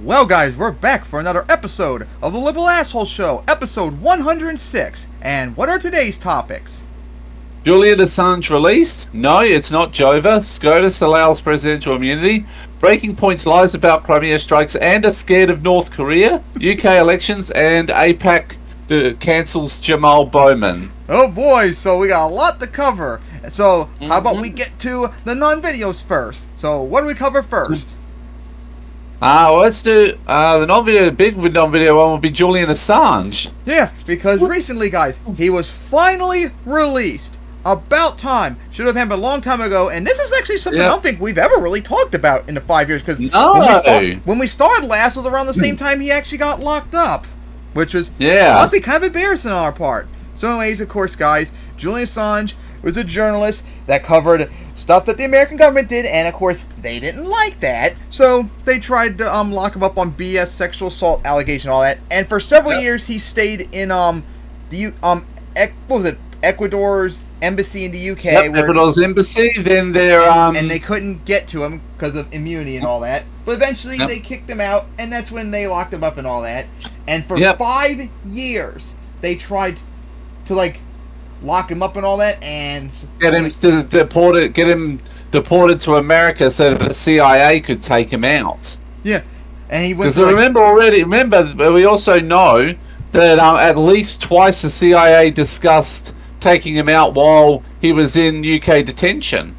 Well guys, we're back for another episode of the Liberal Asshole Show, episode 106. And what are today's topics? Julian Assange released? No, it's not Joever. SCOTUS allows presidential immunity. Breaking Point's lies about Crimea strikes and are scared of North Korea. UK elections and APAC cancels Jamal Bowman. Oh boy, so we got a lot to cover. So how about we get to the non-videos first? So what do we cover first? Let's do the non-video. Big non-video one will be Julian Assange. Yeah, because recently, guys, he was finally released. About time. Should have happened a long time ago. And this is actually something I don't think we've ever really talked about in the 5 years. Because when we started last was around the same time he actually got locked up. Which was honestly kind of embarrassing on our part. So anyways, of course, guys, Julian Assange was a journalist that covered stuff that the American government did, and of course they didn't like that, so they tried to lock him up on BS sexual assault allegation, all that. And for several years he stayed in Ecuador's embassy in the UK. Ecuador's embassy. Then and they couldn't get to him because of immunity and all that. But eventually they kicked him out, and that's when they locked him up and all that. And for 5 years they tried to lock him up and all that, and get him deported to America so that the CIA could take him out. Yeah, and he went. Because remember, we also know that at least twice the CIA discussed taking him out while he was in UK detention.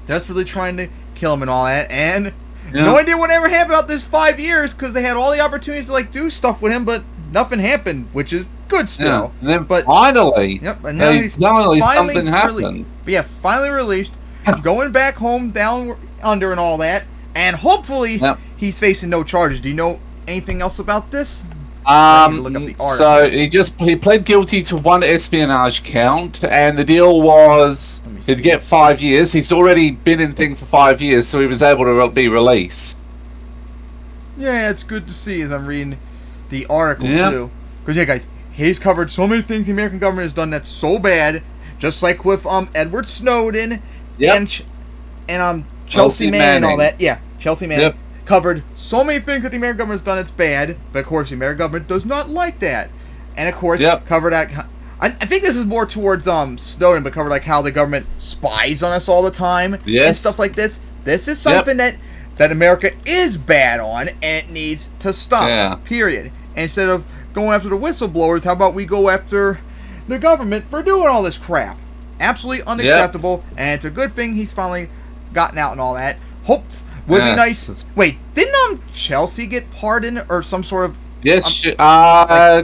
Desperately trying to kill him and all that, and no idea what ever happened about this 5 years because they had all the opportunities to do stuff with him, but nothing happened, which is good still. And then finally, and now he's finally something happened. Finally released, going back home down under and all that, and hopefully he's facing no charges. Do you know anything else about this? Look up the article. So he pled guilty to one espionage count, and the deal was he'd get 5 years. He's already been in thing for 5 years, so he was able to be released. Yeah, it's good to see as I'm reading the article too. Because guys, he's covered so many things the American government has done that's so bad, just like with Edward Snowden and Chelsea Manning and all that. Yeah, Chelsea Manning covered so many things that the American government has done that's bad, but of course the American government does not like that. And of course covered that. I think this is more towards Snowden, but covered how the government spies on us all the time and stuff like this. This is something that America is bad on, and it needs to stop. Period. And instead of going after the whistleblowers, how about we go after the government for doing all this crap? Absolutely unacceptable, and it's a good thing he's finally gotten out and all that. Would be nice. Wait, didn't Chelsea get pardoned or some sort of? Yes,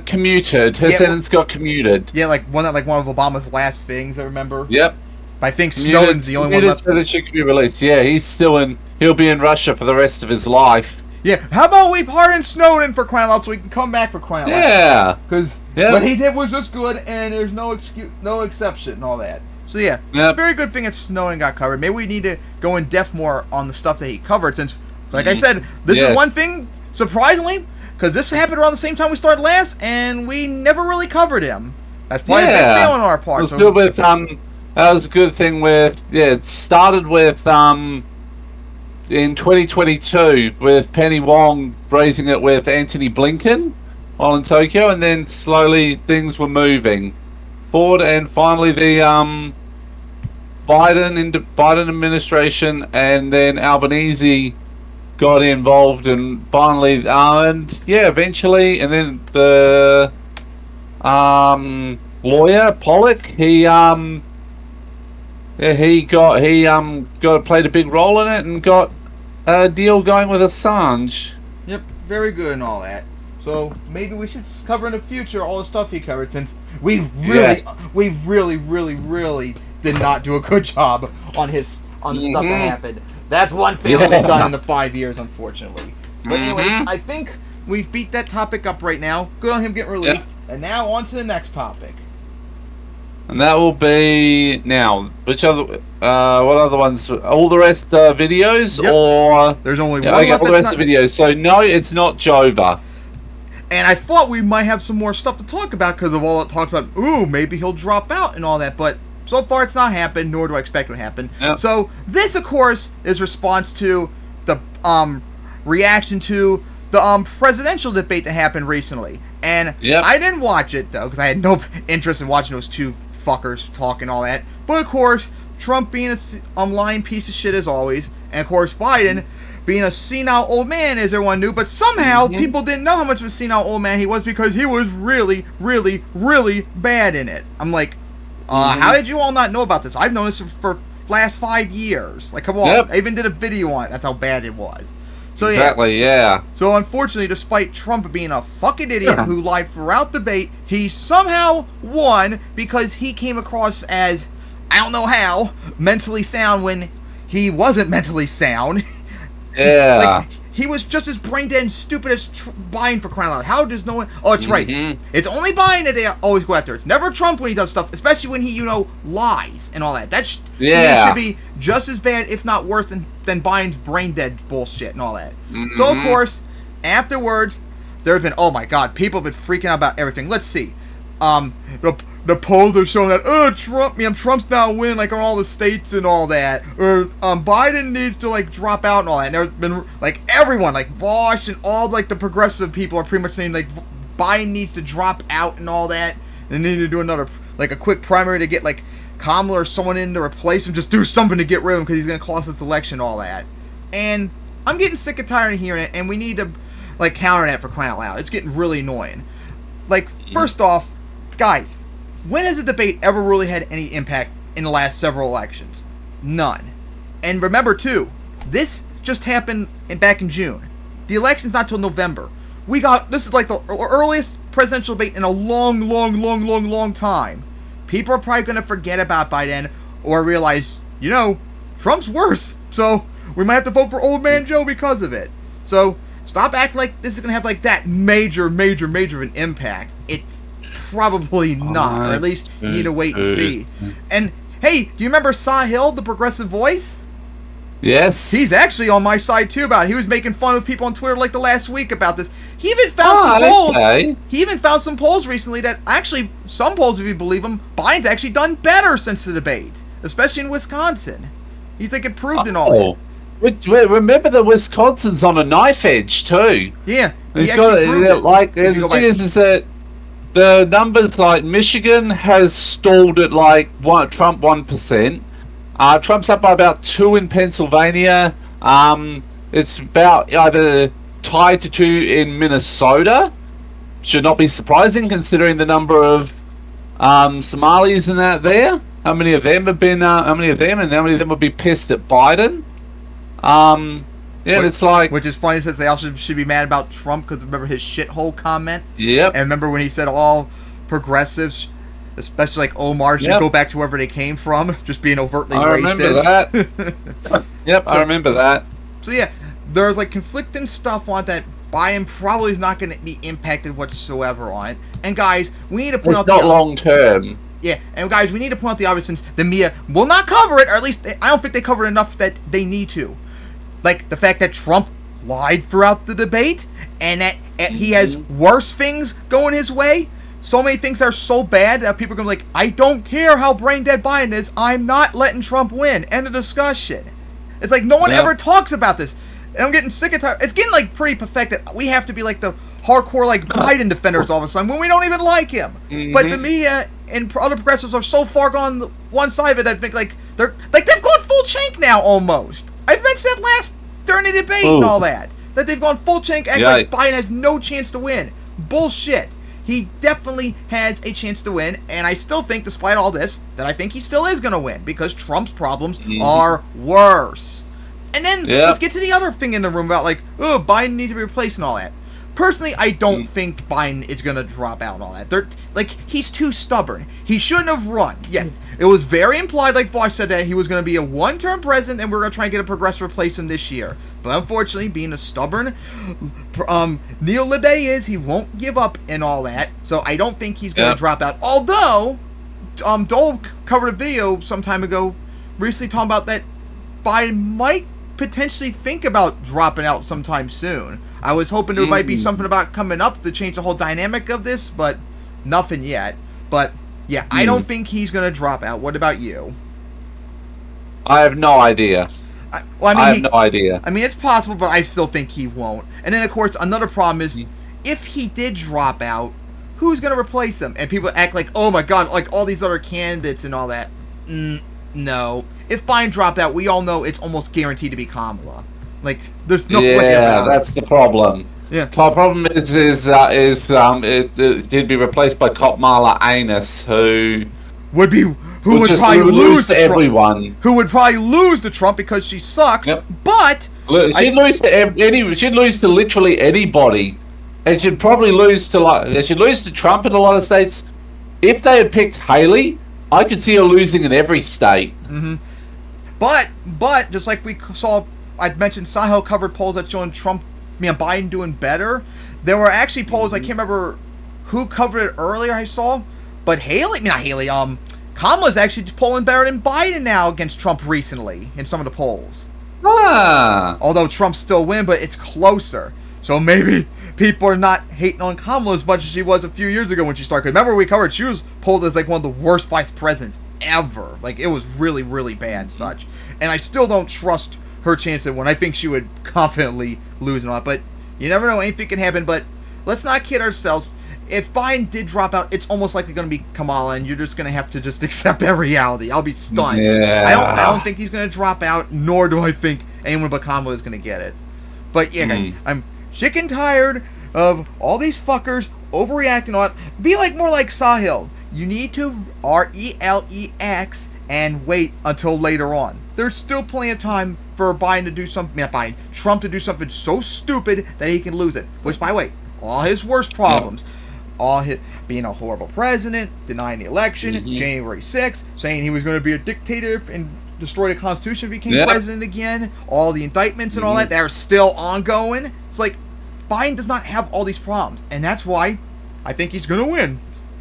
commuted. Her sentence got commuted. Yeah, one of Obama's last things. I remember. Yep. I think Snowden's the only one left. So that she could be released. Yeah, he's still in. He'll be in Russia for the rest of his life. Yeah, how about we pardon Snowden for crying out so we can come back for crying out? Yeah. Because what he did was just good, and there's no excuse, no exception, and all that. So very good thing that Snowden got covered. Maybe we need to go in depth more on the stuff that he covered, since, like I said, this is one thing, surprisingly, because this happened around the same time we started last, and we never really covered him. That's probably a bad feeling on our part. It was good with, that was a good thing with, it started with, in 2022 with Penny Wong raising it with Anthony Blinken while in Tokyo, and then slowly things were moving forward, and finally the Biden administration and then Albanese got involved, and finally eventually, and then the lawyer Pollock, he played a big role in it and got a deal going with Assange. Yep, very good and all that. So maybe we should cover in the future all the stuff he covered, since we really did not do a good job on the stuff that happened. That's one thing we've done in the 5 years, unfortunately. But anyways, I think we've beat that topic up right now. Good on him getting released. And now on to the next topic. And that will be now. Which other? What other ones? All the rest videos, or there's only one left. All the rest of videos. So no, it's not Joever. And I thought we might have some more stuff to talk about because of all it talks about. Ooh, maybe he'll drop out and all that. But so far, it's not happened. Nor do I expect it to happen. Yep. So this, of course, is response to the reaction to the presidential debate that happened recently. And I didn't watch it, though, because I had no interest in watching those two fuckers talk and all that. But, of course, Trump being a lying piece of shit as always, and, of course, Biden being a senile old man, as everyone knew, but somehow people didn't know how much of a senile old man he was because he was really, really, really bad in it. I'm like, how did you all not know about this? I've known this for last 5 years. Like, come on. I even did a video on it. That's how bad it was. So So unfortunately, despite Trump being a fucking idiot who lied throughout the debate, he somehow won because he came across as, I don't know how, mentally sound when he wasn't mentally sound. Like, he was just as brain dead and stupid as Biden, for crying out loud. How does no one... Oh, it's right. It's only Biden that they always go after. It's never Trump when he does stuff, especially when he, lies and all that. That to me should be just as bad, if not worse, than Biden's brain dead bullshit and all that. So, of course, afterwards, there have been... Oh, my God. People have been freaking out about everything. Let's see. The polls are showing that Trump's now winning like on all the states and all that, or Biden needs to like drop out and all that. And there's been like everyone, like Vosh and all like the progressive people are pretty much saying like Biden needs to drop out and all that. They need to do another like a quick primary to get like Kamala or someone in to replace him. Just do something to get rid of him because he's gonna cost us election, all that. And I'm getting sick and tired of hearing it, and we need to like counter that, for crying out loud. It's getting really annoying. Like, first off, guys, when has a debate ever really had any impact in the last several elections? None. And remember, too, this just happened back in June. The election's not till November. This is like the earliest presidential debate in a long time. People are probably going to forget about by then or realize, Trump's worse. So we might have to vote for Old Man Joe because of it. So stop acting like this is going to have like that major of an impact. It's probably not, or at least you need to wait and see. And hey, do you remember Sahil, the progressive voice? Yes. He's actually on my side too about it. He was making fun of people on Twitter like the last week about this. He even found some polls. He even found some polls recently that actually, some polls, if you believe them, Biden's actually done better since the debate, especially in Wisconsin. He's like improved and all that. Remember that Wisconsin's on a knife edge too. Yeah. He's got it. Like the thing is that the numbers like Michigan has stalled at like Trump 1%. Trump's up by about 2 in Pennsylvania. It's about either tied to 2 in Minnesota. Should not be surprising considering the number of Somalis and that there. How many of them have been? How many of them would be pissed at Biden? It's like, which is funny, since they also should be mad about Trump because remember his shithole comment. Yep. And remember when he said all progressives, especially like Omar, should go back to wherever they came from, just being overtly racist. I remember that. I remember that. So yeah, there's like conflicting stuff on that. Biden probably is not going to be impacted whatsoever on it. And guys, we need to point out it's not long term. Yeah, and guys, we need to point out the obvious, since the media will not cover it, or at least I don't think they cover it enough that they need to. Like the fact that Trump lied throughout the debate, and that he has worse things going his way. So many things are so bad that people are going to be like, I don't care how brain dead Biden is, I'm not letting Trump win. End of discussion. It's like no one ever talks about this. And I'm getting sick and tired. It's getting like pretty pathetic that we have to be like the hardcore like Biden defenders all of a sudden when we don't even like him. But the media and other progressives are so far gone one side of it, I think like they've gone full chank now almost. I mentioned that during the debate and all that they've gone full chank, acting like Biden has no chance to win. Bullshit. He definitely has a chance to win, and I still think, despite all this, that I think he still is going to win, because Trump's problems are worse. And then, let's get to the other thing in the room about, like, Biden needs to be replaced and all that. Personally, I don't think Biden is going to drop out and all that. He's too stubborn. He shouldn't have run. Yes, it was very implied, like Vosh said, that he was going to be a one-term president, and we're going to try and get a progressive replace him this year. But unfortunately, being a stubborn neo-lib that he is, he won't give up and all that. So I don't think he's going to drop out. Although, Dole covered a video some time ago recently talking about that Biden might potentially think about dropping out sometime soon. I was hoping there might be something about coming up to change the whole dynamic of this, but nothing yet. But yeah, I don't think he's going to drop out. What about you? I have no idea. I have no idea. I mean, it's possible, but I still think he won't. And then, of course, another problem is, if he did drop out, who's going to replace him? And people act like, oh my god, like all these other candidates and all that. No. If Biden dropped out, we all know it's almost guaranteed to be Kamala. Like, there's no way about it. Yeah, that's the problem. Yeah. The problem is it'd be replaced by Kamala Anus, who would probably lose to everyone. Trump, who would probably lose to Trump because she sucks. Yep. But she'd lose to literally anybody, and she'd probably lose to Trump in a lot of states. If they had picked Haley, I could see her losing in every state. But just like we saw, I mentioned Sahel covered polls that showing Biden doing better. There were actually polls, I can't remember who covered it earlier I saw, but Kamala's actually polling better than Biden now against Trump recently in some of the polls. Although Trump still win, but it's closer. So maybe people are not hating on Kamala as much as she was a few years ago when she started. Remember we covered, she was polled as like one of the worst vice presidents ever. Like, it was really, really bad and such. And I still don't trust her chance at one. I think she would confidently lose and all that. But you never know, anything can happen. But let's not kid ourselves. If Biden did drop out, it's almost likely going to be Kamala, and you're just going to have to just accept that reality. I'll be stunned. Yeah. I don't think he's going to drop out, nor do I think anyone but Kamala is going to get it. But yeah, guys, I'm sick and tired of all these fuckers overreacting on it. Be more like Sahil. You need to relax and wait until later on. There's still plenty of time for Biden to do something. Trump to do something so stupid that he can lose it. Which, by the way, all his worst problems. All his being a horrible president, denying the election, January 6th, saying he was going to be a dictator and destroy the Constitution if he became president again, all the indictments and all that are still ongoing. It's like, Biden does not have all these problems, and that's why I think he's going to win.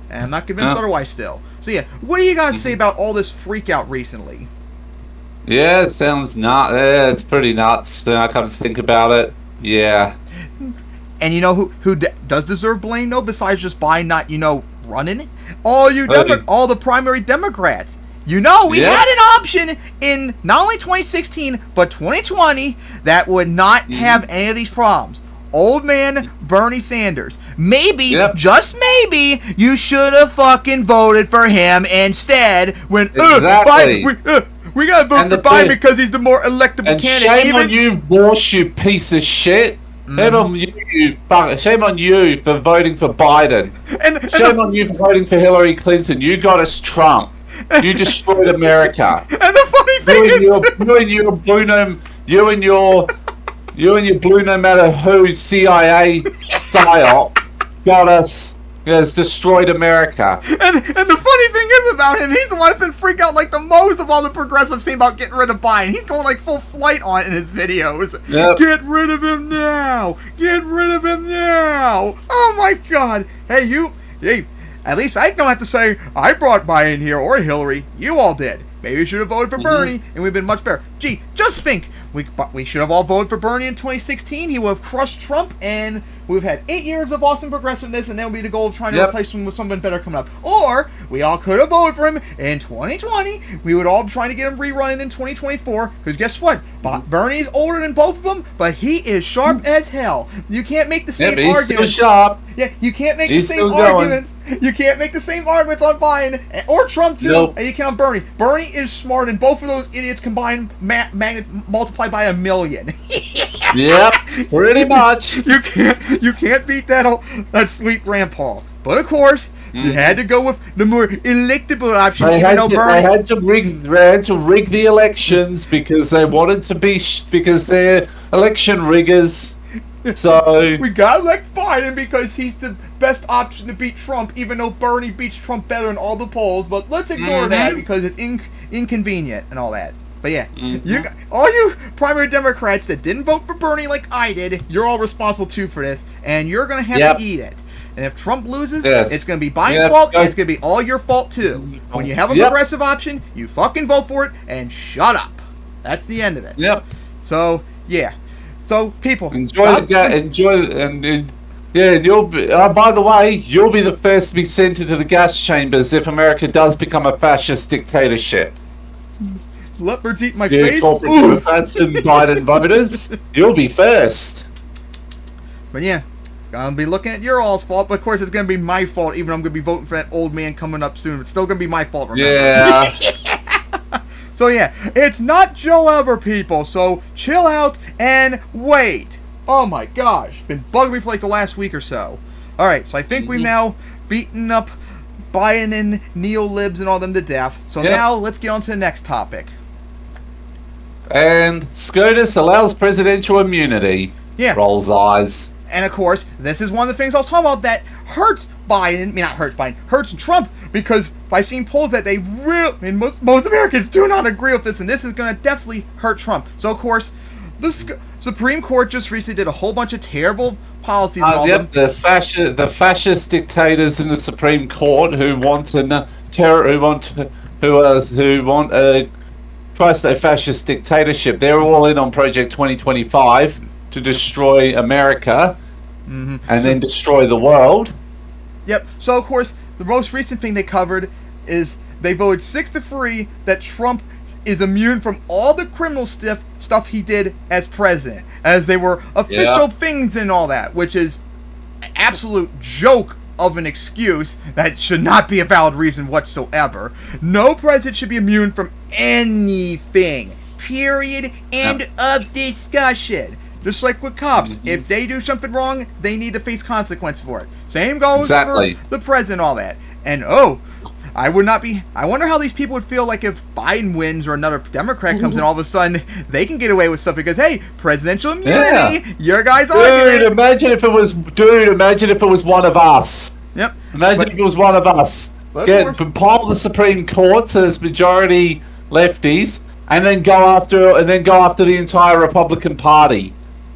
And I'm not convinced otherwise still. So yeah, what do you guys say about all this freak out recently? Yeah, it sounds it's pretty nuts when I come to think about it. Yeah. And you know who does deserve blame, though, besides just Biden not, running? All the primary Democrats. We had an option in not only 2016, but 2020 that would not have any of these problems. Old man Bernie Sanders. Maybe, just maybe, you should have fucking voted for him instead when, Biden, we gotta vote for Biden because he's the more electable candidate. Shame on you, Bush, you piece of shit. Shame on you for voting for Biden. Shame on you for voting for Hillary Clinton. You got us Trump. You destroyed America. And the funny thing is, you and your blue no matter who CIA psyop got us. Has destroyed America. And the funny thing is about him, he's the one that's been freaked out the most of all the progressives saying about getting rid of Biden. He's going full flight on it in his videos. Yep. Get rid of him now! Get rid of him now! Oh my god! Hey, at least I don't have to say I brought Biden here or Hillary. You all did. Maybe we should have voted for Bernie, and we've been much better. Gee, just think. We should have all voted for Bernie in 2016. He would have crushed Trump, and we've had 8 years of awesome progressiveness, and that would be the goal of trying to replace him with something better coming up. Or, we all could have voted for him in 2020. We would all be trying to get him rerunning in 2024, because guess what? Bernie's older than both of them, but he is sharp as hell. You can't make the same arguments. He's still sharp. Yeah, you can't make the same arguments. You can't make the same arguments on Biden or Trump too, and you can't on Bernie. Bernie is smarter than both of those idiots combined, multiplied by 1,000,000. Yep, pretty much. You can't beat that sweet grandpa. But of course, you had to go with the more electable option. They had to rig the elections because they wanted to be because they're election riggers. So we gotta elect Biden because he's the best option to beat Trump, even though Bernie beats Trump better in all the polls. But let's ignore that because it's inconvenient and all that. But yeah, all you primary Democrats that didn't vote for Bernie like I did, you're all responsible too for this, and you're gonna have to eat it. And if Trump loses, it's gonna be Biden's fault, and it's gonna be all your fault too. When you have a progressive option, you fucking vote for it and shut up. That's the end of it. Yep. So yeah. So people, enjoy and you'll be. By the way, you'll be the first to be sent into the gas chambers if America does become a fascist dictatorship. Leopards eat my You face. corporate Ooh. Democrats and Biden voters, you'll be first. But yeah, gonna be looking at your all's fault. But of course, it's gonna be my fault, even though I'm gonna be voting for that old man coming up soon. It's still gonna be my fault. Remember? Yeah. So yeah, it's not Joever, people. So chill out and wait. Oh my gosh, been bugging me for like the last week or so. All right, so I think we've now beaten up Biden and neo-libs and all them to death. So now let's get on to the next topic. And SCOTUS allows presidential immunity. Yeah. Rolls eyes. And of course, this is one of the things I was talking about that hurts Biden. I mean, not hurts Biden, hurts Trump, because I've seen polls that they really, I mean, most Americans do not agree with this, and this is going to definitely hurt Trump. So of course, the Supreme Court just recently did a whole bunch of terrible policies. And all them. The fascist dictators in the Supreme Court who want a fascist dictatorship. They're all in on Project 2025 to destroy America and then destroy the world. Yep. So of course, the most recent thing they covered is they voted 6-3 that Trump is immune from all the criminal stuff he did as president, as they were official things and all that, which is an absolute joke of an excuse that should not be a valid reason whatsoever. No president should be immune from anything. Period. End of discussion. Just like with cops, if they do something wrong, they need to face consequence for it. Same goes for the president, all that. And I wonder how these people would feel like if Biden wins or another Democrat comes and all of a sudden they can get away with stuff because, hey, presidential immunity, your guys argument. Imagine if it was one of us. Yep. Imagine if it was one of us. Pile the Supreme Court as majority lefties and then go after the entire Republican Party.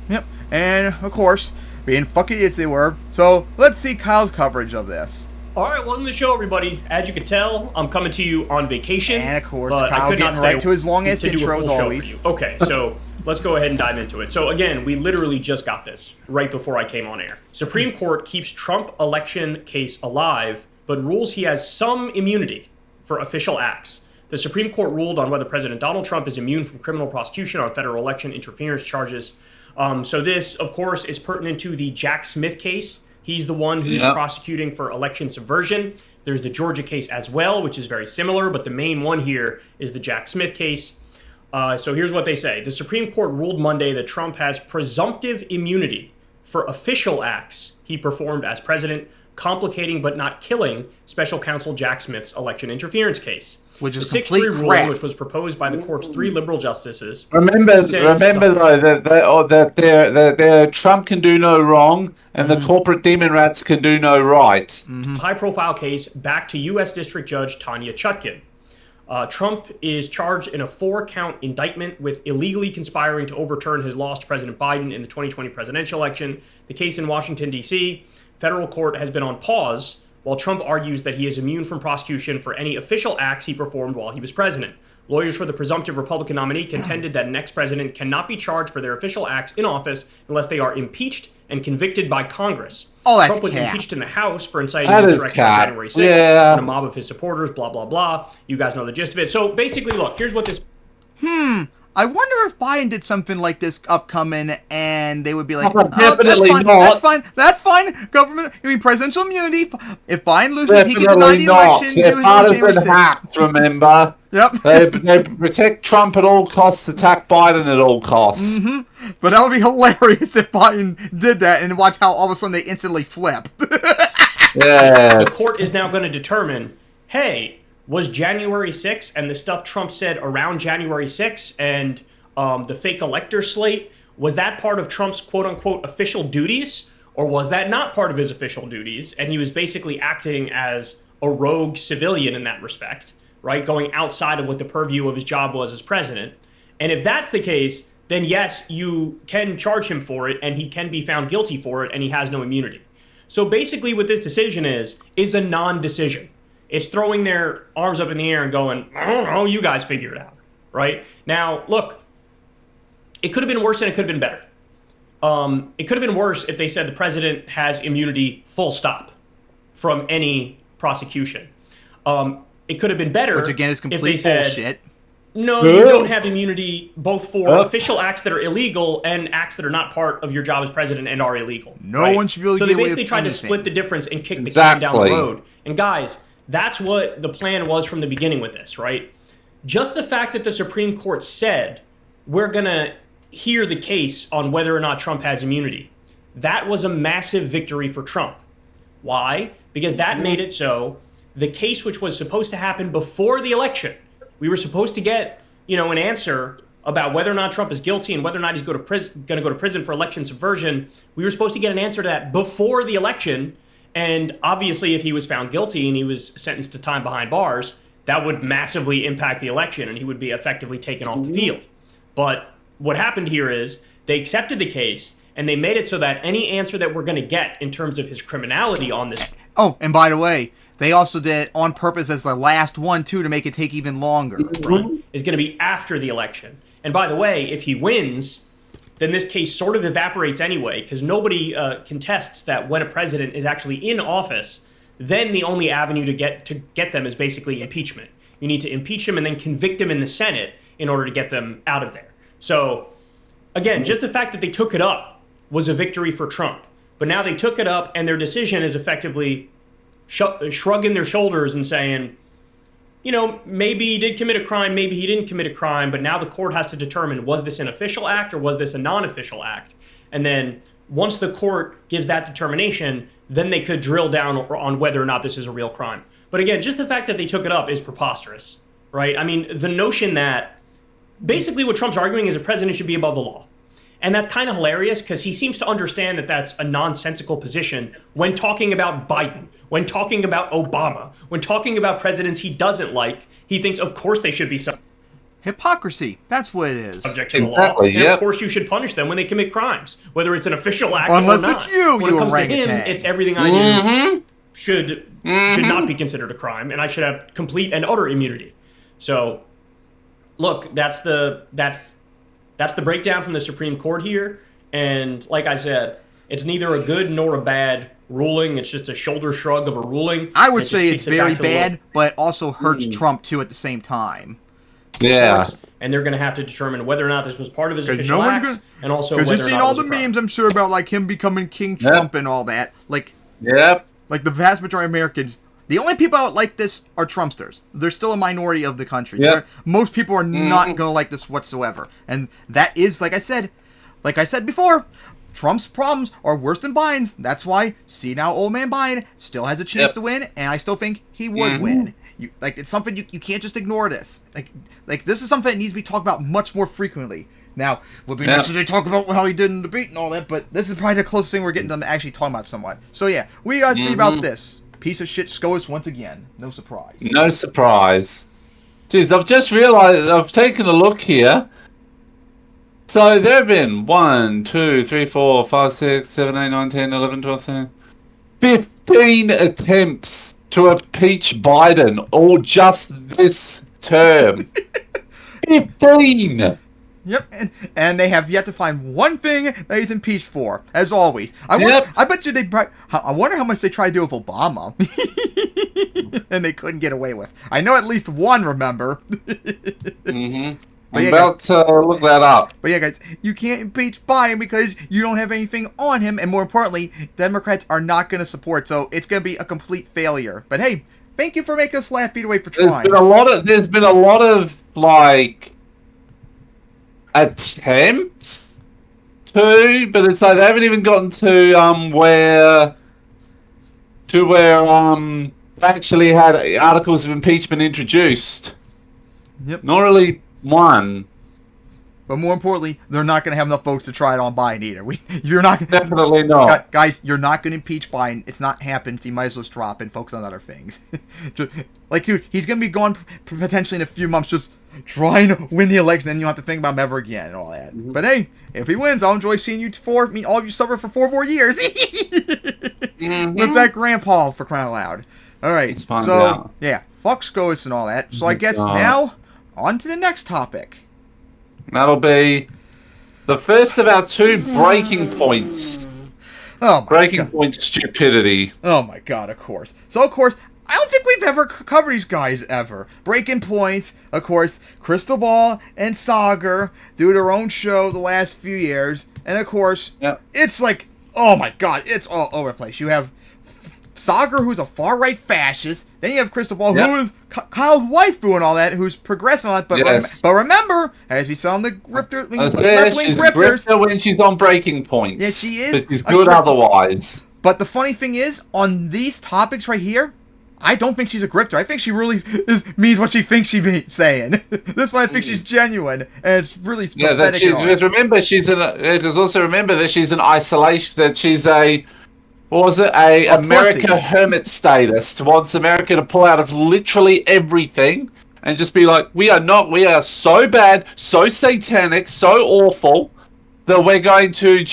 Yep. And of course, being fucking idiots they were. So let's see Kyle's coverage of this. Alright, welcome to the show, everybody. As you can tell, I'm coming to you on vacation. And of course, but Kyle I could not getting stay right to his long-ass intro as always. Okay, so let's go ahead and dive into it. So again, we literally just got this right before I came on air. Supreme Court keeps Trump election case alive, but rules he has some immunity for official acts. The Supreme Court ruled on whether President Donald Trump is immune from criminal prosecution on federal election interference charges. So this, of course, is pertinent to the Jack Smith case. He's the one who's prosecuting for election subversion. There's the Georgia case as well, which is very similar, but the main one here is the Jack Smith case. So here's what they say. The Supreme Court ruled Monday that Trump has presumptive immunity for official acts he performed as president, complicating but not killing Special Counsel Jack Smith's election interference case. Which is the 6-3 ruling, which was proposed by the court's 3 liberal justices. Remember though that Trump can do no wrong, and the corporate demon rats can do no right. High-profile case back to U.S. District Judge Tanya Chutkin. Trump is charged in a 4-count indictment with illegally conspiring to overturn his loss to President Biden in the 2020 presidential election. The case in Washington, D.C., federal court has been on pause while Trump argues that he is immune from prosecution for any official acts he performed while he was president. Lawyers for the presumptive Republican nominee contended that an ex-president cannot be charged for their official acts in office unless they are impeached and convicted by Congress. Oh, that's Trump was impeached in the House for inciting insurrection on January 6th and a mob of his supporters, blah, blah, blah. You guys know the gist of it. So basically, look, here's what this... I wonder if Biden did something like this upcoming, and they would be like, definitely that's fine, government, I mean, presidential immunity, if Biden loses, he can deny the not. election, They're do partisan hacks, remember? Yep. They protect Trump at all costs, attack Biden at all costs. But that would be hilarious if Biden did that, and watch how all of a sudden they instantly flip. The court is now going to determine, hey, was January 6th and the stuff Trump said around January 6th and the fake elector slate, was that part of Trump's quote-unquote official duties, or was that not part of his official duties, and he was basically acting as a rogue civilian in that respect, right, going outside of what the purview of his job was as president? And if that's the case, then yes, you can charge him for it, and he can be found guilty for it, and he has no immunity. So basically what this decision is a non-decision. It's throwing their arms up in the air and going, I don't know, you guys figure it out, right? Now, look, it could have been worse and it could have been better. It could have been worse if they said the president has immunity full stop from any prosecution. It could have been better, which again is complete if they said, bullshit. No, you don't have immunity both for official acts that are illegal and acts that are not part of your job as president and are illegal. No one should be able to So get they away basically with tried to anything. split the difference and kick the can down the road. And guys, that's what the plan was from the beginning with this, right? Just the fact that the Supreme Court said, we're going to hear the case on whether or not Trump has immunity. That was a massive victory for Trump. Why? Because that made it so the case, which was supposed to happen before the election, we were supposed to get, an answer about whether or not Trump is guilty and whether or not he's going to go to prison for election subversion. We were supposed to get an answer to that before the election. And obviously, if he was found guilty and he was sentenced to time behind bars, that would massively impact the election and he would be effectively taken off the field. But what happened here is they accepted the case and they made it so that any answer that we're going to get in terms of his criminality on this. Oh, and by the way, they also did it on purpose as the last one, too, to make it take even longer. Right, is going to be after the election. And by the way, if he wins, then this case sort of evaporates anyway, because nobody contests that when a president is actually in office, then the only avenue to get them is basically impeachment. You need to impeach him and then convict him in the Senate in order to get them out of there. So, again, just the fact that they took it up was a victory for Trump. But now they took it up, and their decision is effectively shrugging their shoulders and saying, maybe he did commit a crime, maybe he didn't commit a crime, but now the court has to determine, was this an official act or was this a non-official act? And then once the court gives that determination, then they could drill down on whether or not this is a real crime. But again, just the fact that they took it up is preposterous, right? I mean, the notion that basically what Trump's arguing is a president should be above the law. And that's kind of hilarious because he seems to understand that that's a nonsensical position when talking about Biden, when talking about Obama, when talking about presidents he doesn't like. He thinks, of course, they should be hypocrisy. That's what it is. Subject to the law. And of course, you should punish them when they commit crimes, whether it's an official act or not. Unless it's you, when it comes to him, it's everything I do should not be considered a crime, and I should have complete and utter immunity. So, look, that's the breakdown from the Supreme Court here. And like I said, it's neither a good nor a bad ruling. It's just a shoulder shrug of a ruling. I would say it's very bad, but it also hurts Trump, too, at the same time. Yeah. And they're going to have to determine whether or not this was part of his official acts, and also whether or not because you've seen all the memes, I'm sure, about like him becoming King Trump and all that. Like, like the vast majority of Americans, the only people out like this are Trumpsters. They're still a minority of the country. Most people are not going to like this whatsoever. And that is, like I said before, Trump's problems are worse than Biden's. That's why, see now, old man Biden still has a chance to win, and I still think he would win. It's something you can't just ignore this. Like this is something that needs to be talked about much more frequently. Now, would be nice to talk about how he did in the debate and all that, but this is probably the closest thing we're getting to them actually talking about somewhat. So yeah, we gotta see about this. Piece of shit SJWs once again. No surprise. No surprise. Jeez, I've just realized, I've taken a look here. So there have been 1, 2, 3, 4, 5, 6, 7, 8, 9, 10, 11, 12, 13, 15 attempts to impeach Biden, all just this term. 15! Yep, and they have yet to find one thing that he's impeached for, as always. I bet you I wonder how much they tried to do with Obama, and they couldn't get away with. I know at least one, remember? I'm about to look that up. But yeah, guys, you can't impeach Biden because you don't have anything on him, and more importantly, Democrats are not going to support, so it's going to be a complete failure. But hey, thank you for making us laugh either way for trying. There's been a lot of like attempts to, but it's like they haven't even gotten to where they actually had articles of impeachment introduced. Yep. Not really one. But more importantly, they're not going to have enough votes to try it on Biden either. You're not definitely not, guys. You're not going to impeach Biden. It's not happened. So you might as well just drop and focus on other things. Like, dude, he's going to be gone potentially in a few months, just trying to win the election. Then you don't have to think about him ever again and all that. But hey, if he wins, I'll enjoy seeing you all of you suffer for 4 more years with that grandpa, for crying out loud. All right, so yeah, fuck SJWs and all that. So I guess now on to the next topic. That'll be the first of our 2 breaking points. Oh my breaking point stupidity. Oh my god, of course. So of course, I don't think we've ever covered these guys ever. Breaking Point, of course, Crystal Ball and Sagar do their own show the last few years. And of course, it's like, oh my god, it's all over the place. You have Sagar, who's a far-right fascist. Then you have Crystal Ball, who is Kyle's waifu and all that, who's progressive on that. But remember, as we saw in the left-wing grifters, when she's on Breaking Points. Yeah, she is. But she's good otherwise. But the funny thing is, on these topics right here, I don't think she's a grifter. I think she really means what she thinks she's saying. This one, I think she's genuine, and it's really pathetic. Because remember, remember that she's an isolation. That she's a America pussy. hermit status. Wants America to pull out of literally everything and just be like, we are so bad, so satanic, so awful that we're not going to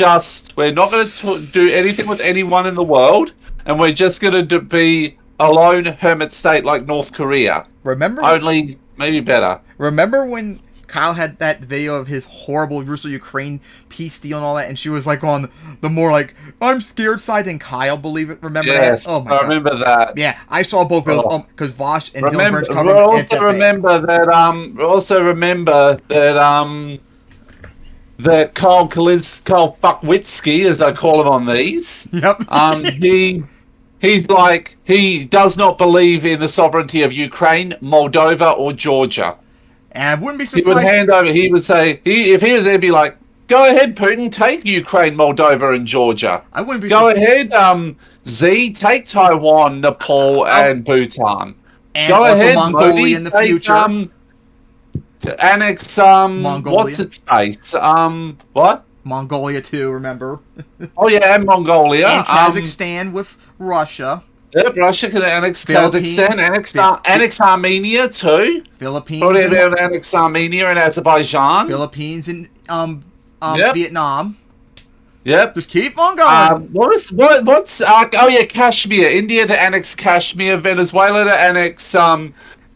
do anything with anyone in the world, and we're just going to be a lone hermit state like North Korea. Remember? Only maybe better. Remember when Kyle had that video of his horrible Russo-Ukraine peace deal and all that, and she was like on the more like, I'm scared side than Kyle, believe it? Remember that? Oh my God. I remember that. Yeah, I saw both videos because Vosh and Dylan Burns covered it. Also remember that Carl Fuckwitsky, as I call him on these. Yep. He does not believe in the sovereignty of Ukraine, Moldova, or Georgia. And I wouldn't be surprised. He would hand over. He would say, if he was there, he'd be like, "Go ahead, Putin, take Ukraine, Moldova, and Georgia. I wouldn't be. Go ahead, Z, take Taiwan, Nepal, and Bhutan. And go also ahead, Mongolia Modi, in the take, future. To annex Mongolia. What's its face? What? Mongolia too. Remember? Oh yeah, and Mongolia. And Kazakhstan with Russia. Yep, Russia can annex Kazakhstan, annex Armenia too. Philippines. Probably annex Armenia and Azerbaijan. Philippines and Vietnam. Yep. Just keep on going. Kashmir. India to annex Kashmir, Venezuela to annex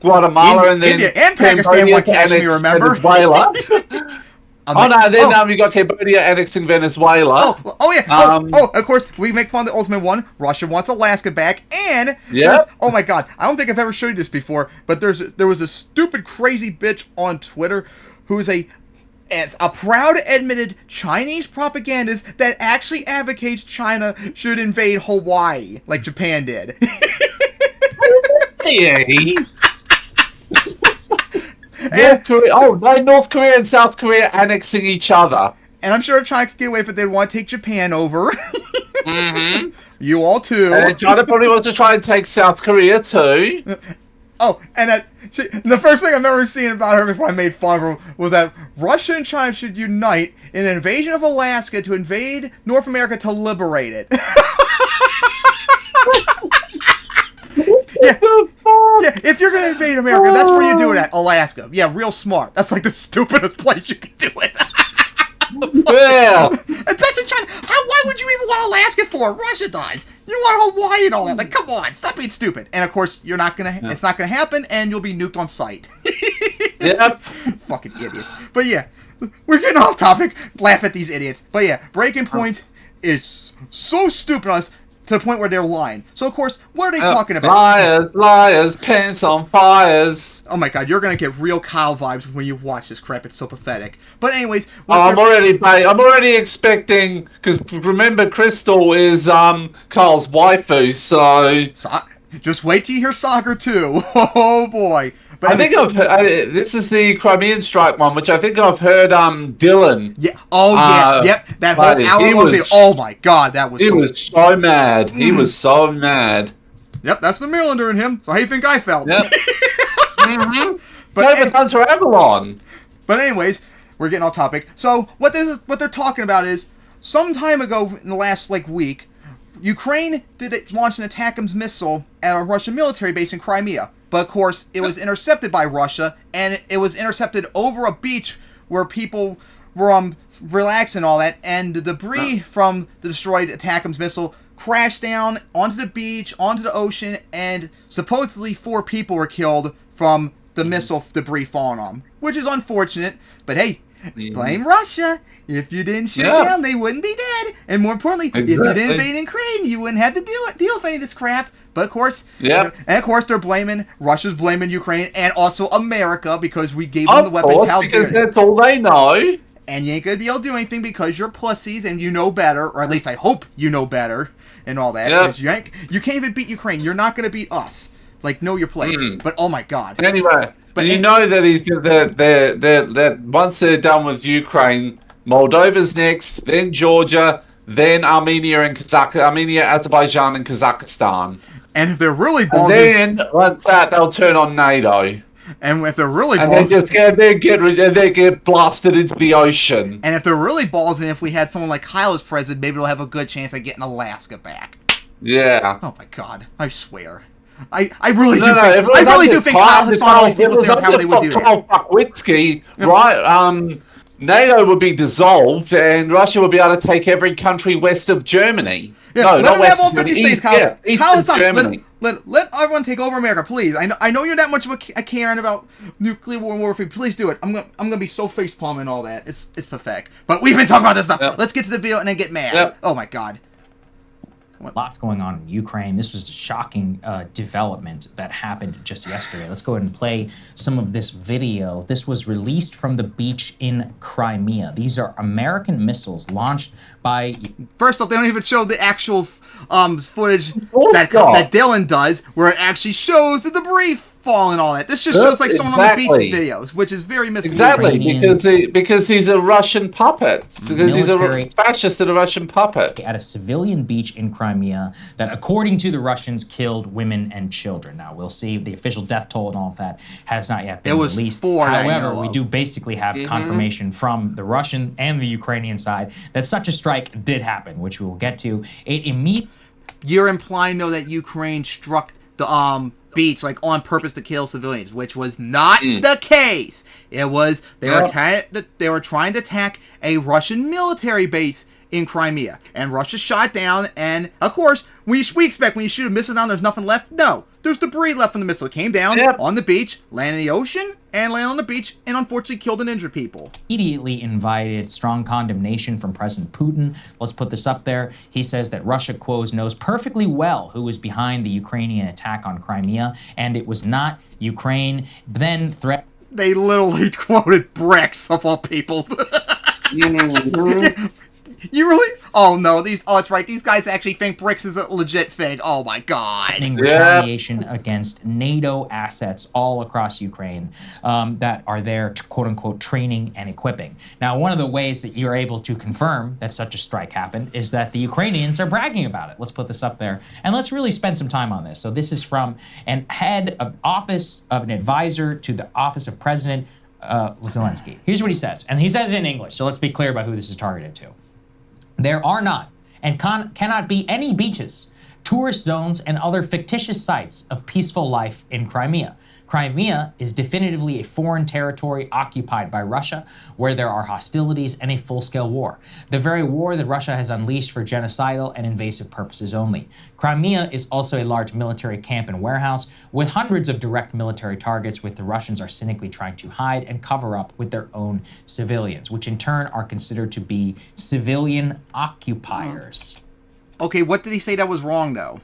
Guatemala, and then India and Pakistan want Kashmir, remember? Venezuela. We got Cambodia annexing Venezuela. Of course, we make fun of the ultimate one. Russia wants Alaska back, and oh my God, I don't think I've ever showed you this before, but there was a stupid, crazy bitch on Twitter who's a proud admitted Chinese propagandist that actually advocates China should invade Hawaii like Japan did. North Korea and South Korea annexing each other. And I'm sure if China could get away with it, they'd want to take Japan over. Mm-hmm. You all too. And China probably wants to try and take South Korea too. The first thing I remember seeing about her before I made fun of her was that Russia and China should unite in an invasion of Alaska to invade North America to liberate it. Yeah, if you're gonna invade America, that's where you do it at, Alaska. Yeah, real smart. That's like the stupidest place you can do it. Yeah. Especially China. Why would you even want Alaska for? Russia does. You want Hawaii and all that. Like, come on, stop being stupid. And of course, you're not gonna. Yeah. It's not gonna happen, and you'll be nuked on sight. Yep. Fucking idiots. But yeah, we're getting off topic. Laugh at these idiots. But yeah, Breaking Point is so stupid on us. To the point where they're lying. So, of course, what are they talking about? Liars, pants on fires. Oh my God, you're going to get real Kyle vibes when you watch this crap. It's so pathetic. But anyways... I'm already expecting... Because remember, Crystal is Kyle's waifu, so... Just wait till you hear Sagar too. Oh boy. But I think I've heard... this is the Crimean Strike one, which I think I've heard Dylan... Yeah. Oh, yeah. Yep. That whole hour-long video. Oh, my God. That was... He was so mad. He was so mad. Yep. That's the Myrlander in him. So how do you think I felt? Yep. Mm-hmm. But does for Avalon. But anyways, we're getting off topic. So what they're talking about is, some time ago in the last, week, Ukraine launched an ATACMS missile at a Russian military base in Crimea. But, of course, it was intercepted by Russia, and it was intercepted over a beach where people were relaxing and all that, and the debris from the destroyed ATACMS missile crashed down onto the beach, onto the ocean, and supposedly 4 people were killed from the missile debris falling on them, which is unfortunate, but hey, blame Russia. If you didn't shoot down, they wouldn't be dead. And more importantly, if you didn't invade Ukraine, you wouldn't have to deal with any of this crap. But of course, and of course, Russia's blaming Ukraine and also America because we gave them the weapons. Because that's all they know. And you ain't gonna be able to do anything because you're pussies and you know better, or at least I hope you know better, and all that. Yep. You can't even beat Ukraine. You're not gonna beat us. Like, know your place. But oh my god. Anyway, but you know that that once they're done with Ukraine, Moldova's next, then Georgia, then Armenia, Azerbaijan, and Kazakhstan. And if they're really ballsy, then once that, they'll turn on NATO. And if they're really ballsy, they get blasted into the ocean. And if they're really ballsy, if we had someone like Kyle as president, maybe they'll have a good chance at getting Alaska back. Yeah. Oh my god! I swear. I really do think Kyle has found people there how they would do that. Fuckwitsky, right? NATO would be dissolved, and Russia would be able to take every country west of Germany. Yeah, no, not west of Germany. East of Germany. Let everyone take over America, please. I know you're that much of a caring about nuclear warfare. Please do it. I'm gonna be so facepalm and all that. It's pathetic. But we've been talking about this stuff. Yep. Let's get to the video and then get mad. Yep. Oh my god. Lots going on in Ukraine. This was a shocking development that happened just yesterday. Let's go ahead and play some of this video. This was released from the beach in Crimea. These are American missiles launched by... First off, they don't even show the actual footage that Dylan does, where it actually shows the debris fall and all that. This just shows like someone on the beach videos, which is very misleading. Exactly, because he's a Russian puppet. Because he's a fascist and a Russian puppet. At a civilian beach in Crimea that, according to the Russians, killed women and children. Now, we'll see. The official death toll and all of that has not yet been released. However, we do basically have confirmation from the Russian and the Ukrainian side that such a strike did happen, which we will get to. You're implying, though, that Ukraine struck the beach like on purpose to kill civilians, which was not the case. It was they were trying to attack a Russian military base in Crimea, and Russia shot down. And of course, we expect when you shoot a missile down, there's nothing left. No, there's debris left from the missile. It came down on the beach, landed in the ocean, and landed on the beach, and unfortunately killed and injured people. Immediately invited strong condemnation from President Putin. Let's put this up there. He says that Russia, quote, knows perfectly well who was behind the Ukrainian attack on Crimea, and it was not Ukraine. Then They literally quoted BRICS of all people. You really? Oh no! It's right. These guys actually think BRICS is a legit thing. Oh my god! Retaliation against NATO assets all across Ukraine that are there to quote unquote training and equipping. Now, one of the ways that you're able to confirm that such a strike happened is that the Ukrainians are bragging about it. Let's put this up there and let's really spend some time on this. So this is from an head of office of an advisor to the office of President Zelensky. Here's what he says, and he says it in English. So let's be clear about who this is targeted to. There are not and cannot be any beaches, tourist zones, and other fictitious sites of peaceful life in Crimea. Crimea is definitively a foreign territory occupied by Russia, where there are hostilities and a full-scale war. The very war that Russia has unleashed for genocidal and invasive purposes only. Crimea is also a large military camp and warehouse with hundreds of direct military targets, which the Russians are cynically trying to hide and cover up with their own civilians, which in turn are considered to be civilian occupiers. Okay, what did he say that was wrong, though?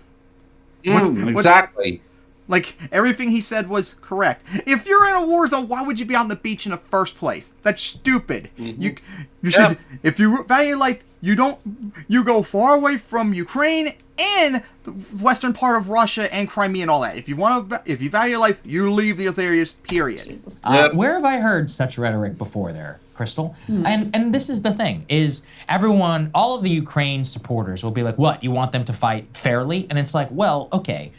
Exactly. Like, everything he said was correct. If you're in a war zone, why would you be on the beach in the first place? That's stupid. You should, if you value life, you go far away from Ukraine and the western part of Russia and Crimea and all that. If you value life, you leave those areas, period. Where have I heard such rhetoric before there, Crystal? And this is the thing, is everyone, all of the Ukraine supporters will be like, what, you want them to fight fairly? And it's like, well, okay,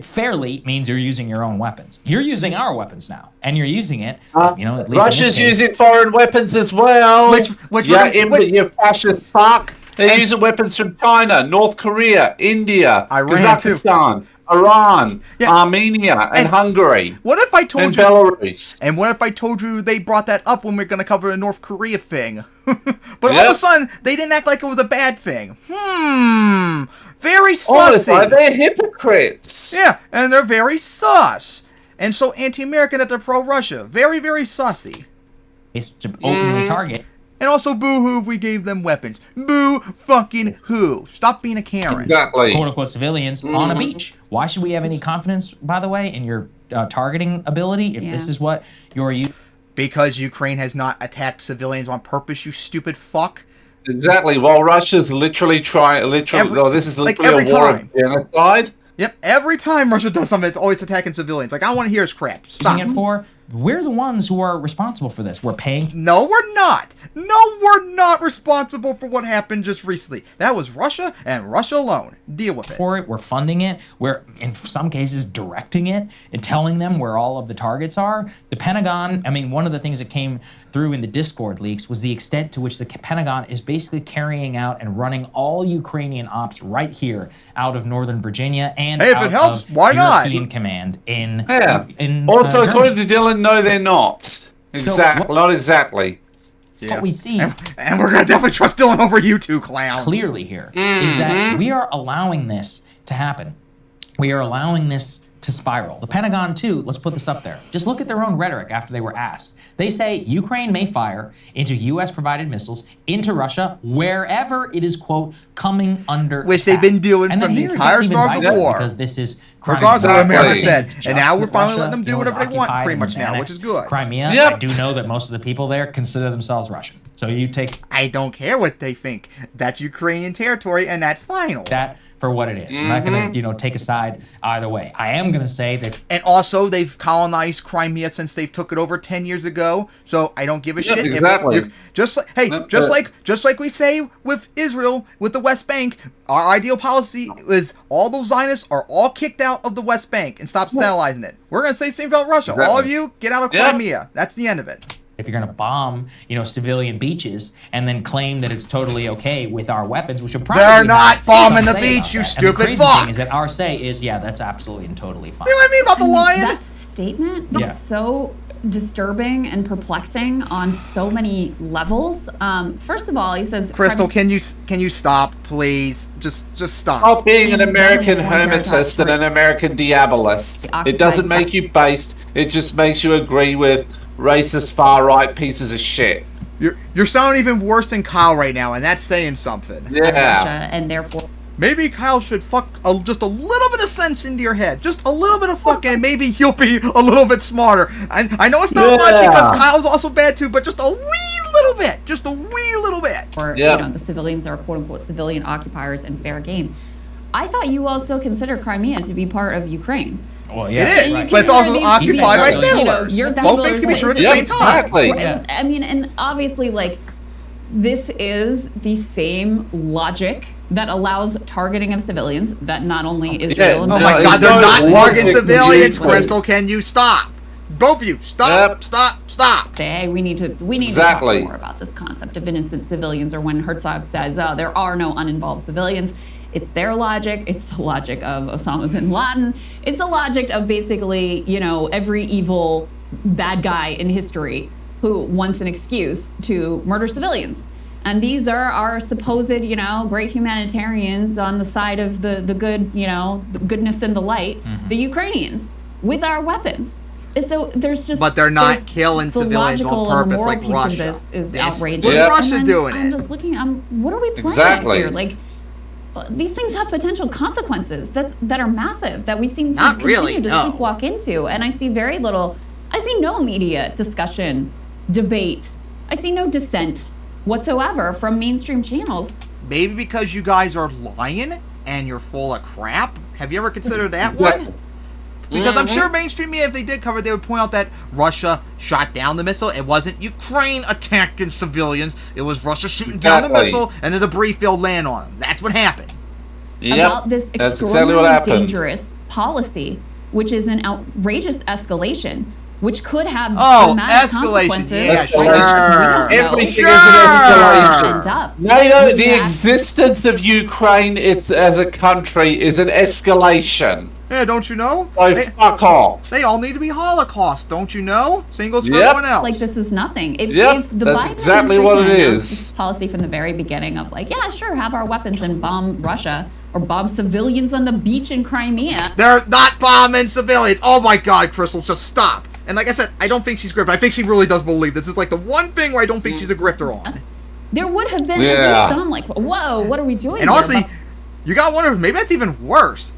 fairly means you're using your own weapons. You're using our weapons now, and you're using it, at least Russia's using foreign weapons as well. You fascist fuck. They're using weapons from China, North Korea, India, Kazakhstan, Iran, Armenia, and Hungary. What if I told you? Belarus. And what if I told you they brought that up when we are going to cover the North Korea thing? But all of a sudden, they didn't act like it was a bad thing. Very sussy. They're hypocrites. Yeah, and they're very sus. And so anti-American that they're pro-Russia. Very, very sussy. to openly target. And also, boo-hoo if we gave them weapons. Boo-fucking-hoo. Stop being a Karen. Exactly. Quote-unquote civilians on a beach. Why should we have any confidence, by the way, in your targeting ability if this is what you're using? Because Ukraine has not attacked civilians on purpose, you stupid fuck. Exactly. While Russia's literally this is literally a war of genocide. Yep, every time Russia does something, it's always attacking civilians. Like, I don't want to hear his crap. Stop. Using it for, we're the ones who are responsible for this. We're paying. No, we're not. No, we're not responsible for what happened just recently. That was Russia and Russia alone. Deal with it. For it, we're funding it. We're, in some cases, directing it and telling them where all of the targets are. The Pentagon, I mean, one of the things that came through in the Discord leaks was the extent to which the Pentagon is basically carrying out and running all Ukrainian ops right here out of Northern Virginia and hey, if it helps, why European not? Command in Also, Germany. according to Dylan, no, they're not. Exactly, not exactly. Yeah. What we see, and we're gonna definitely trust Dylan over you two clowns. clearly here is that we are allowing this to happen. We are allowing this to spiral. The Pentagon, too, let's put this up there. Just look at their own rhetoric after they were asked. They say Ukraine may fire into U.S.-provided missiles into Russia wherever it is, quote, coming under Which attack. they've been doing And from then the here it entire gets even start of the vicer, war. because this is Crimea. Regardless of what America Exactly. said. Just And now we're what finally Russia, letting them do is whatever they want occupied pretty much and now, annexed which is good. Crimea, Yep. I do know that most of the people there consider themselves Russian. So you take I don't care what they think. That's Ukrainian territory, and that's final. that for what it is. I'm not going to, take a side either way. I am going to say that And also, they've colonized Crimea since they took it over 10 years ago. So I don't give a shit. Exactly. Just like we say with Israel, with the West Bank, our ideal policy is all those Zionists are all kicked out of the West Bank and stop sterilizing it. We're gonna say the same about Russia. Exactly. All of you, get out of Crimea. That's the end of it. if you're going to bomb, civilian beaches and then claim that it's totally okay with our weapons, which would probably They're not bombing the say beach, about you that. stupid And the crazy fuck. thing is that our say is, yeah, that's absolutely and totally fine. See what I mean about the lion? That statement Yeah. is so disturbing and perplexing on so many levels. First of all, he says, Crystal, can you stop, please? Just stop. Stop being an He's American definitely one hermetist and territory. an American diabolist. It doesn't make you based. It just makes you agree with racist far-right pieces of shit. You're sounding even worse than Kyle right now, and that's saying something. Yeah. Russia, and therefore Maybe Kyle should fuck just a little bit of sense into your head. Just a little bit of fucking, and maybe you'll be a little bit smarter. I know it's not much because Kyle's also bad too, but just a wee little bit. Just a wee little bit. the civilians are quote unquote civilian occupiers and fair game. I thought you also consider Crimea to be part of Ukraine. Well, It yeah, is, right. but it's also You can- occupied by you know, settlers. you're Both things can be true at the Yeah, same time. exactly. Yeah. I mean, and obviously, like, this is the same logic that allows targeting of civilians that not only Israel and Oh No, my it's god, they're no not logic targeting to civilians, Ukraine. Crystal. Can you stop? Both of you, stop, Yep. stop. say, hey, we need to Exactly. talk more about this concept of innocent civilians, or when Herzog says there are no uninvolved civilians. It's their logic. It's the logic of Osama bin Laden. It's the logic of basically, every evil bad guy in history who wants an excuse to murder civilians. And these are our supposed, great humanitarians on the side of the good, the goodness and the light, the Ukrainians, with our weapons. So there's just. But they're not there's killing the civilians on logical and the purpose moral like piece Russia. Of this is Yes. outrageous. Look at Russia And doing I'm it. just looking. What are we playing Exactly. here? Like, these things have potential consequences that are massive that we seem to Not continue really, to no. sleepwalk into. And I see very little. I see no media discussion, debate. I see no dissent whatsoever from mainstream channels. Maybe because you guys are lying and you're full of crap. Have you ever considered that one? Because I'm sure mainstream media, if they did cover it, they would point out that Russia shot down the missile. It wasn't Ukraine attacking civilians. It was Russia shooting down the Exactly. missile and the debris field land on them. That's what happened. About this That's exactly extraordinarily what happened. dangerous policy, which is an outrageous escalation, which could have Oh, dramatic escalation. consequences. Yeah, which sure. we don't know. Everything Sure. is an escalation. End up. NATO, Was the that- existence of Ukraine as a country is an escalation. Yeah, don't you know? So fuck off. They all need to be Holocaust, don't you know? Same goes for Yep. everyone else. Like, this is nothing. If the that's Biden exactly what it administration announced is. this policy from the very beginning of like, yeah, sure, have our weapons and bomb Russia or bomb civilians on the beach in Crimea. They're not bombing civilians. Oh my god, Crystal, just stop. And like I said, I don't think she's grifter. I think she really does believe this is like the one thing where I don't think she's a grifter on. There would have been at least some like, whoa, what are we doing? And honestly, you gotta wonder if maybe that's even worse.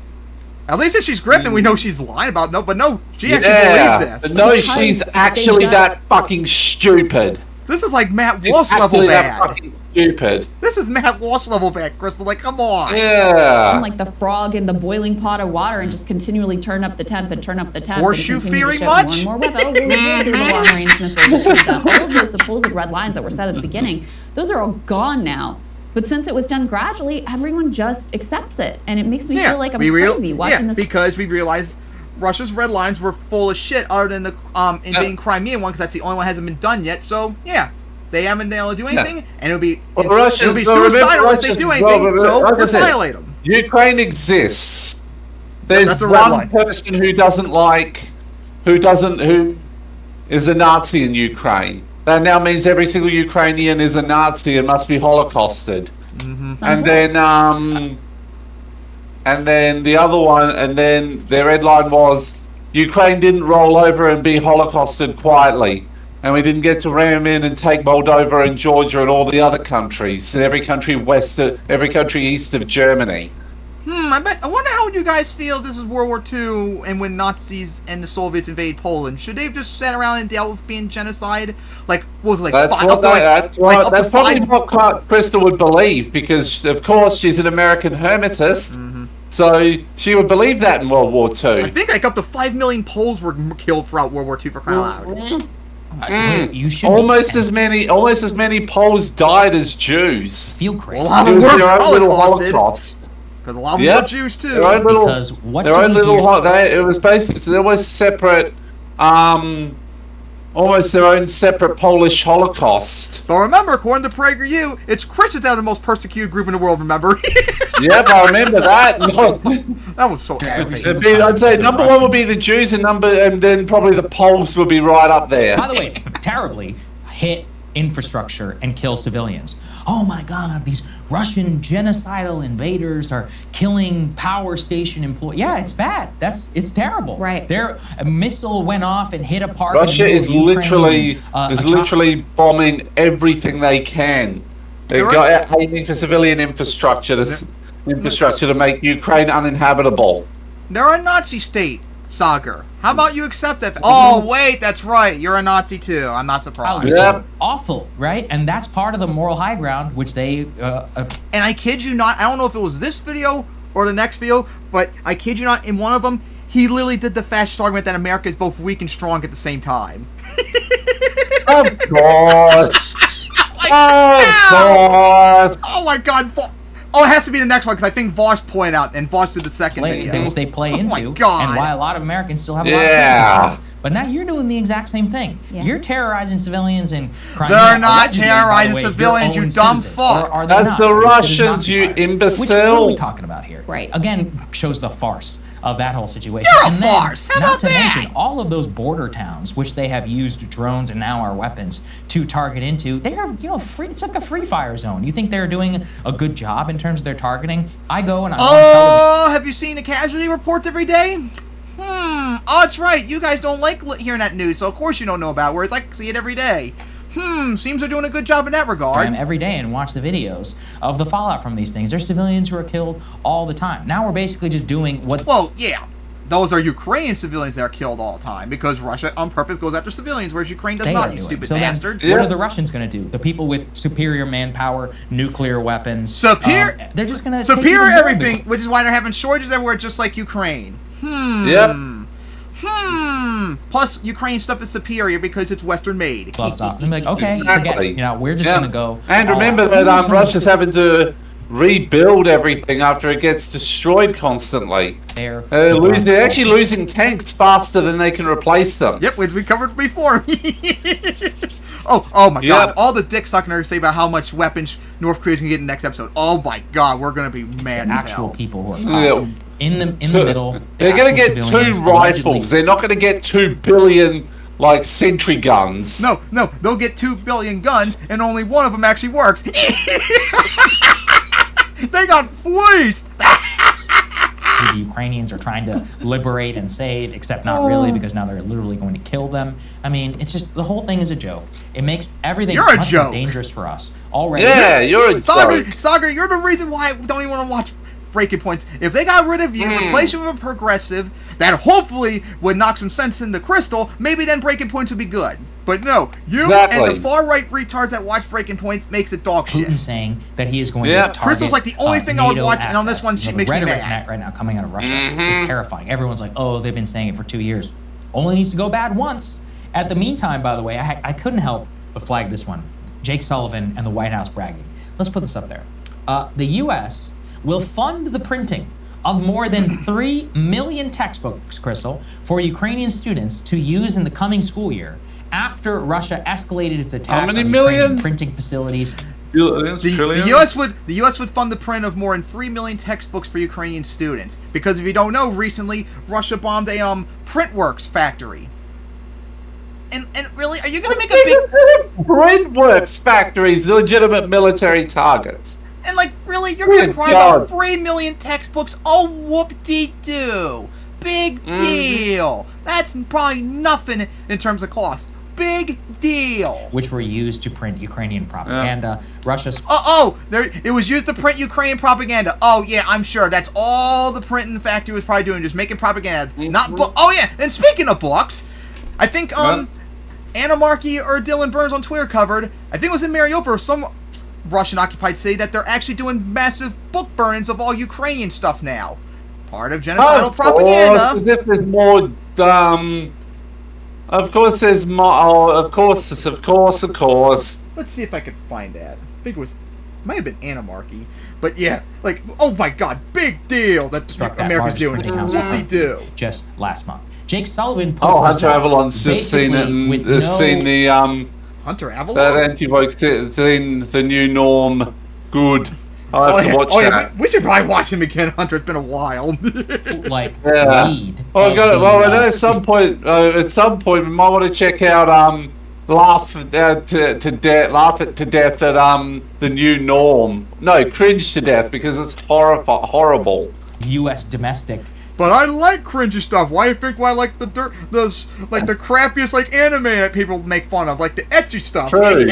At least if she's grifting, we know she's lying about no, but no, she actually believes this. But no, she's actually that fucking stupid. This is like Matt Walsh level bad. That fucking stupid. This is Matt Walsh level bad, Crystal. Like, come on. Yeah. I'm like the frog in the boiling pot of water and just continually turn up the temp and turn up the temp. Horseshoe theory much? much? More and more weapons. We'll do the long-range missiles. It turns out all of those supposed red lines that were set at the beginning, those are all gone now. But since it was done gradually, everyone just accepts it, and it makes me feel like I'm crazy watching this. Because we realized Russia's red lines were full of shit, other than the invading Crimea one, because that's the only one that hasn't been done yet. So yeah, they haven't been able to do anything, and it'll be suicidal if they do anything. So let's violate them. Ukraine exists. There's one person who is a Nazi in Ukraine. That now means every single Ukrainian is a Nazi and must be Holocausted. And then the other one, and then their headline was, Ukraine didn't roll over and be Holocausted quietly. And we didn't get to ram in and take Moldova and Georgia and all the other countries, and every country east of Germany. I wonder how you guys feel this is World War II and when Nazis and the Soviets invade Poland. Should they have just sat around and dealt with being genocide? Like, what was it, like, that's probably what Crystal would believe, because, of course, she's an American hermetist, so she would believe that in World War II. I think like up to 5 million Poles were killed throughout World War II for crying out loud. You should almost as many Poles died as Jews. Feel crazy. Well, it was their own little Holocaust. Because a lot of them were Jews too. It was basically there was separate, almost their own separate Polish Holocaust. But remember, according to PragerU, it's Christians that are the most persecuted group in the world. Remember? Yep, I remember that. That was so aggravating. I'd say number one would be the Jews, and then probably the Poles would be right up there. By the way, terribly hit infrastructure and kill civilians. Oh my God, these Russian genocidal invaders are killing power station employees. Yeah, it's bad. It's terrible. Right. A missile went off and hit a park. Russia is literally bombing everything they can. They're aiming for civilian infrastructure to make Ukraine uninhabitable. They're a Nazi state, Sagar. How about you accept that? Oh, wait, that's right. You're a Nazi too. I'm not surprised. Yep. Awful, right? And that's part of the moral high ground, which they... And I kid you not, I don't know if it was this video or the next video, but I kid you not, in one of them, he literally did the fascist argument that America is both weak and strong at the same time. Of course. Oh my God. Oh, it has to be the next one, because I think Voss pointed out, and Voss did the second video. Things they play into, God. and why a lot of Americans still have a lot of sympathy. But now you're doing the exact same thing. Yeah. You're terrorizing civilians in Crimea. They're not terrorizing civilians, you dumb fuck. That's the Russians, you imbecile. What are we talking about here? Right. Again, shows the farce of that whole situation. You're a farce. How about that? Mention all of those border towns, which they have used drones and now our weapons to target into. They are, free. It's like a free fire zone. You think they're doing a good job in terms of their targeting? I go and have you seen the casualty reports every day? Oh, that's right. You guys don't like hearing that news, so of course you don't know about it, whereas I see it every day. Seems they're doing a good job in that regard. Every day and watch the videos of the fallout from these things. There's civilians who are killed all the time. Now we're basically just doing what... Well, yeah. Those are Ukrainian civilians that are killed all the time, because Russia on purpose goes after civilians, whereas Ukraine does not, you stupid bastards. What are the Russians going to do? The people with superior manpower, nuclear weapons... They're just going to... Superior everything, which is why they're having shortages everywhere, just like Ukraine. Yep. Plus, Ukraine stuff is superior because it's Western made. I'm like, okay, forget it. We're just going to go. And remember that Russia's having to rebuild everything after it gets destroyed constantly. They're actually losing tanks faster than they can replace them. Yep, which we covered before. oh my God. All the dick sucking are say about how much weapons North Korea's going to get in the next episode. Oh my God, we're going to be mad as hell. Actual people who are in the middle. They're going to get 2 rifles. They're not going to get 2 billion sentry guns. No, they'll get 2 billion guns, and only one of them actually works. They got fleeced. who the Ukrainians are trying to liberate and save, except not really, because now they're literally going to kill them. I mean, it's just, the whole thing is a joke. It makes everything much more dangerous for us already. Yeah, you're a joke. Sagar, you're the reason why I don't even want to watch Breaking Points. If they got rid of you, replace you with a progressive that hopefully would knock some sense into Crystal, maybe then Breaking Points would be good. But no, you and the far-right retards that watch Breaking Points makes it dog shit. Putin saying that he is going to target Crystal's like the only thing I would watch, and on this one, she makes me mad. mad. Right now coming out of Russia is terrifying. Everyone's like, oh, they've been saying it for 2 years. Only needs to go bad once. At the meantime, by the way, I couldn't help but flag this one. Jake Sullivan and the White House bragging. Let's put this up there. The U.S. will fund the printing of more than 3 million textbooks, Crystal, for Ukrainian students to use in the coming school year after Russia escalated its attacks on Ukrainian printing facilities. The U.S. would fund the print of more than 3 million textbooks for Ukrainian students because if you don't know, recently Russia bombed a Printworks factory. And really, are you gonna make a big Printworks factories legitimate military targets? And like, really, you're gonna cry about 3 million textbooks? Oh, whoop-de-doo! Big deal. That's probably nothing in terms of cost. Big deal. Which were used to print Ukrainian propaganda. Russia's... it was used to print Ukrainian propaganda. Oh, yeah, I'm sure. That's all the printing factory was probably doing, just making propaganda. Not book. Oh, yeah, and speaking of books, I think, Anarchy or Dylan Burns on Twitter covered, I think it was in Mariupol, some Russian-occupied city, that they're actually doing massive book burnings of all Ukrainian stuff now. Part of genocidal propaganda. As if there's more, of course there's more, of course. Let's see if I can find that. I think it might have been Anarchy. But yeah, like, oh my god, big deal that America's doing. Whoop-de-doo. Just last month. Jake Sullivan posted... Hunter Avalon's just seen it and seen the, Hunter Avalon? That anti-woke seen the new norm. Good. I'll have to watch that. We should probably watch him again, Hunter. It's been a while. Lead. I know at some point we might want to check out laugh to death at the new norm. No, cringe to death because it's horrible. U.S. domestic. But I like cringy stuff. Why do you think I like the crappiest like anime that people make fun of, like the ecchi stuff? True.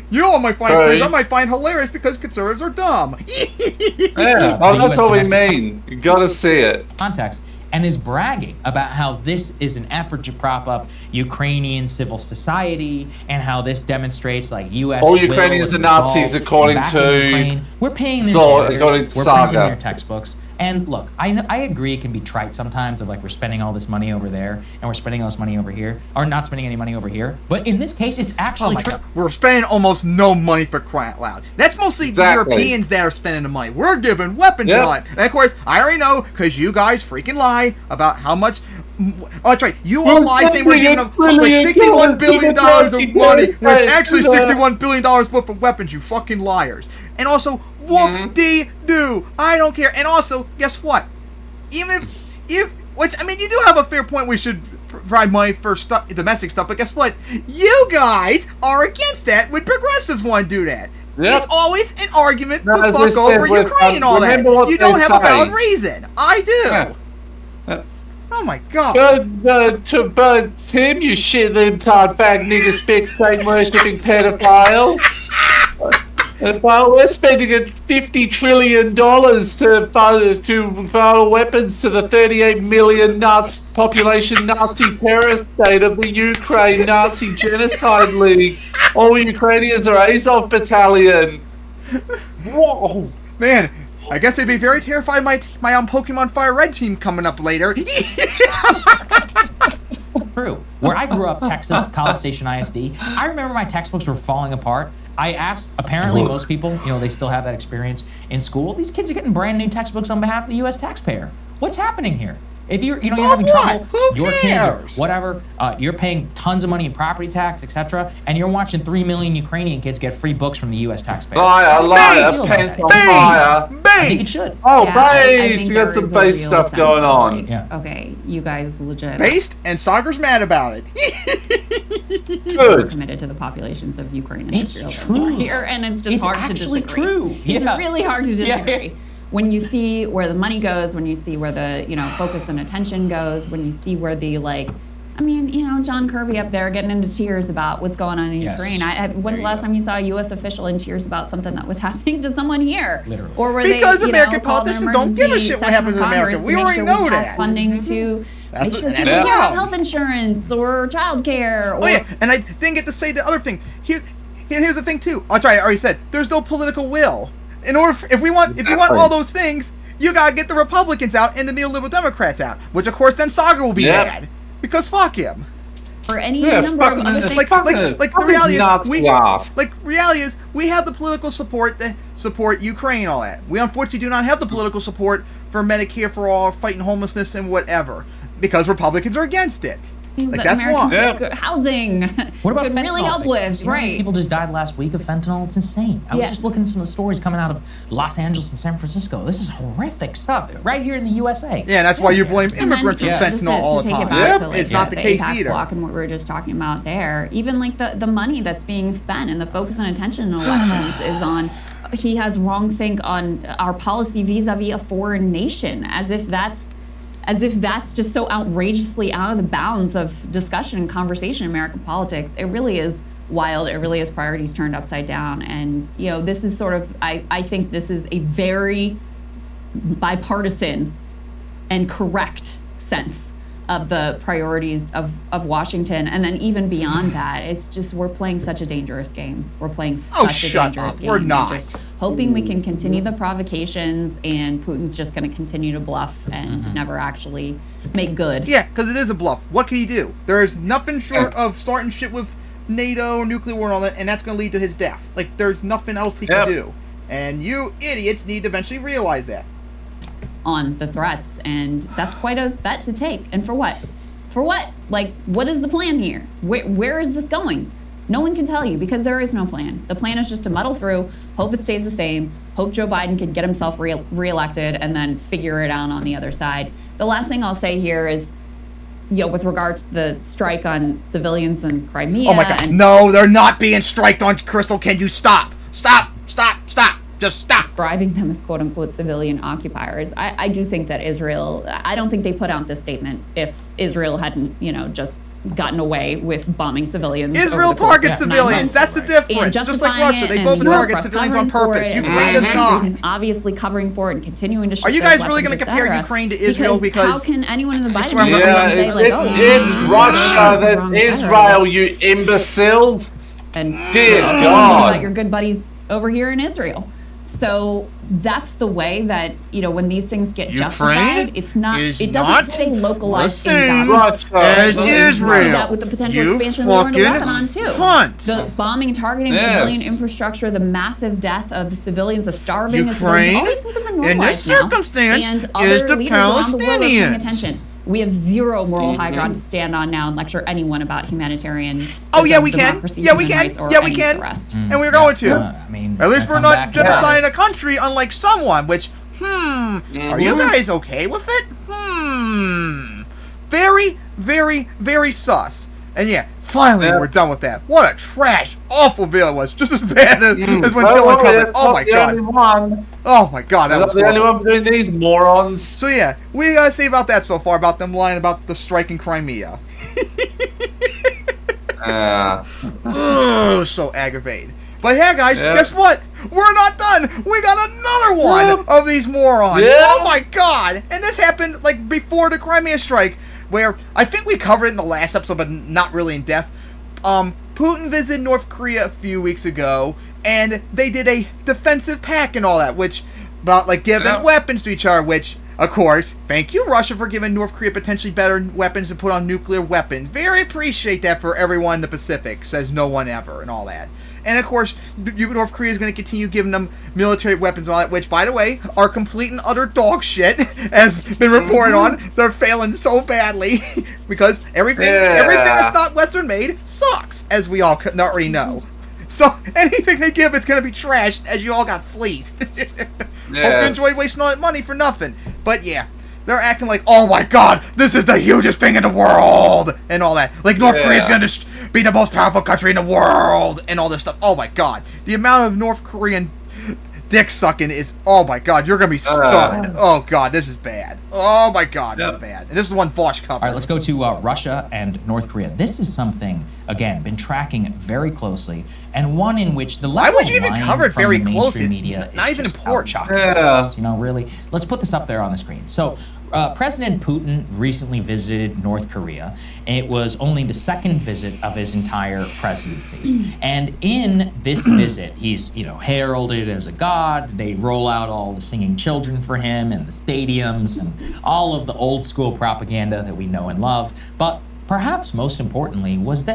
You know, I might find cringe. I might find hilarious because conservatives are dumb. Yeah, that's what we mean. You gotta see it. Context. And is bragging about how this is an effort to prop up Ukrainian civil society and how this demonstrates like U.S. All Ukrainians are Nazis according to. We're paying them according to We're printing their textbooks. And look, I agree it can be trite sometimes of like we're spending all this money over there and we're spending all this money over here, or not spending any money over here. But in this case, it's actually true. We're spending almost no money for crying out loud. That's mostly the Europeans that are spending the money. We're giving weapons and all that. And of course, I already know because you guys freaking lie about how much. Oh, that's right. You all lie saying we're giving them like $61 billion of money when it's actually $61 billion worth of weapons, you fucking liars. And also, whoop-de-doo. I don't care. And also, guess what? Even if, which, I mean, you do have a fair point, we should provide money for domestic stuff, but guess what? You guys are against that when progressives want to do that. Yep. It's always an argument to fuck over Ukraine and all that. You don't have a valid reason. I do. Yeah. Oh my god. But Tim, you shit libtard fag nigger spick state worshipping pedophile. We're spending $50 trillion to file weapons to the 38 million population Nazi terrorist state of the Ukraine Nazi Genocide League. All Ukrainians are Azov Battalion. Whoa. Man, I guess they'd be very terrified my Pokemon Fire Red team coming up later. True. Where I grew up, Texas, College Station ISD, I remember my textbooks were falling apart. I asked, apparently most people, they still have that experience in school. These kids are getting brand new textbooks on behalf of the U.S. taxpayer. What's happening here? If you're having trouble, your kids or whatever, you're paying tons of money in property tax, etc., and you're watching 3 million Ukrainian kids get free books from the U.S. taxpayer. Liar, that's pants on fire. I think it should. Oh, based! You got some base stuff going on. Yeah. Okay, you guys legit. Based, and Sagar's mad about it. Good. Committed to the populations of Ukraine and Israel here, and it's just hard to disagree. True. It's really hard to disagree. when you see where the money goes, when you see where the, focus and attention goes, when you see where the, John Kirby up there getting into tears about what's going on in Ukraine. When's the last time you saw a U.S. official in tears about something that was happening to someone here? Literally. Or were because they, American politicians don't give a shit what happens in America. We already know that. Funding to make sure people have health insurance or childcare. Oh yeah, and I didn't get to say the other thing. Here's the thing too. I already said there's no political will. In order, if you want all those things, you gotta get the Republicans out and the neoliberal Democrats out, which of course then Saga will be mad because fuck him. Or any number of other things. Like the reality is we have the political support to support Ukraine, all that. We unfortunately do not have the political support for Medicare for all, fighting homelessness and whatever, because Republicans are against it. Like that's why. Good housing. What about could fentanyl? really help with, right? People just died last week of fentanyl. It's insane. I was just looking at some of the stories coming out of Los Angeles and San Francisco. This is horrific stuff right here in the USA. Yeah, and that's why you blame immigrants for fentanyl all the time. It's not the case either. Block and what we were just talking about there. Even like the money that's being spent and the focus and attention in elections is on. He has wrong think on our policy vis-a-vis a foreign nation, as if that's just so outrageously out of the bounds of discussion and conversation in American politics. It really is wild. It really is priorities turned upside down. And, this is sort of, I think this is a very bipartisan and correct sense of the priorities of Washington. And then even beyond that, it's just, we're playing such a dangerous game. We're playing such a dangerous game. We're not. Just hoping we can continue the provocations and Putin's just going to continue to bluff and never actually make good. Yeah, because it is a bluff. What can he do? There's nothing short of starting shit with NATO or nuclear war and all that, and that's going to lead to his death. Like, there's nothing else he can do. And you idiots need to eventually realize that. On the threats, and that's quite a bet to take. And for what? For what? Like, what is the plan here? Where is this going? No one can tell you because there is no plan. The plan is just to muddle through, hope it stays the same, hope Joe Biden can get himself reelected, and then figure it out on the other side. The last thing I'll say here is, with regards to the strike on civilians in Crimea. Oh my God! No, they're not being striked on. Crystal, can you stop? Stop! Stop! Stop! Just stop. Describing them as quote unquote civilian occupiers. I do think that Israel, I don't think they put out this statement if Israel hadn't, just gotten away with bombing civilians. Israel targets civilians. That's the difference. Just like Russia, they both target civilians on purpose. Ukraine does not. Obviously covering for it and continuing to shoot. Are you guys really going to compare Ukraine to Israel? Because how can anyone in the Biden administration say it's Russia, that's Israel, you imbeciles. And dear God, that your good buddies over here in Israel. So that's the way that, when these things get justified, it doesn't stay localized in Gaza. As Israel. See that with the potential expansion of war into Lebanon, too. The bombing and targeting civilian infrastructure, the massive death of civilians, the starving of civilians, all these things have been normalized in this circumstance, and other is the leaders around the world are paying Palestinians. Attention. We have zero moral high ground to stand on now and lecture anyone about humanitarian. Oh yeah, we can. Yeah, we can. Yeah, we can. And we're going to. At least we're not genociding a country, unlike someone. Which, are you guys okay with it? Very, very, very sus. And yeah, finally we're done with that. What a trash, awful video it was. Just as bad as when Dylan covered. Oh my God. Oh my God, that was the only one doing these morons. So yeah, we gotta say about that so far, about them lying about the strike in Crimea. So aggravating. But yeah, guys, guess what? We're not done. We got another one of these morons. Oh my God. And this happened like before the Crimea strike, where I think we covered it in the last episode, but not really in depth. Putin visited North Korea a few weeks ago, and they did a defensive pact and all that, which, about like giving weapons to each other, which, of course, thank you, Russia, for giving North Korea potentially better weapons to put on nuclear weapons. Very appreciate that for everyone in the Pacific, says no one ever, and all that. And of course, North Korea is going to continue giving them military weapons and all that, which, by the way, are complete and utter dog shit, as been reported on. They're failing so badly because everything that's not Western made sucks, as we all already know. So anything they give, it's going to be trashed, as you all got fleeced. Hope you enjoyed wasting all that money for nothing. But yeah, they're acting like, oh my God, this is the hugest thing in the world, and all that. Like North Korea's going to be the most powerful country in the world, and all this stuff. Oh my God, the amount of North Korean dick sucking is, oh my god, you're gonna be stunned. Oh god, this is bad. Oh my god, this is bad. And this is one Vosh covered. All right, let's go to Russia and North Korea. This is something, again, been tracking very closely, and one in which the level Why would you even of cover it from very the mainstream closely? media It's not is even just important. shocking to us, really. Let's put this up there on the screen. So, President Putin recently visited North Korea. It was only the second visit of his entire presidency. And in this visit, he's, heralded as a god. They roll out all the singing children for him in the stadiums and all of the old school propaganda that we know and love. But perhaps most importantly is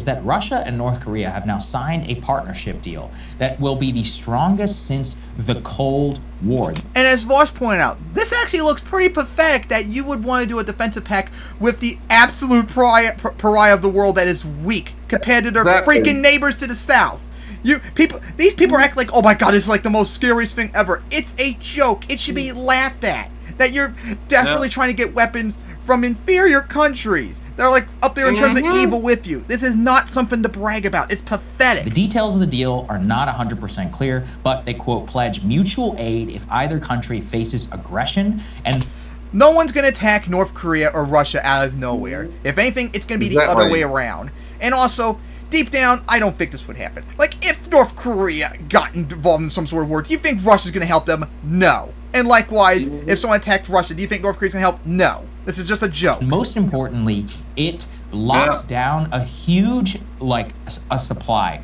that Russia and North Korea have now signed a partnership deal that will be the strongest since the Cold War. And as Vosh pointed out, this actually looks pretty pathetic that you would want to do a defensive pact with the absolute pariah of the world that is weak compared to their freaking neighbors to the south. These people act like, oh my god, this is like the most scariest thing ever. It's a joke. It should be laughed at. That you're desperately trying to get weapons from inferior countries. They're like up there in terms of evil with you. This is not something to brag about. It's pathetic. The details of the deal are not 100% clear, but they, quote, pledge mutual aid if either country faces aggression and... No one's going to attack North Korea or Russia out of nowhere. If anything, it's going to be the other way around. And also, deep down, I don't think this would happen. Like, if North Korea got involved in some sort of war, do you think Russia's going to help them? No. And likewise, if someone attacked Russia, do you think North Korea's going to help? No. This is just a joke. Most importantly, it locks down a huge, a supply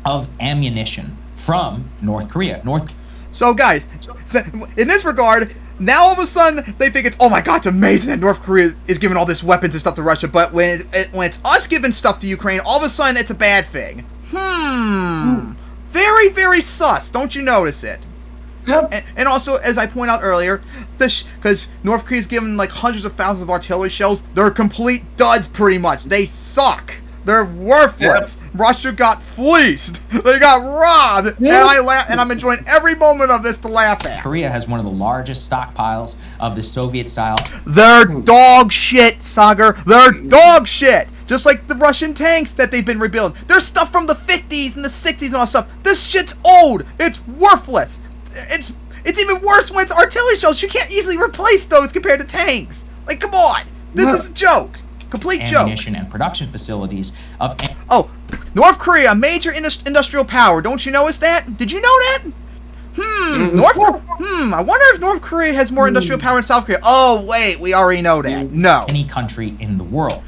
of ammunition from North Korea. So guys, in this regard, now all of a sudden they think it's, oh my god, it's amazing that North Korea is giving all this weapons and stuff to Russia, but when it's us giving stuff to Ukraine, all of a sudden it's a bad thing. Very, very sus. Don't you notice it? Yep. And also, as I point out earlier, because North Korea's given like hundreds of thousands of artillery shells, they're complete duds pretty much. They suck. They're worthless. Yep. Russia got fleeced. They got robbed. Yep. And I'm enjoying every moment of this to laugh at. Korea has one of the largest stockpiles of the Soviet style. They're dog shit, Sagar. They're dog shit. Just like the Russian tanks that they've been rebuilding. There's stuff from the 50s and the 60s and all that stuff. This shit's old. It's worthless. It's even worse when it's artillery shells. You can't easily replace those compared to tanks. Like, come on. This is a joke. Complete joke. Ammunition and production facilities of... North Korea, a major industrial power. Don't you notice that? Did you know that? I wonder if North Korea has more industrial power than South Korea. Oh, wait, we already know that. No. Any country in the world.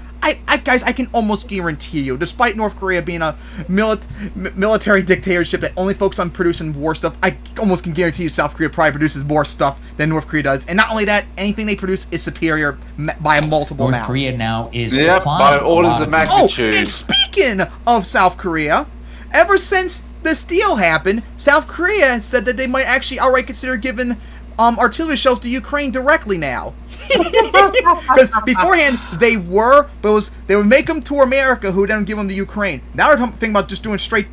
Guys, I can almost guarantee you, despite North Korea being a military dictatorship that only focuses on producing war stuff, I almost can guarantee you South Korea probably produces more stuff than North Korea does. And not only that, anything they produce is superior by a multiple amount. North Korea now is by orders of magnitude. Oh, and speaking of South Korea, ever since this deal happened, South Korea has said that they might actually outright consider giving artillery shells to Ukraine directly now. Because beforehand they were, but they would make them to America, who would then give them to Ukraine. Now they're thinking about just doing straight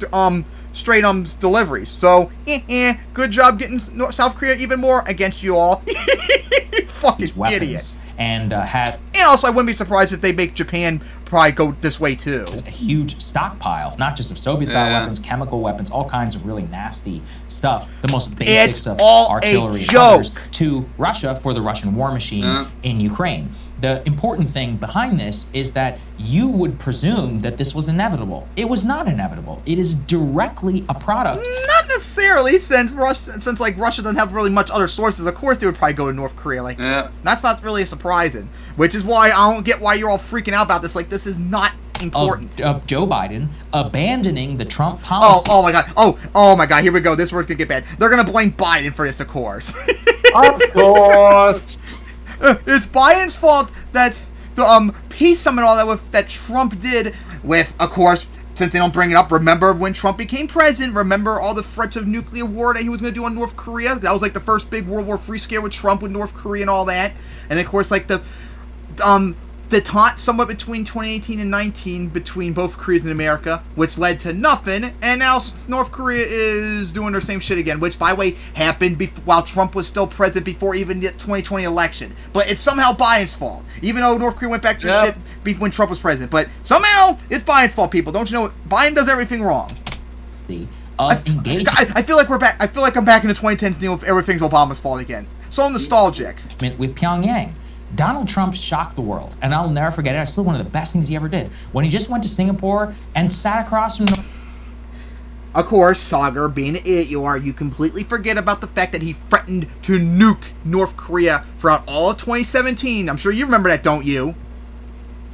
deliveries. So, good job getting South Korea even more against you all. Fucking idiots. And also, I wouldn't be surprised if they make Japan probably go this way too. It's a huge stockpile, not just of Soviet-style weapons, chemical weapons, all kinds of really nasty stuff. The most basics of artillery and others to Russia for the Russian war machine in Ukraine. The important thing behind this is that you would presume that this was inevitable. It was not inevitable. It is directly a product. Not necessarily, since Russia doesn't have really much other sources. Of course, they would probably go to North Korea. That's not really surprising. Which is why I don't get why you're all freaking out about this. Like, this is not important. Joe Biden abandoning the Trump policy. Oh my god. Oh my god. Here we go. This work's gonna get bad. They're gonna blame Biden for this, of course. Of course. It's Biden's fault that the peace summit and all that Trump did with, of course, since they don't bring it up, remember when Trump became president, remember all the threats of nuclear war that he was going to do on North Korea? That was like the first big World War III scare with Trump with North Korea and all that. And of course, like the detente somewhat between 2018 and 19 between both Koreas and America, which led to nothing, and now North Korea is doing their same shit again, which, by the way, happened while Trump was still president before even the 2020 election. But it's somehow Biden's fault, even though North Korea went back to shit when Trump was president. But somehow, it's Biden's fault, people. Don't you know, Biden does everything wrong. of engagement. I feel like we're back. I feel like I'm back in the 2010s dealing with everything's Obama's fault again. So nostalgic. With Pyongyang. Donald Trump shocked the world, and I'll never forget it. It's still one of the best things he ever did. When he just went to Singapore and sat across from Of course, Sagar, being an idiot you are, you completely forget about the fact that he threatened to nuke North Korea throughout all of 2017. I'm sure you remember that, don't you?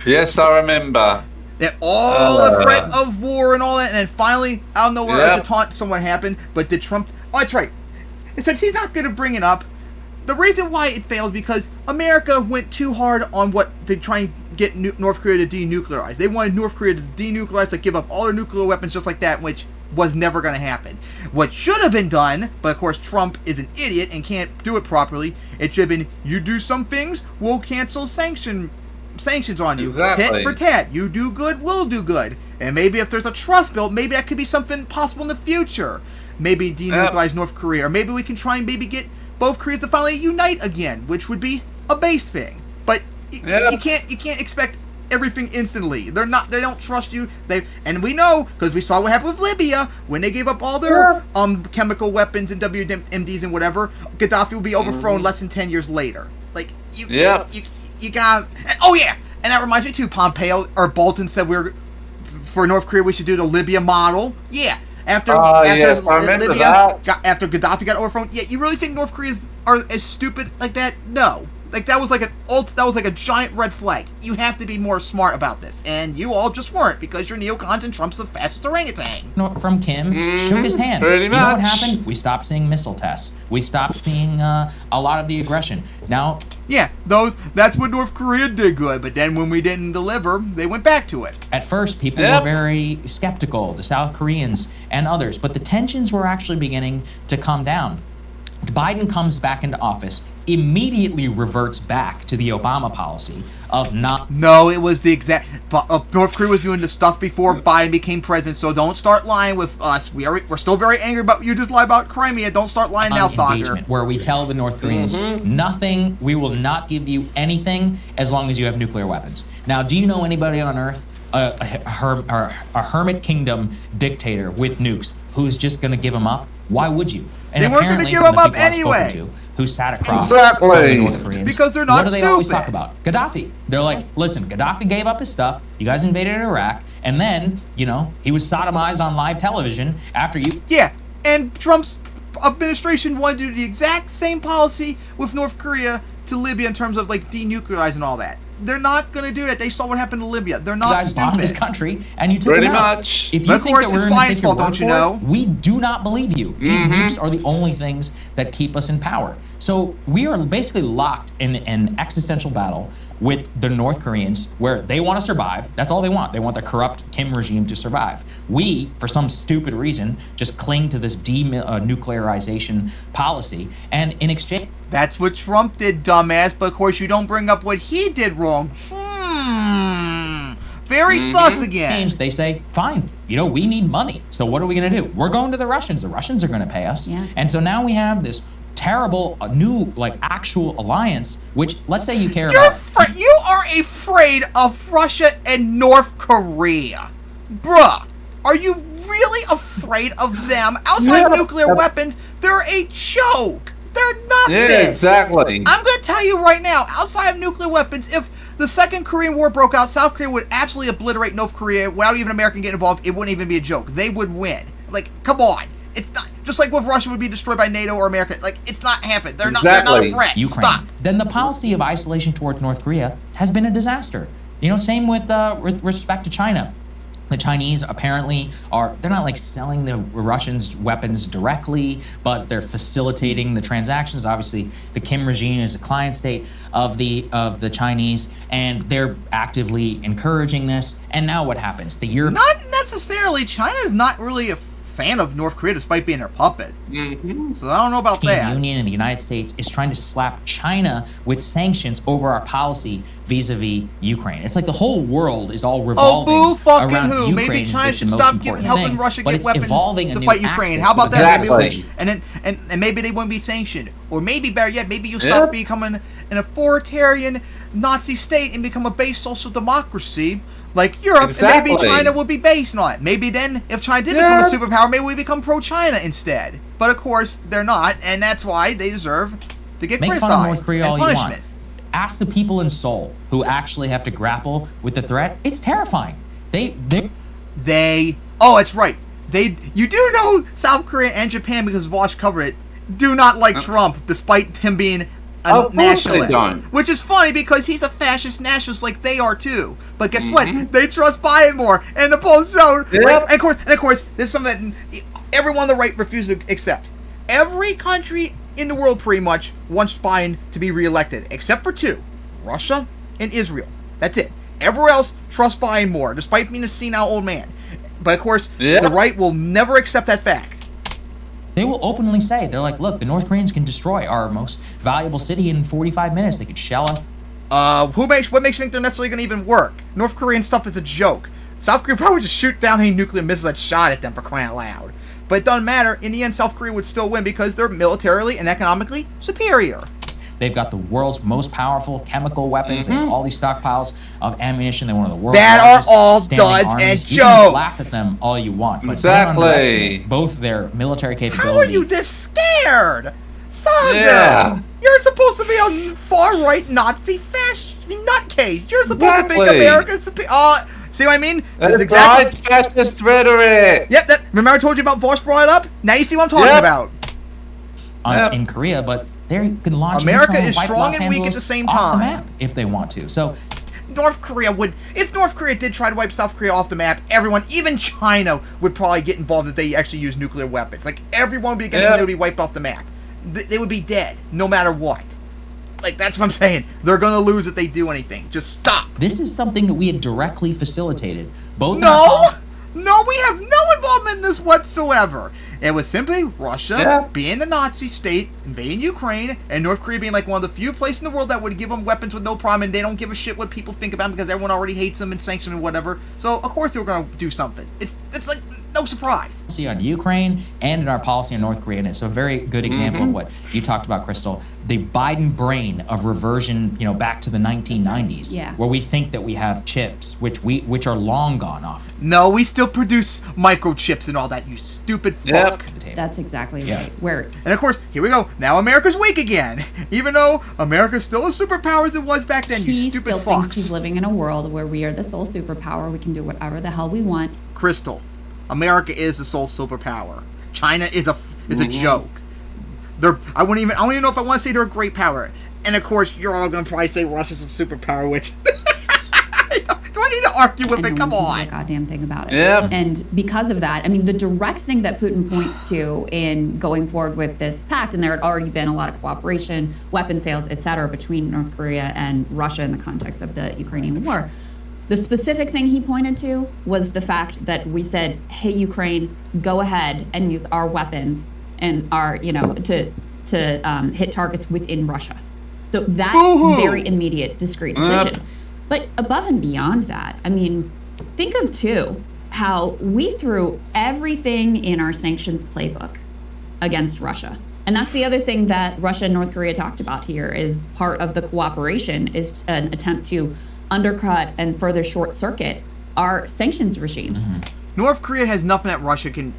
Yes, I remember. That all the threat of war and all that, and then finally, out of nowhere, a taunt someone happened. But did Trump... Oh, that's right. And since he's not going to bring it up, the reason why it failed because America went too hard on what they try and get North Korea to denuclearize. They wanted North Korea to denuclearize, like give up all their nuclear weapons just like that, which was never going to happen. What should have been done, but of course Trump is an idiot and can't do it properly, it should have been, you do some things, we'll cancel sanctions on you. Exactly. Tit for tat. You do good, we'll do good. And maybe if there's a trust built, maybe that could be something possible in the future. Maybe denuclearize North Korea, or maybe we can try and maybe get both Koreas to finally unite again, which would be a base thing. But you can't expect everything instantly. They don't trust you. And we know because we saw what happened with Libya when they gave up all their chemical weapons and WMDs and whatever. Gaddafi will be overthrown less than 10 years later. Like you got. Oh yeah, and that reminds me too. Pompeo or Bolton said for North Korea we should do the Libya model. Yeah. After yes, I remember that. After Gaddafi got overthrown, yeah, you really think North Koreans are as stupid like that? No, like that was like a giant red flag. You have to be more smart about this, and you all just weren't because you're neocons and Trump's the fastest orangutan. From Kim, shook his hand. Pretty much. You know what happened? We stopped seeing missile tests. We stopped seeing a lot of the aggression. Now. Yeah, that's what North Korea did good, but then when we didn't deliver, they went back to it. At first, people were very skeptical, the South Koreans and others, but the tensions were actually beginning to come down. Biden comes back into office, immediately reverts back to the Obama policy of not... No, it was the exact... North Korea was doing the stuff before Biden became president, so don't start lying with us. We're still very angry about you just lie about Crimea. Don't start lying now, Sagar. Where we tell the North Koreans, nothing, we will not give you anything as long as you have nuclear weapons. Now, do you know anybody on Earth, a hermit kingdom dictator with nukes, who's just going to give them up? Why would you? And they weren't going to give them up anyway. Who sat across from the North Koreans. Because they're not stupid. What do they stupid. always talk about? Gaddafi. They're like, listen, Gaddafi gave up his stuff. You guys invaded Iraq. And then, he was sodomized on live television after you... Yeah, and Trump's administration wanted to do the exact same policy with North Korea to Libya in terms of, like, denuclearizing all that. They're not going to do that. They saw what happened to Libya. They're not stupid. You guys bombed this country, and you took Pretty them out. much. If you but of think course, that we're it's going to take your fault, word don't you for know? it, we do not believe you. These nukes are the only things that keep us in power. So we are basically locked in an existential battle with the North Koreans where they want to survive. That's all they want. They want the corrupt Kim regime to survive. We, for some stupid reason, just cling to this denuclearization policy. And in exchange... That's what Trump did, dumbass. But of course, you don't bring up what he did wrong. Very sus again. They say, fine, we need money. So what are we going to do? We're going to the Russians. The Russians are going to pay us. Yeah. And so now we have this terrible new actual alliance, which let's say you care about. You are afraid of Russia and North Korea. Bruh, are you really afraid of them? Outside of nuclear weapons, they're a joke. They're nothing. Yeah, exactly. I'm going to tell you right now, outside of nuclear weapons, if the second Korean War broke out, South Korea would absolutely obliterate North Korea without even America getting involved. It wouldn't even be a joke. They would win. Like, come on. It's not just like with Russia would be destroyed by NATO or America. Like, it's not happening. They're not a threat. Ukraine. Stop. Then the policy of isolation towards North Korea has been a disaster. Same with respect to China. The Chinese apparently they're not selling the Russians weapons directly, but they're facilitating the transactions. Obviously, the Kim regime is a client state of the Chinese, and they're actively encouraging this. And now what happens? Not necessarily. China is not really a fan of North Korea despite being their puppet. So I don't know about that. The Union and the United States is trying to slap China with sanctions over our policy vis-a-vis Ukraine. It's like the whole world is all revolving around Ukraine. Maybe China should the most stop important helping thing, Russia but get it's weapons evolving to fight Ukraine. How about that? And maybe they won't be sanctioned, or maybe better yet, maybe you'll stop becoming an authoritarian Nazi state and become a base social democracy like Europe, and maybe China will be based on it. Maybe then, if China did become a superpower, maybe we become pro-China instead. But of course, they're not, and that's why they deserve to get criticized. Make fun of North Korea all punishment. you want. Ask the people in Seoul who actually have to grapple with the threat. It's terrifying. Oh, it's right. You do know South Korea and Japan, because Vosh covered it, do not like Trump, despite him being a nationalist. Which is funny because he's a fascist nationalist like they are too. But guess what? They trust Biden more, and the polls showed. Like, and of course, there's something that everyone on the right refuses to accept. Every country in the world pretty much wants Biden to be reelected, except for two: Russia and Israel. That's it. Everywhere else trusts Biden more, despite being a senile old man. But of course, the right will never accept that fact. They will openly say, they're like, look, the North Koreans can destroy our most valuable city in 45 minutes. They could shell it. What makes you think they're necessarily going to even work? North Korean stuff is a joke. South Korea probably just shoot down any nuclear missiles that shot at them, for crying out loud. But it doesn't matter. In the end, South Korea would still win because they're militarily and economically superior. They've got the world's most powerful chemical weapons. They have all these stockpiles of ammunition. They're one of the world's largest all duds armies. and you jokes. can laugh at them all you want, but don't underestimate both their military capability. How are you this scared? Saga, you're supposed to be a far-right Nazi fascist nutcase. You're supposed to think America's see what I mean? That's exactly fascist rhetoric. Yep. Remember I told you about Vosh brought it up? Now you see what I'm talking about. In Korea, but they can launch America is strong and weak at the same time. The map if they want to. So North Korea would, if North Korea did try to wipe South Korea off the map, everyone, even China, would probably get involved if they actually use nuclear weapons. Like, everyone would be against them, they would be wiped off the map. They would be dead, no matter what. Like, that's what I'm saying. They're going to lose if they do anything. Just stop. This is something that we had directly facilitated. No, we have no involvement in this whatsoever. It was simply Russia being the Nazi state, invading Ukraine, and North Korea being like one of the few places in the world that would give them weapons with no problem, and they don't give a shit what people think about them because everyone already hates them and sanctions and whatever. So, of course they were going to do something. It's like no surprise. See on Ukraine and in our policy on North Korea, and it's a very good example of what you talked about, Crystal. The Biden brain of reversion, back to the 1990s, where we think that we have chips, which are long gone off. No, we still produce microchips and all that. You stupid fuck. That's exactly right. And of course, here we go. Now America's weak again, even though America's still a superpower as it was back then. You stupid fuck. He still thinks he's living in a world where we are the sole superpower. We can do whatever the hell we want. Crystal, America is the sole superpower. China is a joke. I don't even know if I want to say they're a great power. And of course, you're all going to probably say Russia's a superpower, which do I need to argue with it? Come on. Do a goddamn thing about it. Yeah. And because of that, I mean, the direct thing that Putin points to in going forward with this pact, and there had already been a lot of cooperation, weapon sales, etc., between North Korea and Russia in the context of the Ukrainian war. The specific thing he pointed to was the fact that we said, hey, Ukraine, go ahead and use our weapons and our, to hit targets within Russia. So that's very immediate, discrete decision. But above and beyond that, I mean, think of, too, how we threw everything in our sanctions playbook against Russia. And that's the other thing that Russia and North Korea talked about here is part of the cooperation is an attempt to undercut and further short circuit our sanctions regime. North Korea has nothing that Russia can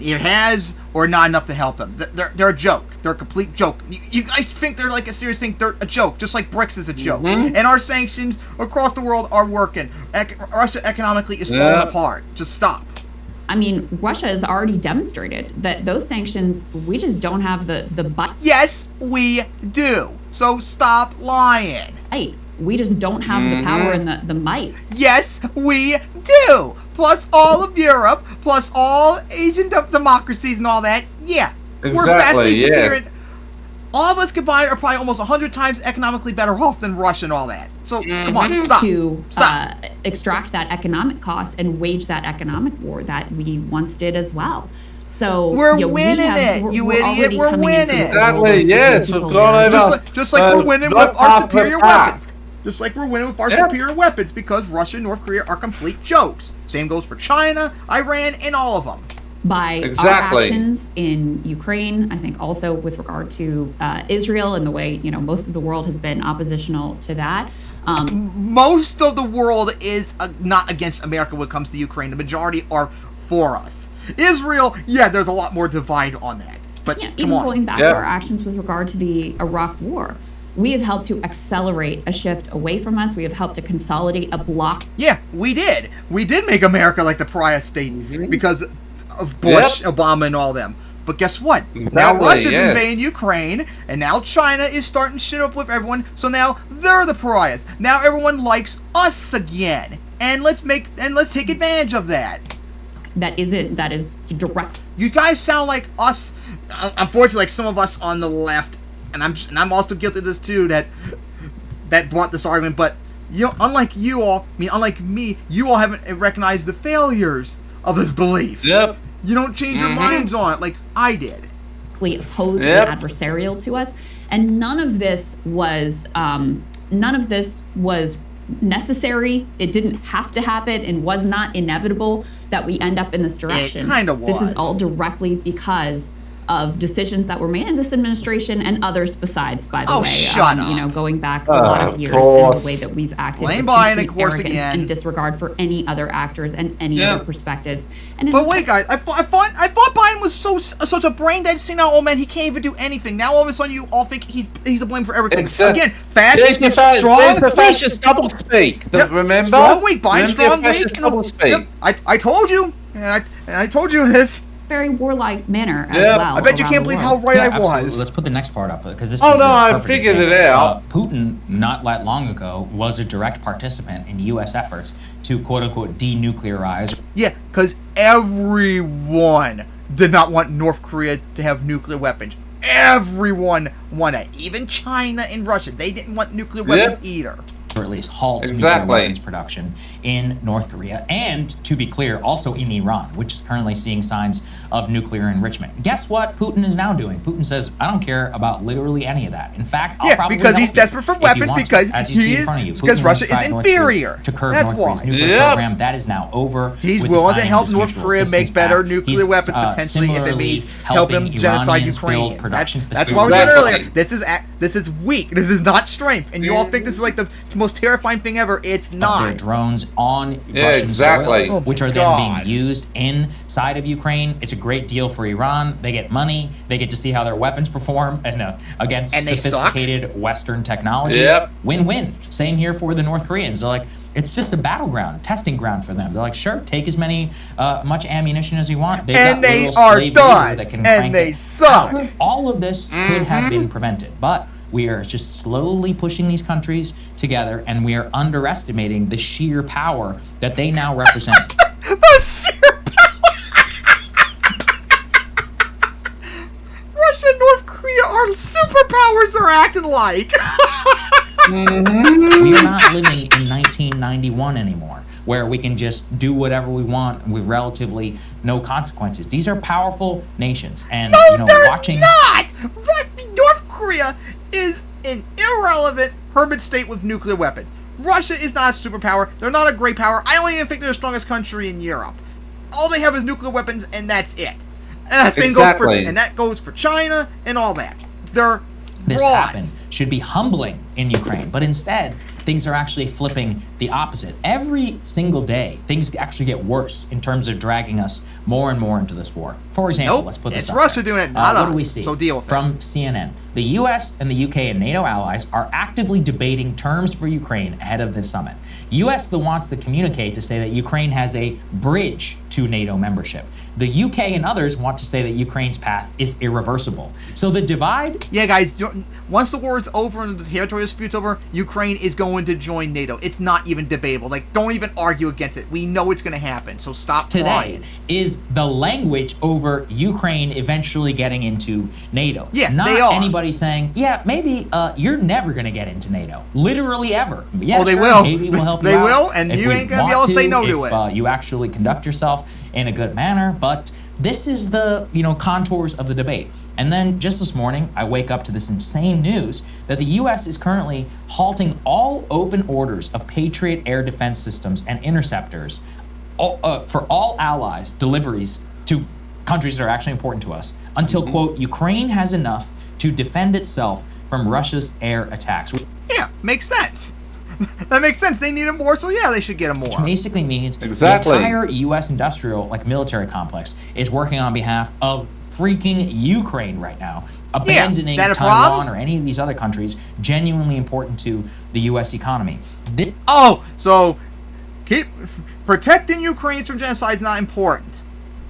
it has or not enough to help them. They're a joke. They're a complete joke. You guys think they're like a serious thing. They're a joke, just like BRICS is a joke. And our sanctions across the world are working. Russia economically is falling apart. Just stop. I mean, Russia has already demonstrated that those sanctions, we just don't have the bite. Yes, we do. So stop lying. Right. We just don't have the power and the might. Yes, we do. Plus all of Europe, plus all Asian democracies and all that. Yeah. Exactly, we're vastly superior. All of us combined are probably almost 100 times economically better off than Russia and all that. So, come on, stop. To extract that economic cost and wage that economic war that we once did as well. So we're winning it, you idiot. We're winning. Exactly, yes. We've gone over. Just like we're winning with our superior weapons. Just like we're winning with our superior weapons because Russia and North Korea are complete jokes. Same goes for China, Iran, and all of them. By our actions in Ukraine, I think also with regard to Israel and the way, most of the world has been oppositional to that. Most of the world is not against America when it comes to Ukraine. The majority are for us. Israel, there's a lot more divide on that. But even going back to our actions with regard to the Iraq War, we have helped to accelerate a shift away from us. We have helped to consolidate a bloc. Yeah, we did. We did make America like the pariah state because of Bush, Obama, and all them. But guess what? Now Russia's invading Ukraine, and now China is starting shit up with everyone, so now they're the pariahs. Now everyone likes us again. And let's take advantage of that. That is direct. You guys sound like us, unfortunately, like some of us on the left, and I'm also guilty of this too, that brought this argument, but unlike me, you all haven't recognized the failures of this belief. Yep. You don't change your minds on it like I did. Opposed and adversarial to us, and none of this was necessary. It didn't have to happen, and was not inevitable that we end up in this direction. It kind of was. This is all directly because of decisions that were made in this administration and others besides, by the way. Shut up. Going back a lot of years and the way that we've acted with complete arrogance and disregard for any other actors and any other perspectives. But wait, guys, I thought Biden was such a brain dead senile old man. He can't even do anything. Now all of a sudden you all think he's to blame for everything. Again, fascist, strong, weak. Fascist double speak. Remember? Strong, weak. Biden, strong, weak. I told you, and I told you this. Very warlike manner as well. I bet you can't believe how right I was. Let's put the next part up because this. I figured it out. Putin, not that long ago, was a direct participant in U.S. efforts to "quote unquote" denuclearize. Yeah, because everyone did not want North Korea to have nuclear weapons. Everyone wanted it. Even China and Russia. They didn't want nuclear weapons either. Or at least halt nuclear weapons production in North Korea, and to be clear, also in Iran, which is currently seeing signs of nuclear enrichment. Guess what Putin is now doing? Putin says, I don't care about literally any of that. In fact, I'll probably because he's desperate for weapons, because because Russia is inferior. To curb North Korea's nuclear program. That is now over. He's willing to help North Korea make better nuclear weapons potentially if it means help him genocide Ukrainians. That's what we said earlier. This is weak. This is not strength. And you all think this is like the most terrifying thing ever. It's not. Their drones on Russian soil, which are then being used inside of Ukraine. It's a great deal for Iran. They get money. They get to see how their weapons perform against sophisticated Western technology. Win-win. Same here for the North Koreans. They're like, it's just a battleground, testing ground for them. They're like, sure, take as much ammunition as you want. They've and got they are done. And they suck. All of this could have been prevented, but we are just slowly pushing these countries together, and we are underestimating the sheer power that they now represent. The sheer power! Russia and North Korea are superpowers are acting like. We are not living in 1991 anymore, where we can just do whatever we want with relatively no consequences. These are powerful nations, and watching. Not! North Korea is an irrelevant hermit state with nuclear weapons. Russia is not a superpower. They're not a great power. I don't even think they're the strongest country in Europe. All they have is nuclear weapons, and that's it. And that goes for China and all that. They're this happen should be humbling in Ukraine, but instead things are actually flipping the opposite. Every single day, things actually get worse in terms of dragging us more and more into this war. For example, let's put this up. It's Russia doing it, not us. What do we see? So deal with from CNN? The U.S. and the U.K. and NATO allies are actively debating terms for Ukraine ahead of this summit. U.S. wants to communicate to say that Ukraine has a bridge to NATO membership. The UK and others want to say that Ukraine's path is irreversible. So the divide... Yeah, guys, once the war is over and the territorial dispute's over, Ukraine is going to join NATO. It's not even debatable. Like, don't even argue against it. We know it's going to happen, so stop today is the language over Ukraine eventually getting into NATO. Yeah, not they are. Anybody saying, yeah, maybe you're never going to get into NATO. Literally ever. Yeah, they will. Maybe we'll help you They out will, and you ain't going to be able to say no to it. You actually conduct yourself in a good manner, but This is the contours of the debate. And then just this morning, I wake up to this insane news that the U.S. is currently halting all open orders of Patriot air defense systems and interceptors for all allies deliveries to countries that are actually important to us until, quote, Ukraine has enough to defend itself from Russia's air attacks. Yeah, makes sense. That makes sense. They need them more, so yeah, they should get them more. Which basically means the entire U.S. industrial, military complex is working on behalf of freaking Ukraine right now, abandoning Taiwan or any of these other countries genuinely important to the U.S. economy. So keep protecting Ukraine from genocide is not important.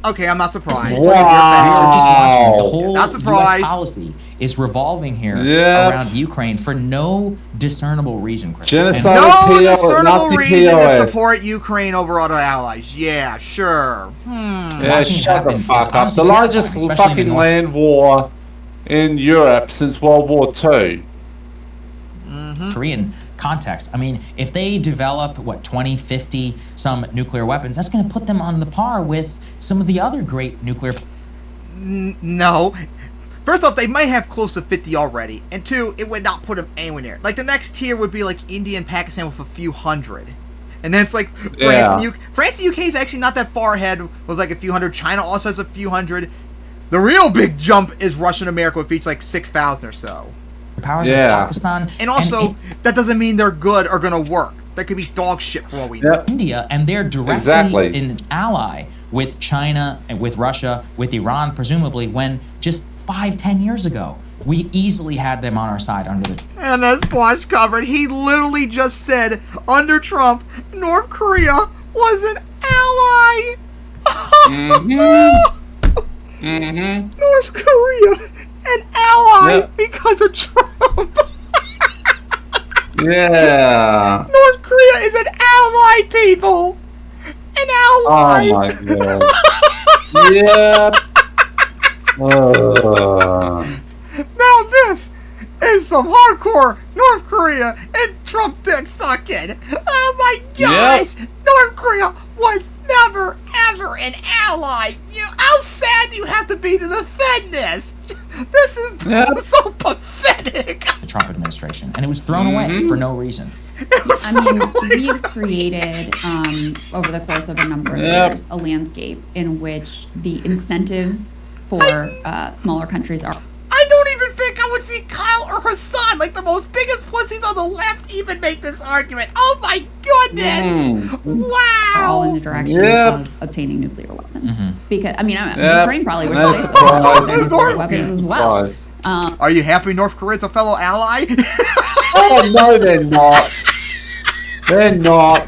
Okay, I'm not surprised. Wow. The whole not surprised. U.S. policy is revolving here around Ukraine for no discernible reason, Chris. Genocide no discernible reason to support Ukraine over other allies. Yeah, sure. Yeah, shut the fuck up. The largest fucking land war in Europe since World War II. Korean context. I mean, if they develop, 20, 50 some nuclear weapons, that's going to put them on the par with some of the other great nuclear... No. First off, they might have close to 50 already. And two, it would not put them anywhere near. Like, the next tier would be like India and Pakistan with a few hundred. And then it's like France and UK is actually not that far ahead with like a few hundred. China also has a few hundred. The real big jump is Russia and America with each like 6,000 or so. Powers like Pakistan. And also, that doesn't mean they're good or going to work. That could be dog shit for all we know. India, and they're directly an ally with China and with Russia, with Iran, presumably, when just 5-10 years ago, we easily had them on our side under the... And as Bosch covered, he literally just said, under Trump, North Korea was an ally. North Korea, an ally because of Trump. North Korea is an ally, people. An ally. Oh my god. Now this is some hardcore North Korea and Trump dick sucking. Oh my gosh. North Korea was never ever an ally. How sad do you have to be to defend this? This is so pathetic. The Trump administration, and it was thrown away for no reason. I mean, we've created, over the course of a number of years, a landscape in which the incentives for smaller countries are... I don't even think I would see Kyle or Hassan, like the most biggest pussies on the left, even make this argument. Oh my goodness! Wow! Are all in the direction of obtaining nuclear weapons. Because, I mean, Ukraine probably wishes they had nuclear weapons as well. Are you happy North Korea's a fellow ally? Oh, no, they're not. They're not.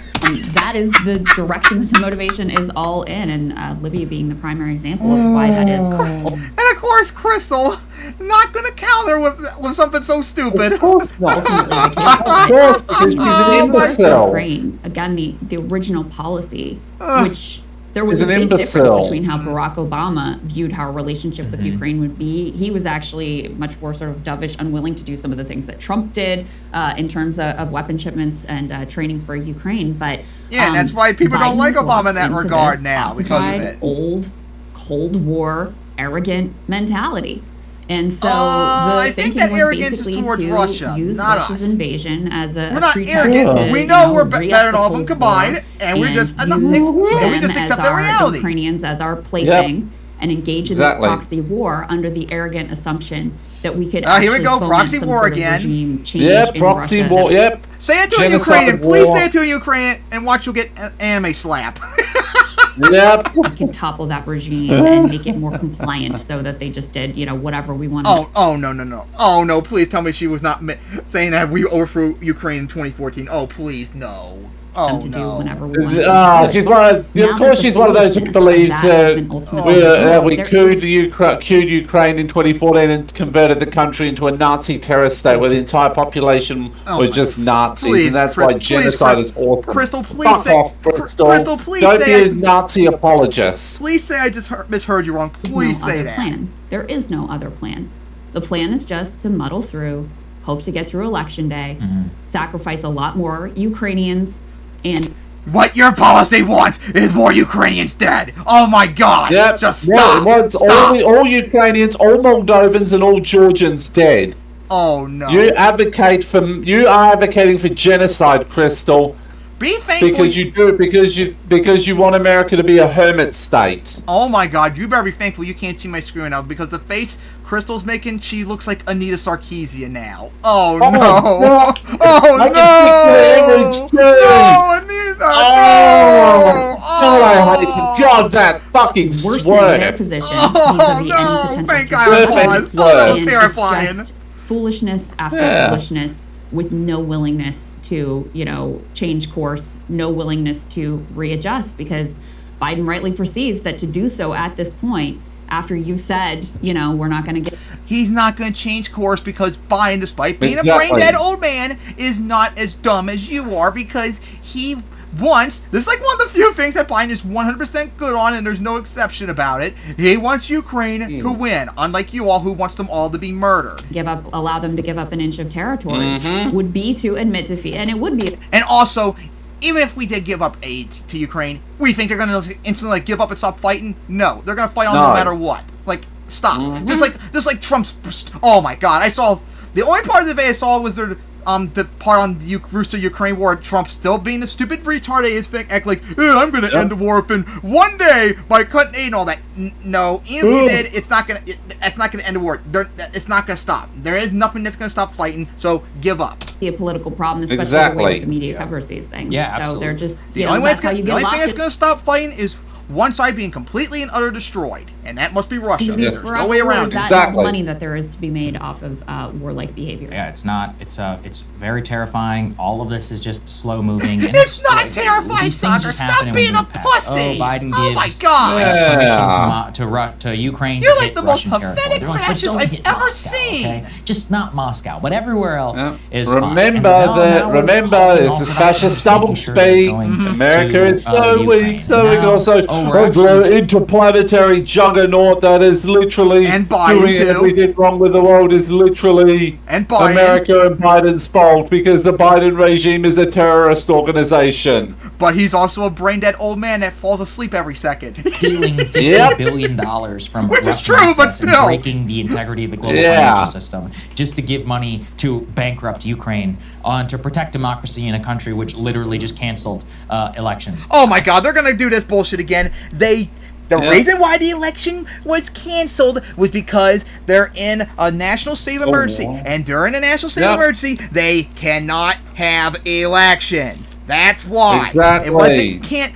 That is the direction that the motivation is all in, and Libya being the primary example of why that is. And of course, Crystal, not going to counter with something so stupid. Of course not. Of course, because she's an imbecile. Ukraine, again, the original policy, which... There was a big difference between how Barack Obama viewed how our relationship with Ukraine would be. He was actually much more sort of dovish, unwilling to do some of the things that Trump did in terms of weapon shipments and training for Ukraine. But and that's why people don't like Obama in that regard now, because of it. Old Cold War arrogant mentality. And so I think that arrogance is towards Russia, use not Russia's us. Invasion as a we're not arrogant. We know we're better than all of them combined, and we just accept the reality. Ukrainians as our plaything and engage in this proxy war under the arrogant assumption that we could actually here we go, proxy war again. Proxy war. Say it to a Ukrainian. Please say it to a Ukrainian, and watch you get an anime slap. We can topple that regime and make it more compliant so that they just did, whatever we wanted. Oh, no. Oh, no, please tell me she was not saying that we overthrew Ukraine in 2014. Oh, please, no. To do whenever we want. She's one of those who believes we couped Ukraine in 2014 and converted the country into a Nazi terrorist state where the entire population were just Nazis, and that's why genocide is awesome. Crystal, please say. Crystal, please don't be a Nazi apologist. Please say I just misheard you wrong. Please say that. Plan. There is no other plan. The plan is just to muddle through, hope to get through Election Day, sacrifice a lot more Ukrainians and What your policy wants is more Ukrainians dead. Oh my God! Yep. Just Yeah, stop. it wants Stop. all Ukrainians, all Moldovans, and all Georgians dead. Oh no! You are advocating for genocide, Crystal. Be thankful. Because you want America to be a hermit state. Oh my God! You better be thankful you can't see my screen now because the face Crystal's making, she looks like Anita Sarkeesian now. Oh no! No. Oh I no! can pick the image too. No, Anita! Oh, No! God, I hate God, that fucking Worsening swerve. their position Oh vis-a-vis no! any Thank potential God! Perfect. Pause. Oh, that was And terrifying. It's just foolishness after Yeah. foolishness with no willingness to, change course, no willingness to readjust because Biden rightly perceives that to do so at this point, after you've said, we're not going to get. He's not going to change course because Biden, despite being a Exactly. brain-dead old man, is not as dumb as you are because he wants, this is like one of the few things that Biden is 100% good on and there's no exception about it. He wants Ukraine to win, unlike you all who wants them all to be murdered. Allow them to give up an inch of territory would be to admit defeat, and it would be. And also, even if we did give up aid to Ukraine, we think they're going to instantly give up and stop fighting? No, they're going to fight on no matter what. Like, stop. Just like Trump's. Oh my God! I saw the only part of the video I saw was the part on the Russia-Ukraine war. Trump still being the stupid retard he is, act like I'm going to end the war within one day by cutting aid and all that. No, even if you did, it's not going to end the war. It's not going to stop. There is nothing that's going to stop fighting. So give up. Be a political problem, especially Exactly. the way that the media covers these things. Yeah, so absolutely. they're just The only that's how you the get only locked thing that's in. going to stop fighting is one side being completely and utter destroyed, and that must be Russia. It is There's forever, no way or around is it. that Exactly. the money that there is to be made off of warlike behavior? Yeah, it's not. It's very terrifying. All of this is just slow moving. And It's not terrifying, these things Soccer. just Stop happen being when a we pass. pussy. Oh, Biden Oh my gives God. permission to Ukraine You're to like hit the most Russian territory. pathetic They're like, but fascist don't I've hit ever Moscow, seen. Okay? Just not Moscow, but everywhere else is fine. And Remember now we're remember, talking this all is the fascist time, double making sure that it's speak. going America to, is so Ukraine. weak, so we And can now, also we're actually interplanetary juggernaut that is literally And Biden, doing too. everything wrong with the world is literally And Biden. America and Biden's fault because the Biden regime is a terrorist organization. But he's also a brain-dead old man that falls asleep every second. stealing $50 Yep. billion from Which is Russian true, but assets and still. breaking the integrity of the global Yeah. financial system just to give money to bankrupt Ukraine to protect democracy in a country which literally just canceled elections. Oh my God, they're gonna do this bullshit again. The Yeah. reason why the election was canceled was because they're in a national state of emergency. wow. And during a national state of Yep. emergency, they cannot have elections. That's why. Exactly. It wasn't, can't,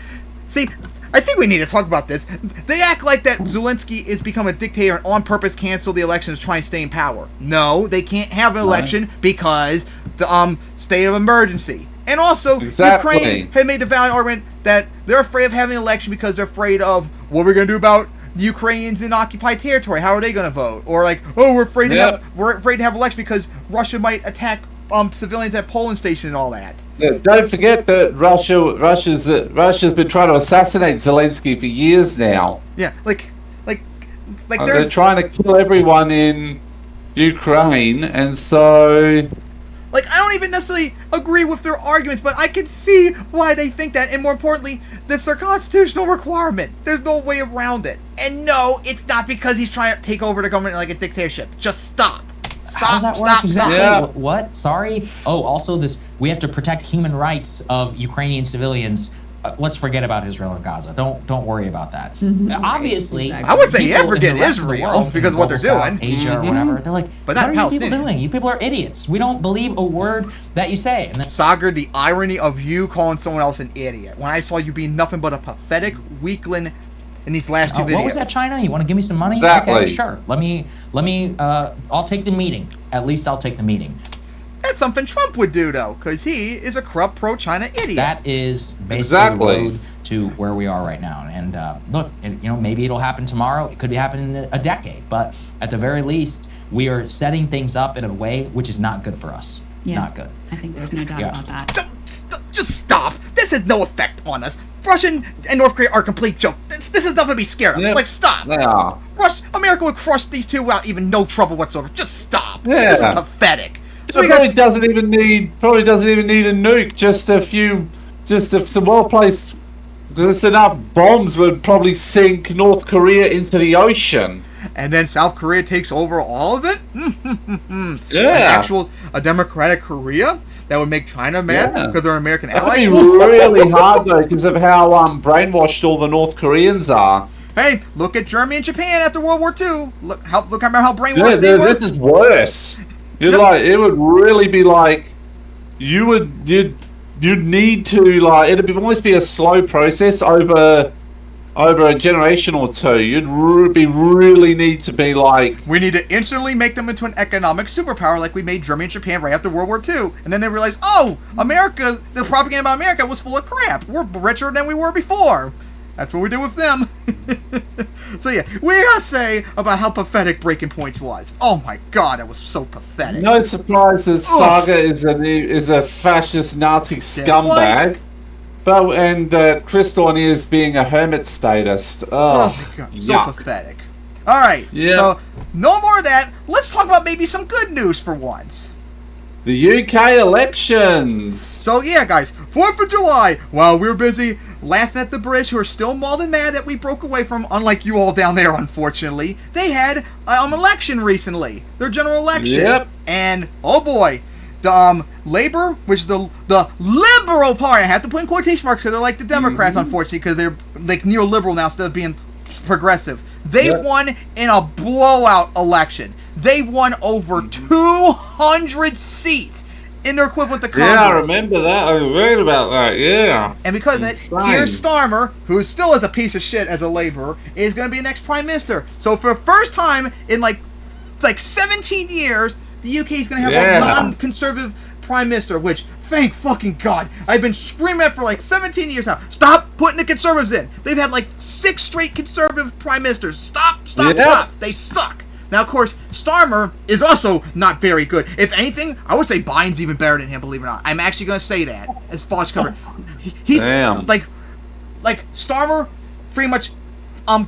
see, I think we need to talk about this. They act like that Zelensky is become a dictator and on purpose cancel the elections to try and stay in power. No, they can't have an election because the state of emergency. And also, Exactly. Ukraine had made the valid argument that they're afraid of having an election because they're afraid of what are we going to do about the Ukrainians in occupied territory? How are they going to vote? Or like, oh, we're afraid to have elections because Russia might attack civilians at polling stations and all that. Yeah, don't forget that Russia's been trying to assassinate Zelensky for years now. Yeah, like They're there's trying to kill everyone in Ukraine, and so like I don't even necessarily agree with their arguments, but I can see why they think that, and more importantly, that's their constitutional requirement. There's no way around it. And no, it's not because he's trying to take over the government like a dictatorship. Just stop. How does that work Stop. exactly? Yeah. What? Sorry? Oh, also we have to protect human rights of Ukrainian civilians. Let's forget about Israel or Gaza. Don't worry about that. Obviously, Exactly. I would say people forget in the rest of the Israel world, because in of what they're global South, doing. Asia or whatever. They're like, But what not are you people Palestinians. doing? You people are idiots. We don't believe a word that you say. And then, Sagar, the irony of you calling someone else an idiot when I saw you being nothing but a pathetic weakling in these last two videos. what was that, China? You want to give me some money? Exactly. Okay, sure. Let me. I'll take the meeting. At least I'll take the meeting. That's something Trump would do, though, because he is a corrupt pro-China idiot. That is basically Exactly. the road to where we are right now. And look, maybe it'll happen tomorrow. It could happen in a decade. But at the very least, we are setting things up in a way which is not good for us. Yeah. Not good. I think there's no doubt Yeah. about that. Just stop. This has no effect on us. Russia and North Korea are a complete joke. This is nothing to be scared of. Yep. Like, stop. yeah. America would crush these two without even no trouble whatsoever. Just stop. Yeah. This is pathetic. So It we probably got doesn't even need a nuke. Just a few just if some well-placed, just enough bombs would probably sink North Korea into the ocean. And then South Korea takes over all of it? Yeah. A democratic Korea? That would make China mad because they're an American ally? That'd be really hard, though, because of how brainwashed all the North Koreans are. Hey, look at Germany and Japan after World War II. Look how brainwashed they were. This is worse. It would really be like, you'd need to, like, it'd almost be a slow process over a generation or two. You'd really need to be like... We need to instantly make them into an economic superpower like we made Germany and Japan right after World War II. And then they realized, oh, America, the propaganda about America was full of crap. We're richer than we were before. That's what we did with them. So yeah, we gotta say about how pathetic Breaking Points was. Oh my god, it was so pathetic. No surprise that Saga is a fascist Nazi scumbag. And Kristorn is being a hermit statist. Oh my god, so pathetic. Alright, so no more of that. Let's talk about maybe some good news for once. The UK elections. So yeah, guys, 4th of July, while we're busy laughing at the British, who are still mauled and mad that we broke away from, unlike you all down there, unfortunately, they had election recently, their general election. Yep. And, oh boy, the Labour, which is the Liberal Party, I have to put in quotation marks because they're like the Democrats, unfortunately, because they're like neoliberal now instead of being progressive. They won in a blowout election. They won over 200 seats in their equivalent to Congress. Yeah, I remember that. I read about that, yeah. And because of that, Keir Starmer, who still is a piece of shit as a Labour, is going to be the next Prime Minister. So for the first time in like 17 years, the UK is going to have a non-conservative Prime Minister, which, thank fucking God, I've been screaming at for like 17 years now. Stop putting the Conservatives in. They've had like 6 straight Conservative Prime Ministers. Stop. They suck. Now, of course, Starmer is also not very good. If anything, I would say Biden's even better than him, believe it or not. I'm actually going to say that as false cover. He's like Starmer pretty much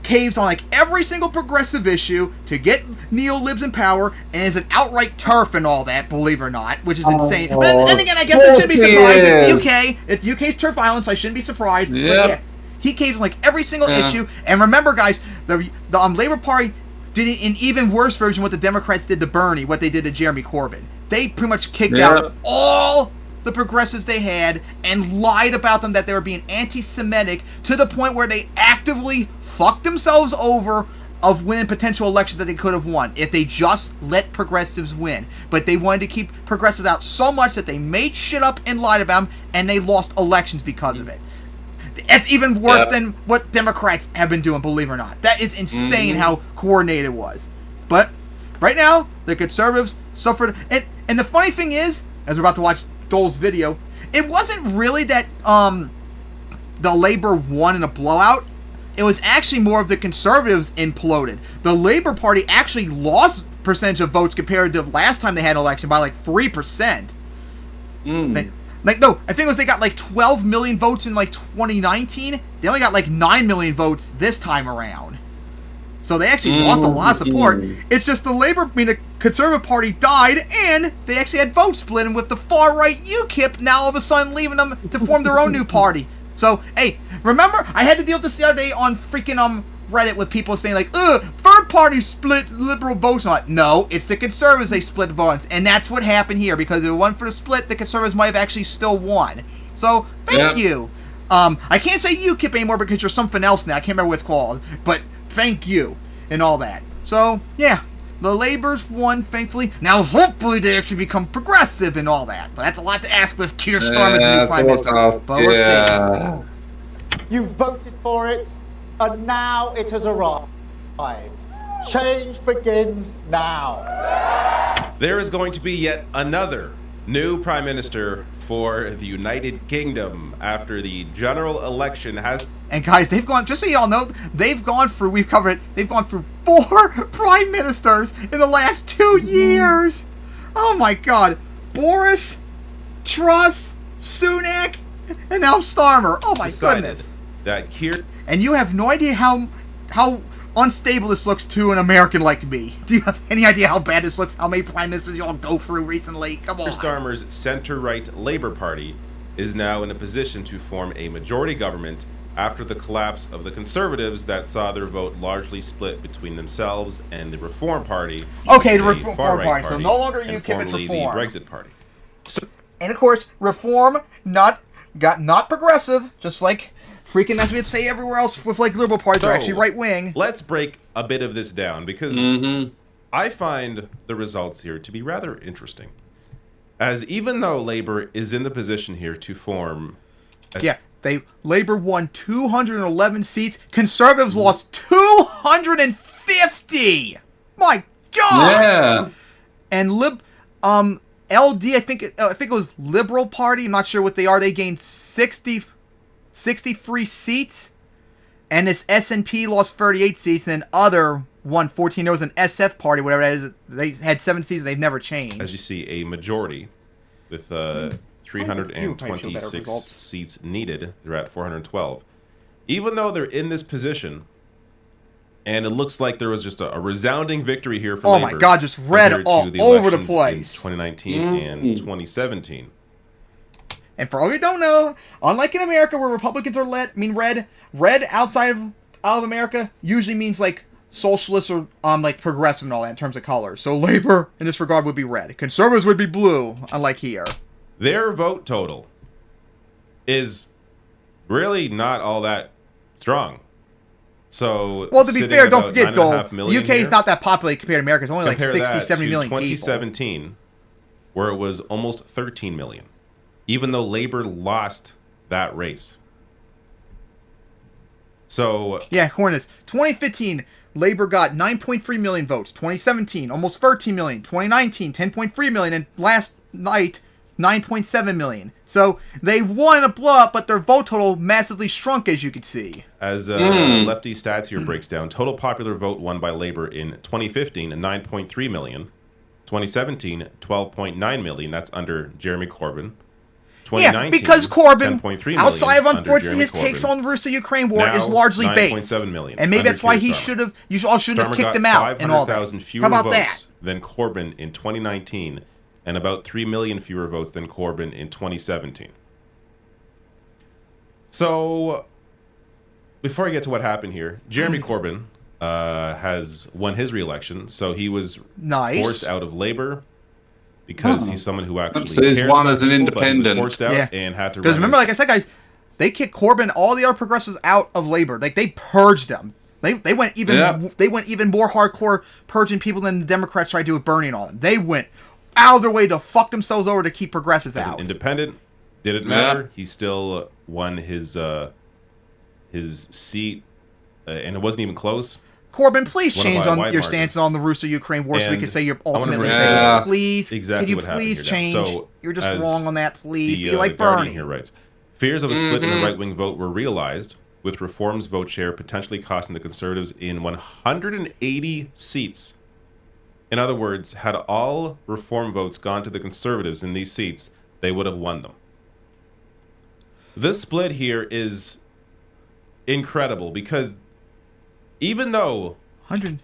caves on like every single progressive issue to get neo-libs in power and is an outright turf and all that, believe it or not, which is insane. But then again, I guess I shouldn't be surprised. It's the UK. It's the UK's turf violence. I shouldn't be surprised. But yeah, he caves on like every single issue. And remember, guys, the Labour Party did it in even worse version what the Democrats did to Bernie, what they did to Jeremy Corbyn. They pretty much kicked out all the progressives they had and lied about them that they were being anti-Semitic to the point where they actively fucked themselves over of winning potential elections that they could have won if they just let progressives win. But they wanted to keep progressives out so much that they made shit up and lied about them, and they lost elections because of it. That's even worse than what Democrats have been doing, believe it or not. That is insane how coordinated it was. But right now, the Conservatives suffered. And the funny thing is, as we're about to watch Dole's video, it wasn't really that the Labour won in a blowout. It was actually more of the Conservatives imploded. The Labour Party actually lost percentage of votes compared to last time they had an election by like 3%. I think it was they got like 12 million votes in like 2019. They only got like 9 million votes this time around. So they actually lost a lot of support. It's just the Conservative Party died, and they actually had vote splitting with the far-right UKIP now all of a sudden leaving them to form their own new party. So, hey, remember, I had to deal with this the other day on freaking Reddit with people saying like, third party split liberal votes. I'm like, no, it's the Conservatives they split votes. And that's what happened here, because if it wasn't for the split, the Conservatives might have actually still won. So, thank you. I can't say UKIP anymore because you're something else now. I can't remember what it's called. But thank you and all that. So, yeah, the Labour's won, thankfully. Now, hopefully they actually become progressive and all that. But that's a lot to ask with Keir Starmer as the new Prime Minister. But let's see. You voted for it, and now it has arrived. Change begins now. There is going to be yet another new Prime Minister for the United Kingdom after the general election has... And guys, they've gone, just so y'all know, they've gone through 4 Prime Ministers in the last 2 years. Oh my God. Boris, Truss, Sunak, and now Starmer. Oh my goodness. That Keir... And you have no idea how unstable this looks to an American like me. Do you have any idea how bad this looks? How many prime ministers y'all go through recently? Come on. Starmer's center-right Labour Party is now in a position to form a majority government after the collapse of the Conservatives that saw their vote largely split between themselves and the Reform Party. Okay, the Reform Party. So no longer UKIP, it's Reform. The Brexit Party. And of course, Reform not progressive, just like freaking as we'd say everywhere else with like liberal parties are actually right wing. Let's break a bit of this down because I find the results here to be rather interesting. As even though Labour is in the position here to form... Labour won 211 seats. Conservatives lost 250! My God! Yeah. And LD, I think it was Liberal Party, I'm not sure what they are, they gained 63 seats. And this SNP lost 38 seats, and other won 14. There was an SF party, whatever that is. They had 7 seats, and they've never changed. As you see, a majority with 326 seats needed. They're at 412. Even though they're in this position, and it looks like there was just a resounding victory here for Labour. Oh my God, just red all over the place. In 2019 and 2017. And for all you don't know, unlike in America where Republicans are red outside of America usually means like socialist or like progressive and all that in terms of color. So Labour in this regard would be red. Conservatives would be blue, unlike here. Their vote total is really not all that strong. So well, to be fair, don't forget though, the UK is not that populated compared to America. It's only like 60, 70 million people. 2017, where it was almost 13 million. Even though Labour lost that race. So... yeah, according to this, 2015, Labour got 9.3 million votes. 2017, almost 13 million. 2019, 10.3 million. And last night, 9.7 million. So they won a blow-up, but their vote total massively shrunk, as you can see. As Lefty Stats here breaks down, total popular vote won by Labour in 2015, 9.3 million. 2017, 12.9 million. That's under Jeremy Corbyn. Yeah, because Corbyn, outside of unfortunately his takes on the Russia-Ukraine war, is largely based. 9.7 million. And maybe that's why he shouldn't have kicked him out and all that. How about that? Than Corbyn in 2019, and about 3 million fewer votes than Corbyn in 2017. So, before I get to what happened here, Jeremy Corbyn has won his re-election, so he was forced out of Labour. Because he's someone who actually cares about one as an independent. Forced out and had to. Because remember, like I said, guys, they kicked Corbyn, all the other progressives out of Labour. Like they purged them. They went even more hardcore purging people than the Democrats tried to do with Bernie and all them. They went out of their way to fuck themselves over to keep progressives out. Independent, didn't matter. He still won his seat, and it wasn't even close. Corbyn, please change on your stance on the Russia-Ukraine war so we can say you're ultimately based. Please, can you please change? So, you're just wrong on that, please. Be like Bernie. Here writes, fears of a split in the right-wing vote were realized, with Reform's vote share potentially costing the Conservatives in 180 seats. In other words, had all Reform votes gone to the Conservatives in these seats, they would have won them. This split here is incredible because even though 100,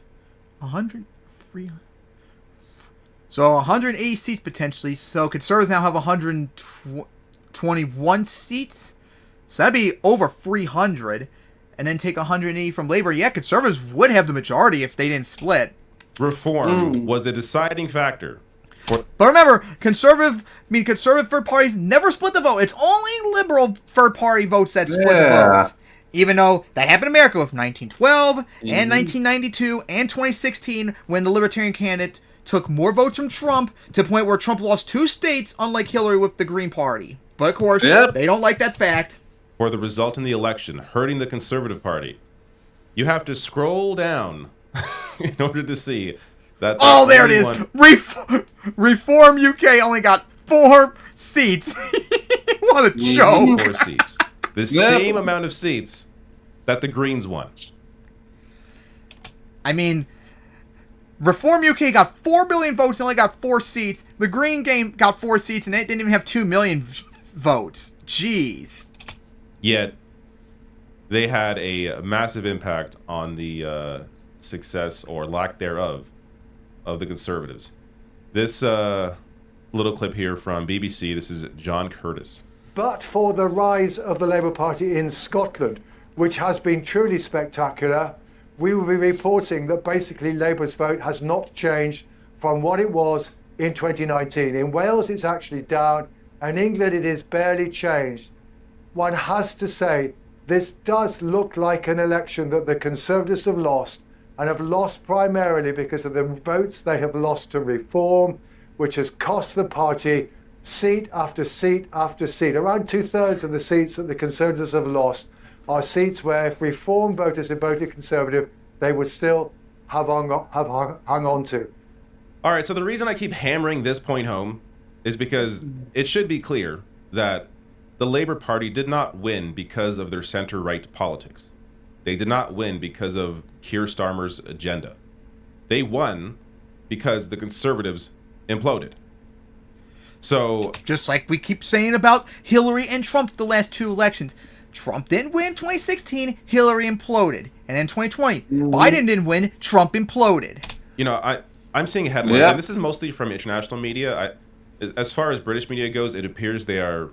so 180 seats potentially. So Conservatives now have 121 seats. So that'd be over 300, and then take 180 from Labour. Yeah, Conservatives would have the majority if they didn't split. Reform was a deciding factor. But remember, conservative third parties never split the vote. It's only liberal third party votes that split the votes. Even though that happened in America with 1912 and 1992 and 2016 when the Libertarian candidate took more votes from Trump to the point where Trump lost 2 states, unlike Hillary with the Green Party. But of course, they don't like that fact. For the result in the election, hurting the Conservative Party, you have to scroll down in order to see that. Oh, there it is. Reform UK only got 4 seats. What a joke. 4 seats. The same amount of seats that the Greens won. I mean, Reform UK got 4 billion votes and only got 4 seats. The Green Game got 4 seats and they didn't even have 2 million votes. Jeez. Yet, they had a massive impact on the success or lack thereof of the Conservatives. This little clip here from BBC, this is John Curtis. but for the rise of the Labour Party in Scotland, which has been truly spectacular, we will be reporting that basically Labour's vote has not changed from what it was in 2019. In Wales, it's actually down, and England, it is barely changed. One has to say, this does look like an election that the Conservatives have lost, and have lost primarily because of the votes they have lost to Reform, which has cost the party seat after seat after seat. Around 2/3 of the seats that the Conservatives have lost are seats where if Reform voters had voted Conservative, they would still have hung on to. All right, so the reason I keep hammering this point home is because it should be clear that the Labour Party did not win because of their center-right politics. They did not win because of Keir Starmer's agenda. They won because the Conservatives imploded. So, just like we keep saying about Hillary and Trump the last two elections. Trump didn't win in 2016, Hillary imploded. And in 2020, Biden didn't win, Trump imploded. You know, I'm seeing headlines, and this is mostly from international media. As far as British media goes, it appears they are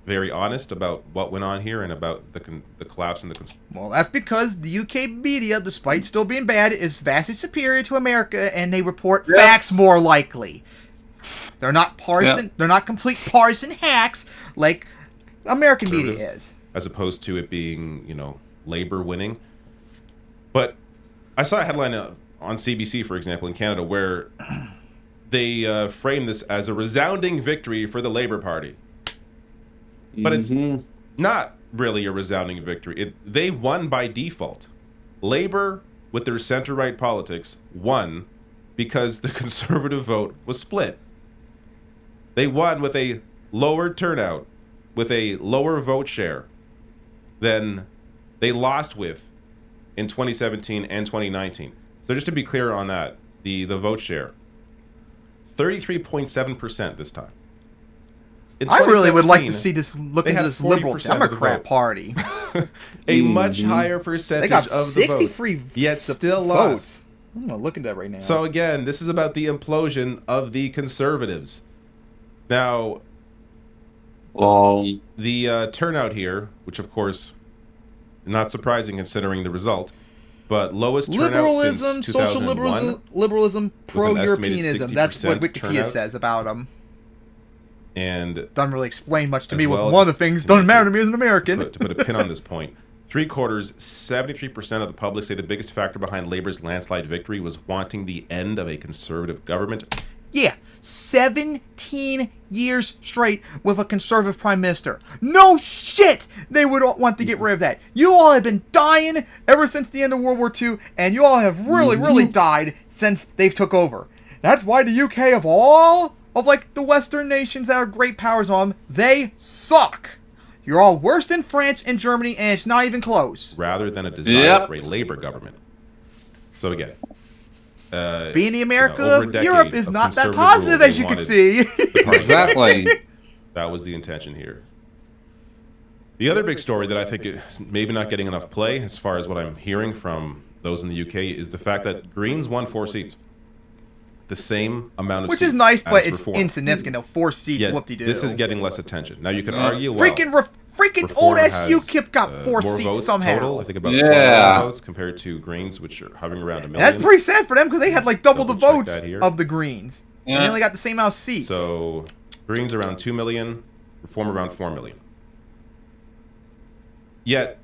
very honest about what went on here and about the collapse in the... Well, that's because the UK media, despite still being bad, is vastly superior to America, and they report facts more likely. They're not partisan. They're not complete partisan hacks like American media is. As opposed to it being, you know, Labour winning. But I saw a headline on CBC, for example, in Canada, where they framed this as a resounding victory for the Labour Party. But it's not really a resounding victory. They won by default. Labour, with their centre-right politics, won because the Conservative vote was split. They won with a lower turnout, with a lower vote share than they lost with in 2017 and 2019. So just to be clear on that, the vote share, 33.7% this time. I really would like to see this. Look at this liberal Democrat party. A much higher percentage of the vote. They got 63 yet still lost. I'm gonna look at that right now. So again, this is about the implosion of the Conservatives. Now, the turnout here, which of course, not surprising considering the result, but lowest turnout since 2001. Liberalism, pro-Europeanism. That's what Wikipedia says about them. And doesn't really explain much to me. One of the things doesn't matter to me as an American. To put a pin on this point, 73% of the public say the biggest factor behind Labour's landslide victory was wanting the end of a Conservative government. Yeah, 17 years straight with a Conservative Prime Minister. No shit! They would want to get rid of that. You all have been dying ever since the end of World War II, and you all have really died since they've took over. That's why the UK, of all of like the Western nations that are great powers on them, they suck. You're all worse than France and Germany, and it's not even close. Rather than a desire for a Labour government. So again, being the America of Europe is not that positive, as you can see. Exactly. That was the intention here. The other big story that I think is maybe not getting enough play, as far as what I'm hearing from those in the UK, is the fact that Greens won 4 seats. The same amount of seats. Which is nice, but it's insignificant. 4 seats, whoop-de-doo. This is getting less attention. Now you could argue, well, freaking old ass UKIP got 4 seats somehow. Total, I think about 4 votes compared to Greens, which are hovering around 1 million. That's pretty sad for them because they had like double the votes of the Greens. And they only got the same amount of seats. So Greens around 2 million, Reform around 4 million. Yet,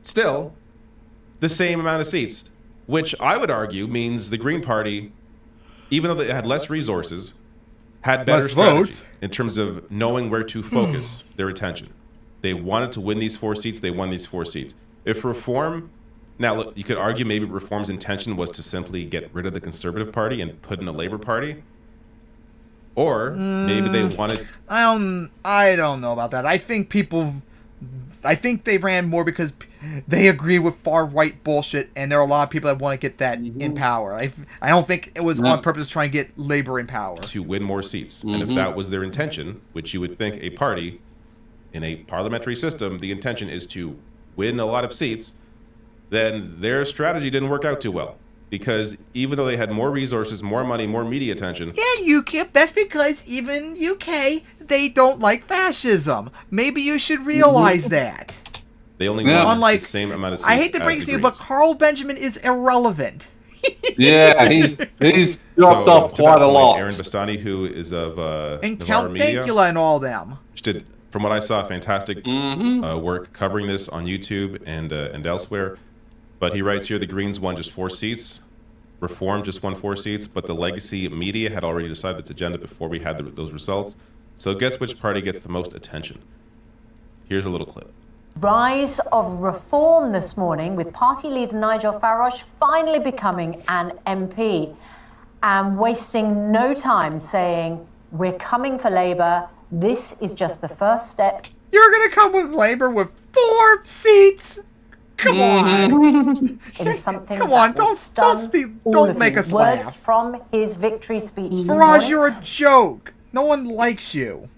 still, the same amount of seats, which I would argue means the Green Party, even though they had less resources, had better strategy in terms of knowing where to focus their attention. They wanted to win these 4 seats. They won these 4 seats. If Reform... Now, look, you could argue maybe Reform's intention was to simply get rid of the Conservative Party and put in a Labour Party. Or maybe they wanted... I don't know about that. I think they ran more because they agree with far-right bullshit, and there are a lot of people that want to get that in power. I don't think it was on purpose trying to get Labour in power. To win more seats. And if that was their intention, which you would think a party in a parliamentary system, the intention is to win a lot of seats, then their strategy didn't work out too well. because even though they had more resources, more money, more media attention. Yeah, UKIP, that's because even UK, they don't like fascism. Maybe you should realize that. They only got Unlike, the same amount of seats. I hate to break it to you, but Carl Benjamin is irrelevant. Yeah, he's dropped off quite a lot. Aaron Bastani, who is of and Navarre Count Media, Dankula and all them. which did, from what I saw, fantastic work covering this on YouTube and elsewhere. But he writes here, the Greens won just 4 seats. Reform just won 4 seats, but the legacy media had already decided its agenda before we had those results. So guess which party gets the most attention? Here's a little clip. Rise of reform this morning, with party leader Nigel Farage finally becoming an MP and wasting no time saying, we're coming for Labour, this is just the first step. You're going to come with Labour with 4 seats? Come on. In something Come on, don't make us laugh. Words from his victory speech this Farage, morning. you're a joke. No one likes you.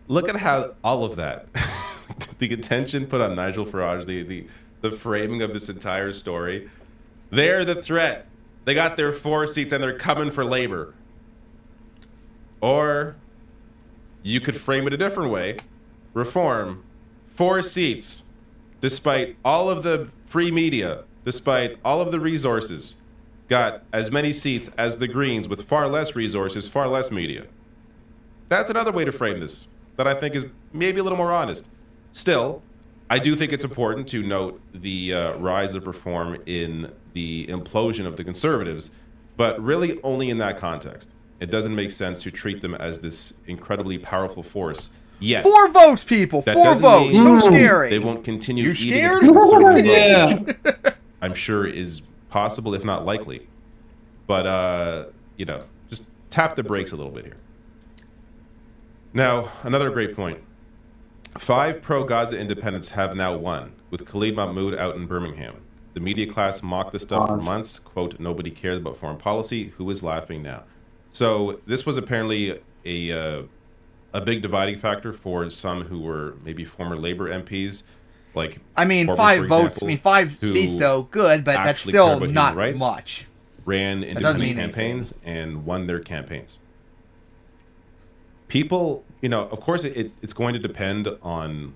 Look at how all of that, the attention put on Nigel Farage, the framing of this entire story. They're the threat. They got their 4 seats and they're coming for Labour. Or you could frame it a different way. Reform, 4 seats. Despite all of the free media, despite all of the resources, got as many seats as the Greens with far less resources, far less media. That's another way to frame this that I think is maybe a little more honest. Still, I do think it's important to note the rise of reform in the implosion of the Conservatives, but really only in that context. It doesn't make sense to treat them as this incredibly powerful force. Yet, 4 votes, people. 4 votes. So scary. They won't continue You eating scared? into the conservative Yeah. vote, I'm sure is possible, if not likely. But, just tap the brakes a little bit here. Now, another great point. 5 pro-Gaza independents have now won, with Khalid Mahmoud out in Birmingham. The media class mocked the stuff for months. Quote, nobody cares about foreign policy. Who is laughing now? So this was apparently a big dividing factor for some who were maybe former Labour MPs. Like, I mean, Corbyn, 5 for votes. example, I mean, 5 seats, though, good, but that's actually cared still about human not rights, much. Ran independent campaigns and won their campaigns. People, of course, it's going to depend on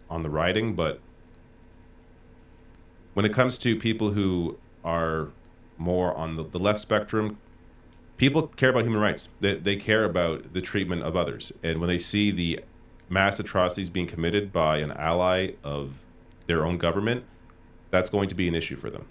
the writing, but when it comes to people who are more on the left spectrum, people care about human rights. They care about the treatment of others. And when they see the mass atrocities being committed by an ally of their own government, that's going to be an issue for them.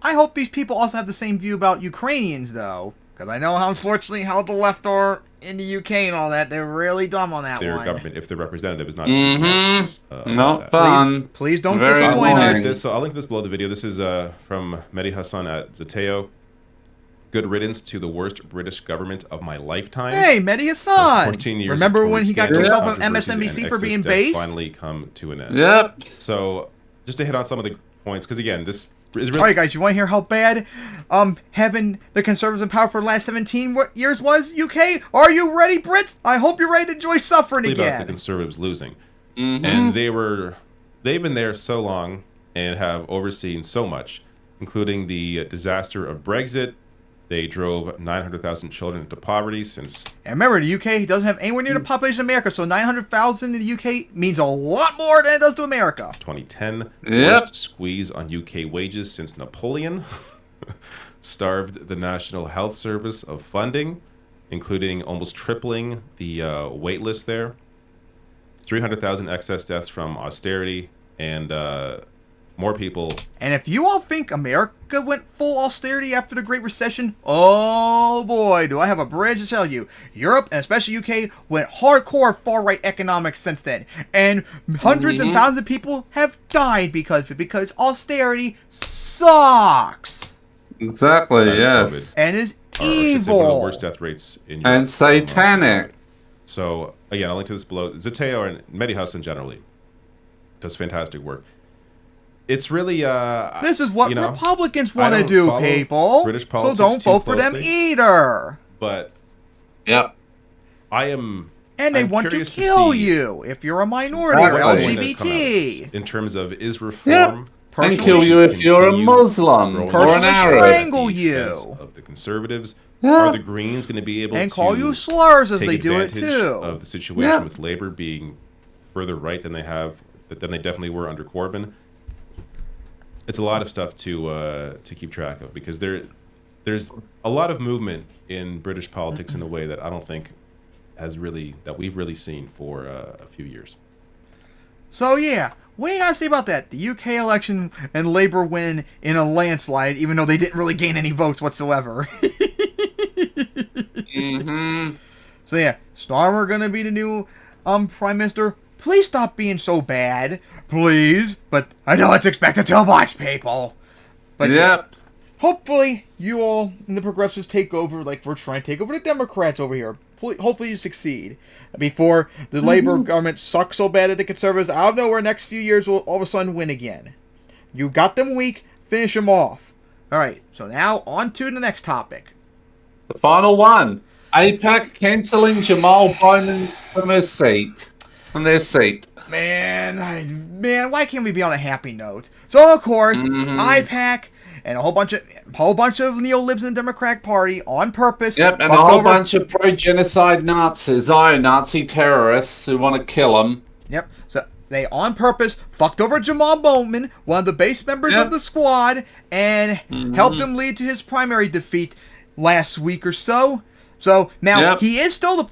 I hope these people also have the same view about Ukrainians, though. Because I know how, unfortunately, how the left are in the UK and all that. They're really dumb on that their one. government, if their representative is not speaking out, not fun. Please don't Very disappoint annoying. us. So I'll link this below the video. This is from Mehdi Hassan at Zateo. Good riddance to the worst British government of my lifetime. Hey, Mehdi Hassan! 14 years Remember of when he got scandals, kicked off of controversies, MSNBC and for being excess debt based? finally come to an end. Yep. So just to hit on some of the points, because again, this is really... All right, guys, you want to hear how bad having the Conservatives in power for the last 17 years was, UK? Are you ready, Brits? I hope you're ready to enjoy suffering about the again. Conservatives losing. And they've been there so long and have overseen so much, including the disaster of Brexit. They drove 900,000 children into poverty since... And remember, the UK doesn't have anywhere near the population of America, so 900,000 in the UK means a lot more than it does to America. 2010, Yep. worst squeeze on UK wages since Napoleon. Starved the National Health Service of funding, including almost tripling the wait list there. 300,000 excess deaths from austerity, and more people. And if you all think America went full austerity after the Great Recession, oh boy, do I have a bridge to tell you. Europe, and especially UK, went hardcore far-right economics since then. And hundreds and thousands of people have died because austerity sucks. Exactly, yes. And is Or I should say one of the evil. worst death rates in Europe. And satanic. So, again, I'll link to this below. Zateo and Mehdi Hassan generally does fantastic work. It's really... This is what Republicans want I to don't do, follow people. British So politics don't too vote for them closely, either. But Yep. And they I'm want to curious kill see you if you're a minority or Exactly. when they come LGBT. out in terms of, is reform And kill you if you're a Muslim or an Arab. Strangle you. Of the conservatives. Are the Greens going to be able and to call you slurs as take they do it advantage too? Of the situation with Labour being further right than they definitely were under Corbyn. It's a lot of stuff to keep track of because there's a lot of movement in British politics in a way that I don't think we've really seen for a few years. So yeah, what do you guys say about that? The UK election and Labour win in a landslide, even though they didn't really gain any votes whatsoever. So yeah, Starmer gonna be the new Prime Minister. Please stop being so bad, please. But I know it's expected to watch people. But yeah, hopefully you all and the progressives take over like we're trying to take over the Democrats over here. Hopefully you succeed before the Labour government sucks so bad that the Conservatives out of nowhere next few years will all of a sudden win again. You got them weak, finish them off. All right, so now on to the next topic. The final one. AIPAC cancelling Jamal Bowman from their seat. Man, why can't we be on a happy note? So of course, AIPAC and a whole bunch of neolibs in the Democratic Party on purpose. Yep, and a whole bunch of pro-genocide Nazis, Nazi terrorists who want to kill them. Yep. So they on purpose fucked over Jamal Bowman, one of the base members of the squad, and helped him lead to his primary defeat last week or so. So now he is still the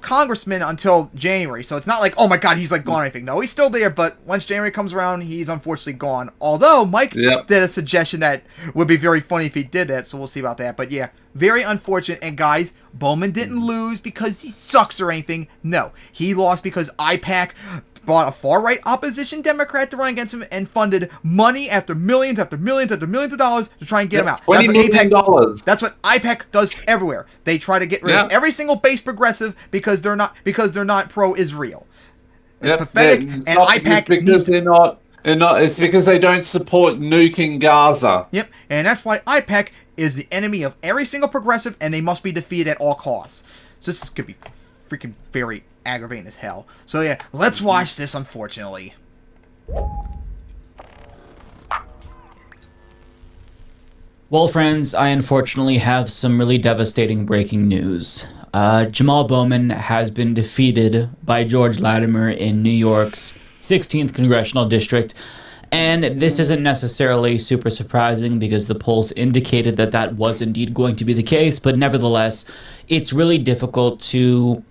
congressman until January. So it's not like, oh my god, he's like gone or anything. No, he's still there, but once January comes around, he's unfortunately gone. Although Mike did a suggestion that would be very funny if he did that, so we'll see about that. But yeah, very unfortunate. And guys, Bowman didn't lose because he sucks or anything. No, he lost because AIPAC brought a far-right opposition Democrat to run against him and funded money after millions of dollars to try and get him out. $20 million. That's what AIPAC does everywhere. They try to get rid of every single base progressive because they're not pro-Israel. It's pathetic, and AIPAC needs to... they're not. It's because they don't support nuking Gaza. Yep, and that's why AIPAC is the enemy of every single progressive, and they must be defeated at all costs. So this could be freaking very aggravating as hell. So yeah, let's watch this, unfortunately. Well, friends, I unfortunately have some really devastating breaking news. Jamal Bowman has been defeated by George Latimer in New York's 16th Congressional District. And this isn't necessarily super surprising because the polls indicated that that was indeed going to be the case. But nevertheless, it's really difficult to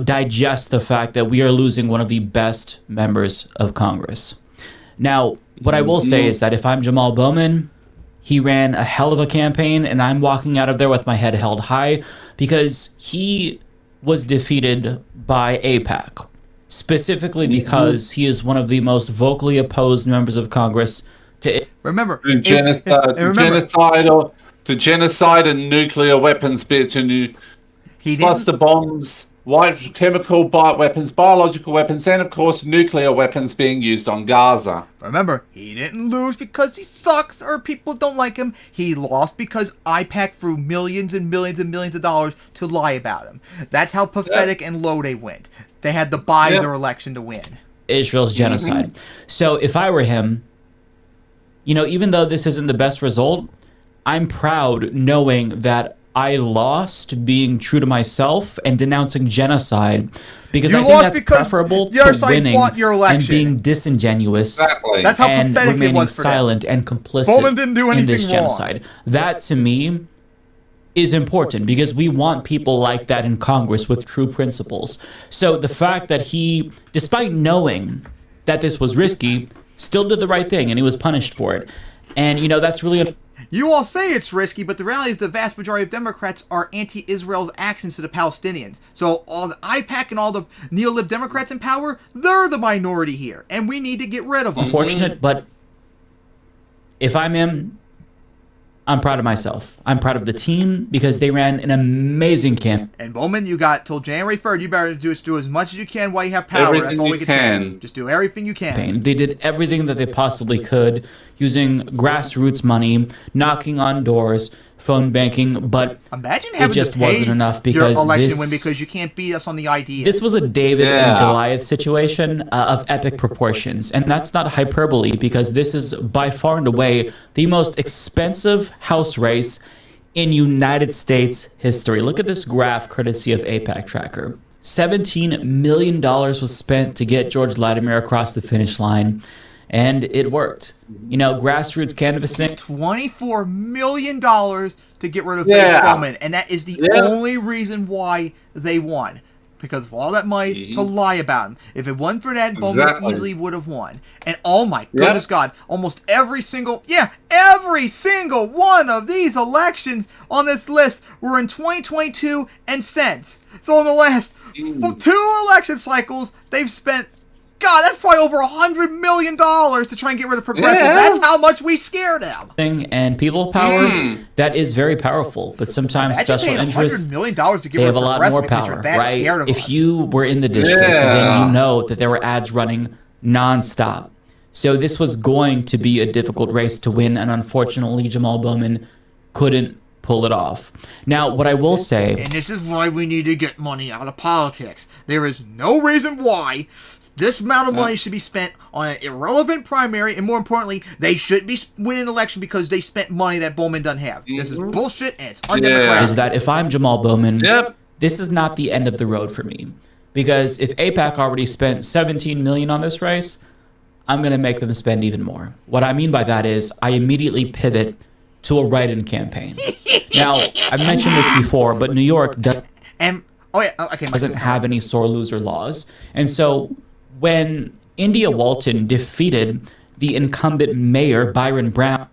digest the fact that we are losing one of the best members of Congress. Now, what I will say is that if I'm Jamal Bowman, he ran a hell of a campaign, and I'm walking out of there with my head held high because he was defeated by AIPAC, specifically because he is one of the most vocally opposed members of Congress to genocide and nuclear weapons, cluster bombs, chemical weapons, biological weapons, and of course nuclear weapons being used on Gaza. Remember, he didn't lose because he sucks or people don't like him. He lost because AIPAC threw millions and millions and millions of dollars to lie about him. That's how pathetic and low they went. They had to buy their election to win. Israel's genocide. So if I were him, even though this isn't the best result, I'm proud knowing that I lost being true to myself and denouncing genocide because I think that's preferable to winning and being disingenuous That's how and pathetic remaining it was for silent them. and complicit didn't do in this wrong. genocide. That, to me, is important because we want people like that in Congress with true principles. So the fact that he, despite knowing that this was risky, still did the right thing and he was punished for it. And, that's really... You all say it's risky, but the reality is the vast majority of Democrats are anti-Israel's actions to the Palestinians. So all the AIPAC and all the neolib Democrats in power, they're the minority here, and we need to get rid of them. Unfortunate, but if I'm him, I'm proud of myself. I'm proud of the team because they ran an amazing camp. And Bowman, you got till January 3rd. You better do as much as you can while you have power. That's all we can say. Just do everything you can. They did everything that they possibly could, using grassroots money, knocking on doors, phone banking, but imagine it having just to pay wasn't enough your because election win because you can't beat us on the ideas. this was a David and Goliath situation of epic proportions, and that's not hyperbole because this is by far and away the most expensive House race in United States history. Look at this graph courtesy of APAC Tracker. $17 million was spent to get George Latimer across the finish line, and it worked. You know, grassroots canvassing. $24 million to get rid of Base Bowman, and that is the only reason why they won. Because of all that money to lie about him. If it wasn't for that, Bowman easily would have won. And oh my goodness God, almost every single one of these elections on this list were in 2022 and since. So in the last 2 election cycles, they've spent, God, that's probably over $100 million to try and get rid of progressives. That's how much we scared them. And people power, that is very powerful. But sometimes special interests, $100 million to get they rid have of a lot more power, right? If you were in the district, then you know that there were ads running nonstop. So this was going to be a difficult race to win, and unfortunately, Jamal Bowman couldn't pull it off. Now, what I will say... And this is why we need to get money out of politics. There is no reason why this amount of money should be spent on an irrelevant primary, and more importantly, they shouldn't be winning an election because they spent money that Bowman doesn't have. This is bullshit, and it's undemocratic. Is that if I'm Jamal Bowman, this is not the end of the road for me. Because if AIPAC already spent $17 million on this race, I'm going to make them spend even more. What I mean by that is I immediately pivot to a write-in campaign. Now, I've mentioned this before, but New York doesn't have any sore loser laws. And so when India Walton defeated the incumbent mayor, Byron Brown...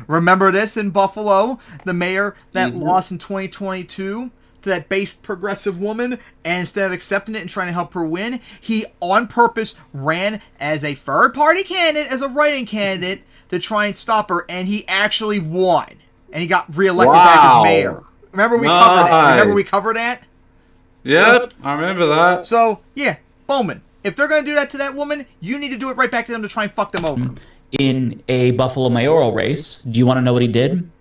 remember this in Buffalo? The mayor that lost in 2022 to that base progressive woman, and instead of accepting it and trying to help her win, he on purpose ran as a third-party candidate, as a write-in candidate, to try and stop her, and he actually won. And he got reelected back as mayor. Remember we covered that? Yep, I remember that. So, yeah, Bowman, if they're going to do that to that woman, you need to do it right back to them to try and fuck them over. In a Buffalo mayoral race, do you want to know what he did?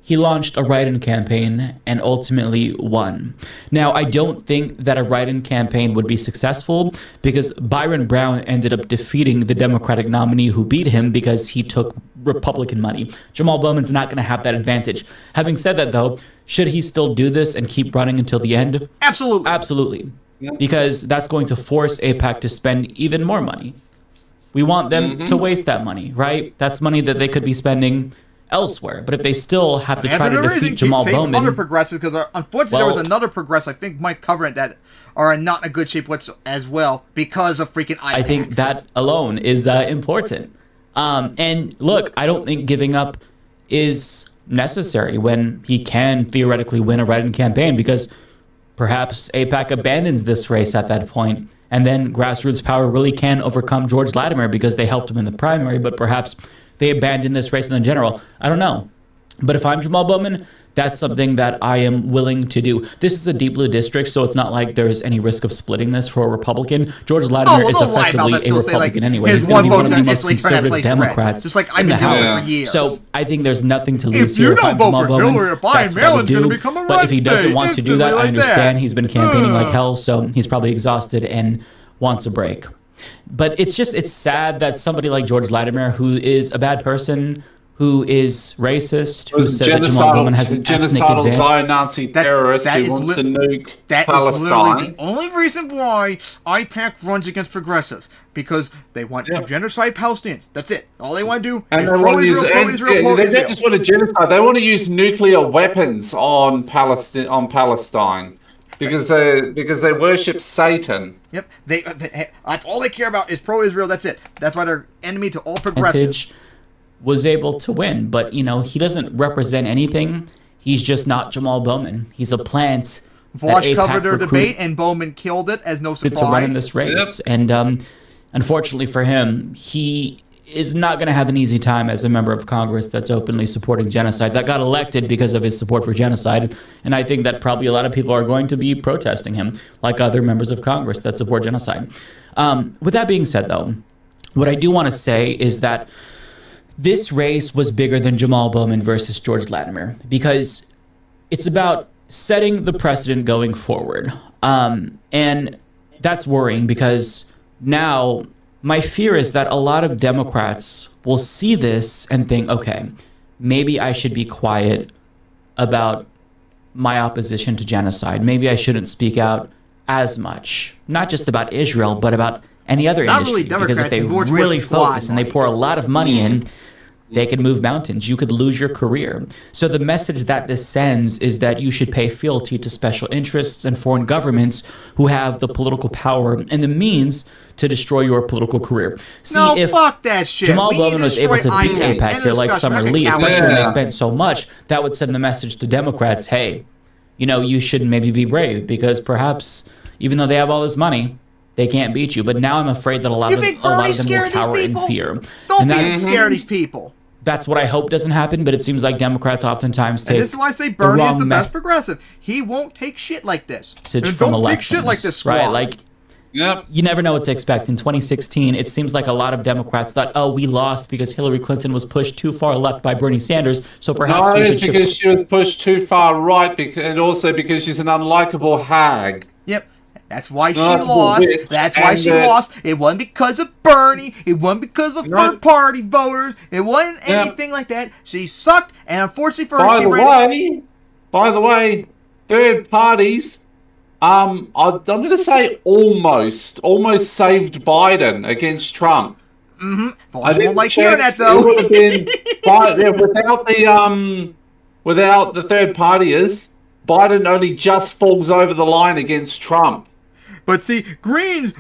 He launched a write-in campaign and ultimately won. Now, I don't think that a write-in campaign would be successful because Byron Brown ended up defeating the Democratic nominee who beat him because he took Republican money. Jamal Bowman's not going to have that advantage. Having said that, though, should he still do this and keep running until the end? Absolutely. Absolutely. Because that's going to force AIPAC to spend even more money. We want them to waste that money, right? That's money that they could be spending elsewhere. But if they still have to try to defeat Jamal Bowman... other progressives, because unfortunately there was another progressive, I think Mike covered it, that are not in a good shape as well because of freaking IPAC. I think that alone is important. And look, I don't think giving up is necessary when he can theoretically win a write-in campaign, because perhaps AIPAC abandons this race at that point, and then grassroots power really can overcome George Latimer because they helped him in the primary, but perhaps they abandon this race in the general. I don't know. But if I'm Jamal Bowman, that's something that I am willing to do. This is a deep blue district, so it's not like there's any risk of splitting this for a Republican. George Latimer is effectively a Republican anyway. He's going to be one of the most conservative Democrats just like I've in the been doing House. for years. So I think there's nothing to lose here. If I'm Jamal Bowman, that's what I would do. But if he doesn't want to do that, I understand. He's been campaigning like hell, so he's probably exhausted and wants a break. But it's sad that somebody like George Latimer, who is a bad person, who is racist, who said that Jamal Bowman has an ethnic advantage. Genocidal Nazi terrorist who wants to nuke Palestine. That is literally the only reason why IPAC runs against progressives. Because they want to genocide Palestinians. That's it. All they want to do is pro-Israel. They don't just want to genocide. They want to use nuclear weapons on Palestine. Because they worship Satan. Yep. That's all they care about is pro-Israel. That's it. That's why they're enemy to all progressives. Was able to win, but he doesn't represent anything. He's just not Jamal Bowman. He's a plant. Vosh covered their debate, and Bowman killed it as no surprise. To run in this race, and unfortunately for him, he is not going to have an easy time as a member of Congress that's openly supporting genocide. That got elected because of his support for genocide, and I think that probably a lot of people are going to be protesting him, like other members of Congress that support genocide. With that being said, though, what I do want to say is that this race was bigger than Jamal Bowman versus George Latimer because it's about setting the precedent going forward. And that's worrying because now my fear is that a lot of Democrats will see this and think, okay, maybe I should be quiet about my opposition to genocide. Maybe I shouldn't speak out as much, not just about Israel, but about any other Not industry. really Because if they really focus and they pour a lot of money in, they could move mountains. You could lose your career. So the message that this sends is that you should pay fealty to special interests and foreign governments who have the political power and the means to destroy your political career. See, if fuck that shit. Jamal Bowman was able to beat AIPAC here like Summer Lee, especially when they spent so much, that would send the message to Democrats, hey, you should maybe be brave because perhaps even though they have all this money, they can't beat you. But now I'm afraid that a lot of them will cower in fear. Don't be scared of these people. That's what I hope doesn't happen, but it seems like Democrats oftentimes take. And this is why I say Bernie is the best progressive. He won't take shit like this. Don't take shit like this, squad. Right? Like, you never know what to expect. In 2016, it seems like a lot of Democrats thought, "Oh, we lost because Hillary Clinton was pushed too far left by Bernie Sanders, so perhaps we should." Because she was pushed too far right, and also because she's an unlikable hag. Yep. That's why she lost. That's why she lost. It wasn't because of Bernie. It wasn't because of third-party voters. It wasn't anything like that. She sucked, and unfortunately for her, by the way, third parties, I'm going to say almost saved Biden against Trump. Mm-hmm. I didn't like hearing that though. Without the third partiers, Biden only just falls over the line against Trump. But see, Greens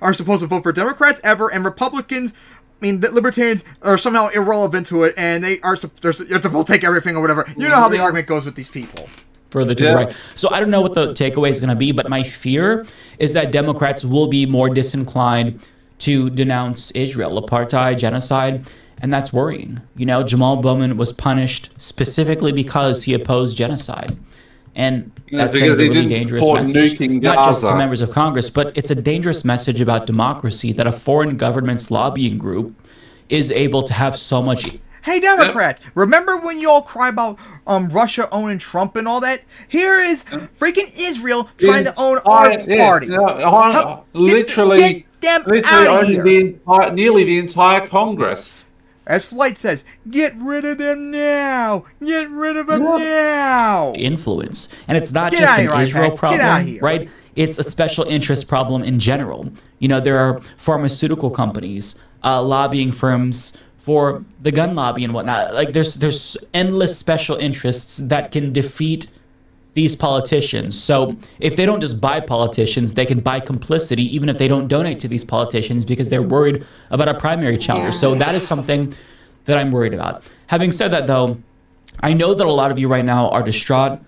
are supposed to vote for Democrats ever, and Republicans, Libertarians are somehow irrelevant to it, and they're supposed to take everything or whatever. You know how the argument goes with these people. Further to the right. So I don't know what the takeaway is going to be, but my fear is that Democrats will be more disinclined to denounce Israel, apartheid, genocide, and that's worrying. Jamal Bowman was punished specifically because he opposed genocide. And that sends a really dangerous message, not just to members of Congress, but it's a dangerous message about democracy that a foreign government's lobbying group is able to have so much. Hey, Democrats, remember when you all cry about Russia owning Trump and all that? Here is freaking Israel trying to own our party. Literally owning nearly the entire Congress. As Flight says, get rid of them now! Get rid of them now! Influence. And it's not just an Israel problem, right? It's a special interest problem in general. There are pharmaceutical companies, lobbying firms for the gun lobby and whatnot. Like, there's endless special interests that can defeat these politicians. So if they don't just buy politicians, they can buy complicity even if they don't donate to these politicians because they're worried about a primary challenger. So that is something that I'm worried about. Having said that, though, I know that a lot of you right now are distraught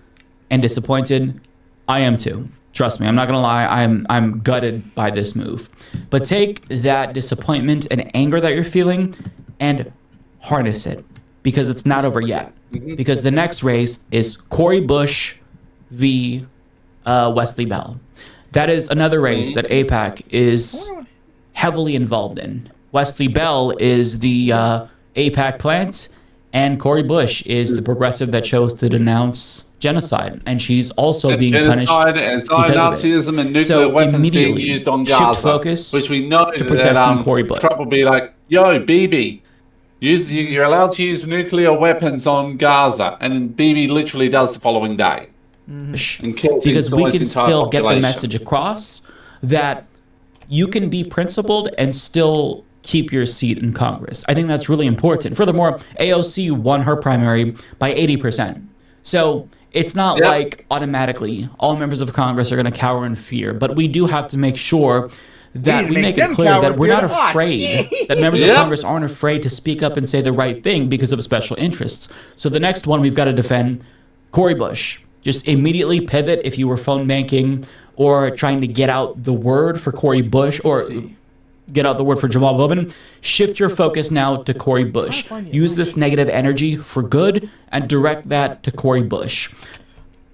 and disappointed. I am too. Trust me, I'm not gonna lie. I'm gutted by this move. But take that disappointment and anger that you're feeling and harness it, because it's not over yet. Because the next race is Cori Bush v. Wesley Bell. That is another race that AIPAC is heavily involved in. Wesley Bell is the AIPAC plant, and Cori Bush is the progressive that chose to denounce genocide, and she's also being punished and Nazism and nuclear weapons being used on Gaza, focus which we know to protecting Cori Bush. Trump will be like, "Yo, Bibi, you're allowed to use nuclear weapons on Gaza," and Bibi literally does the following day. Because we can still get the message across that you can be principled and still keep your seat in Congress. I think that's really important. Furthermore, AOC won her primary by 80%. So it's not like automatically all members of Congress are going to cower in fear, but we do have to make sure that we make it clear that we're not afraid, that members of Congress aren't afraid to speak up and say the right thing because of special interests. So the next one we've got to defend, Cori Bush. Just immediately pivot if you were phone banking or trying to get out the word for Cori Bush or get out the word for Jamal Bowman. Shift your focus now to Cori Bush. Use this negative energy for good and direct that to Cori Bush.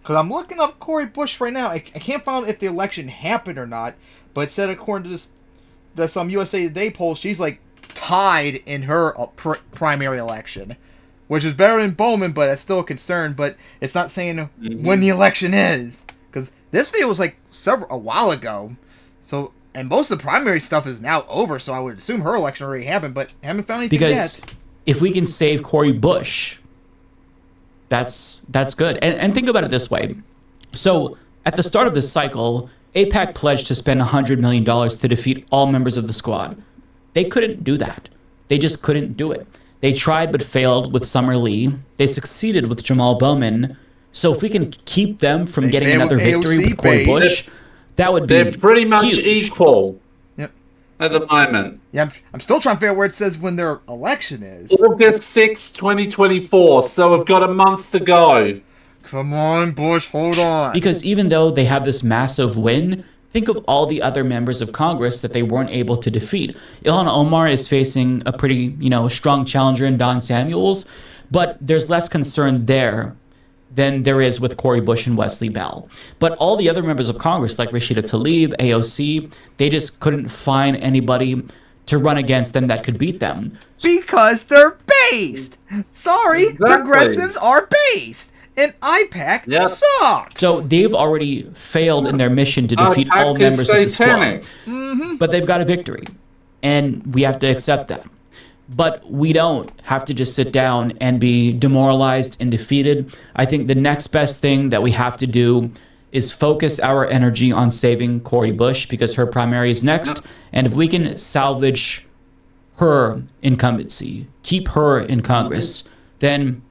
Because I'm looking up Cori Bush right now. I can't find if the election happened or not, but it said according to this USA Today poll, she's like tied in her primary election, which is better than Bowman, but it's still a concern. But it's not saying when the election is, because this video was like a while ago. So, and most of the primary stuff is now over. So I would assume her election already happened, but haven't found anything because yet. If we can save Cori Bush, that's good. And think about it this way. So at the start of this cycle, AIPAC pledged to spend $100 million to defeat all members of the squad. They couldn't do that. They just couldn't do it. They tried but failed with Summer Lee. They succeeded with Jamal Bowman. So if we can keep them from getting another victory with Cori Bush, that would be They're pretty much huge. equal. Yep. At the moment. Yeah, I'm still trying to figure out where it says when their election is. August 6, 2024. So we've got a month to go. Come on, Bush, hold on. Because even though they have this massive win, think of all the other members of Congress that they weren't able to defeat. Ilhan Omar is facing a pretty, strong challenger in Don Samuels, but there's less concern there than there is with Cori Bush and Wesley Bell. But all the other members of Congress, like Rashida Tlaib, AOC, they just couldn't find anybody to run against them that could beat them. Because they're based. Sorry, Exactly. progressives are based. And IPAC sucks. So they've already failed in their mission to defeat all members of the squad. But they've got a victory. And we have to accept that. But we don't have to just sit down and be demoralized and defeated. I think the next best thing that we have to do is focus our energy on saving Cori Bush because her primary is next. And if we can salvage her incumbency, keep her in Congress, then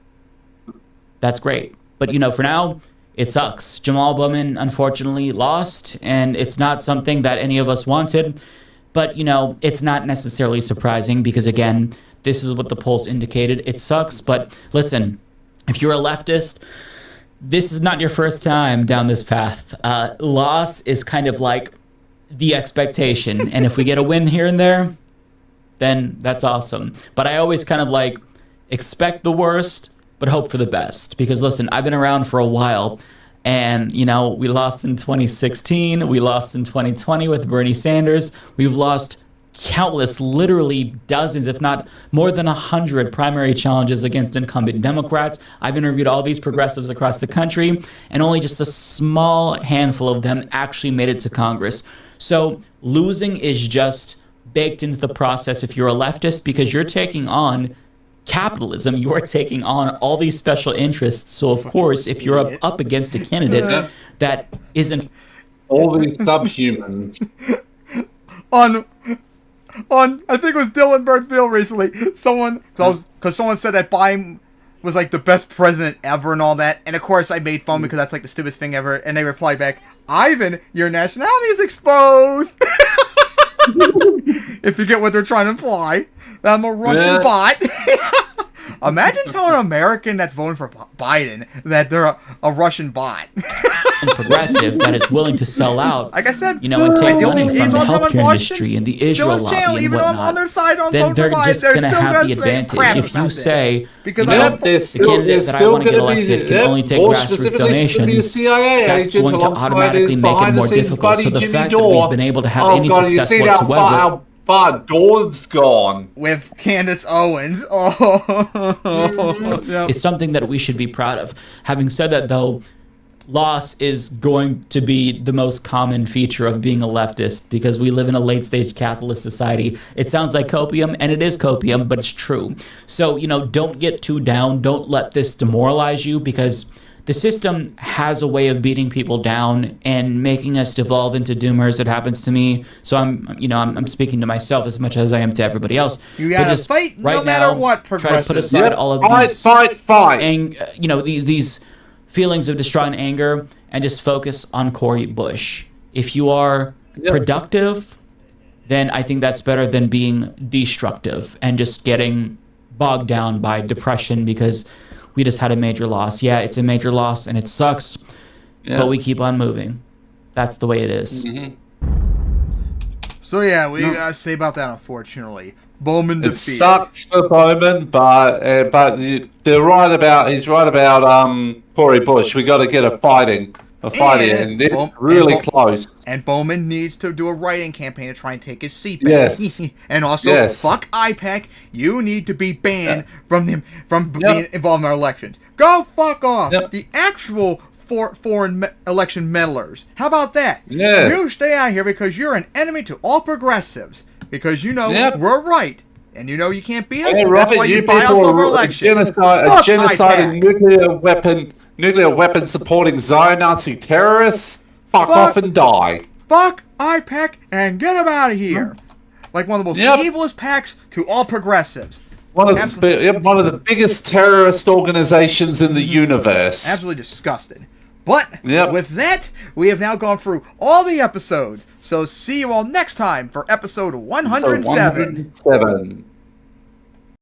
that's great. But, for now, it sucks. Jamal Bowman, unfortunately, lost, and it's not something that any of us wanted. But, it's not necessarily surprising because, again, this is what the polls indicated. It sucks, but listen, if you're a leftist, this is not your first time down this path. Loss is kind of like the expectation, and if we get a win here and there, then that's awesome. But I always kind of expect the worst, but hope for the best. Because listen, I've been around for a while, and we lost in 2016, we lost in 2020 with Bernie Sanders, we've lost countless, literally dozens, if not more than 100 primary challenges against incumbent Democrats. I've interviewed all these progressives across the country, and only just a small handful of them actually made it to Congress. So losing is just baked into the process if you're a leftist, because you're taking on capitalism, you're taking on all these special interests. So of course, if you're up against a candidate that isn't all these subhumans on I think it was Dylan Birdsville recently, because someone said that Biden was the best president ever and all that, and of course I made fun because that's the stupidest thing ever, and they replied back, Ivan, your nationality is exposed. If you get what they're trying to imply. I'm a Russian bot. Imagine telling an American that's voting for Biden that they're a Russian bot. Progressive that is willing to sell out, like I said, and take money from the healthcare industry and the Israel lobby and whatnot, then they're just going to have the advantage. If you say, the candidate that I want to get elected can only take grassroots donations, that's going to automatically make it more difficult. So the fact that we've been able to have any success whatsoever... But Dawn's gone. With Candace Owens. Is something that we should be proud of. Having said that, though, loss is going to be the most common feature of being a leftist because we live in a late-stage capitalist society. It sounds like copium, and it is copium, but it's true. So, don't get too down. Don't let this demoralize you because the system has a way of beating people down and making us devolve into doomers. It happens to me. So I'm speaking to myself as much as I am to everybody else. You gotta fight no matter what, progressive. Try to put aside all of these and these feelings of distraught and anger and just focus on Cori Bush. If you are productive, then I think that's better than being destructive and just getting bogged down by depression because we just had a major loss. Yeah, it's a major loss, and it sucks, but we keep on moving. That's the way it is. Mm-hmm. So, yeah, we gotta say about that, unfortunately. Bowman defeated. It sucks for Bowman, but he's right about Cori Bush. We got to get her fighting. a fight here, and it's really close. And Bowman needs to do a write-in campaign to try and take his seat back. Yes. And also, fuck IPAC. You need to be banned from being involved in our elections. Go fuck off. The actual foreign election meddlers. How about that? Yeah. You stay out here because you're an enemy to all progressives. Because you know we're right. And you know you can't beat us. Hey, That's Robert, why you people buy us over are election. a genocidal nuclear weapon supporting Zion Nazi terrorists. Fuck off and die. Fuck IPAC and get them out of here. Like one of the most evilest packs to all progressives. One of the biggest terrorist organizations in the universe. Absolutely disgusting. But with that, we have now gone through all the episodes. So see you all next time for episode 107. 107.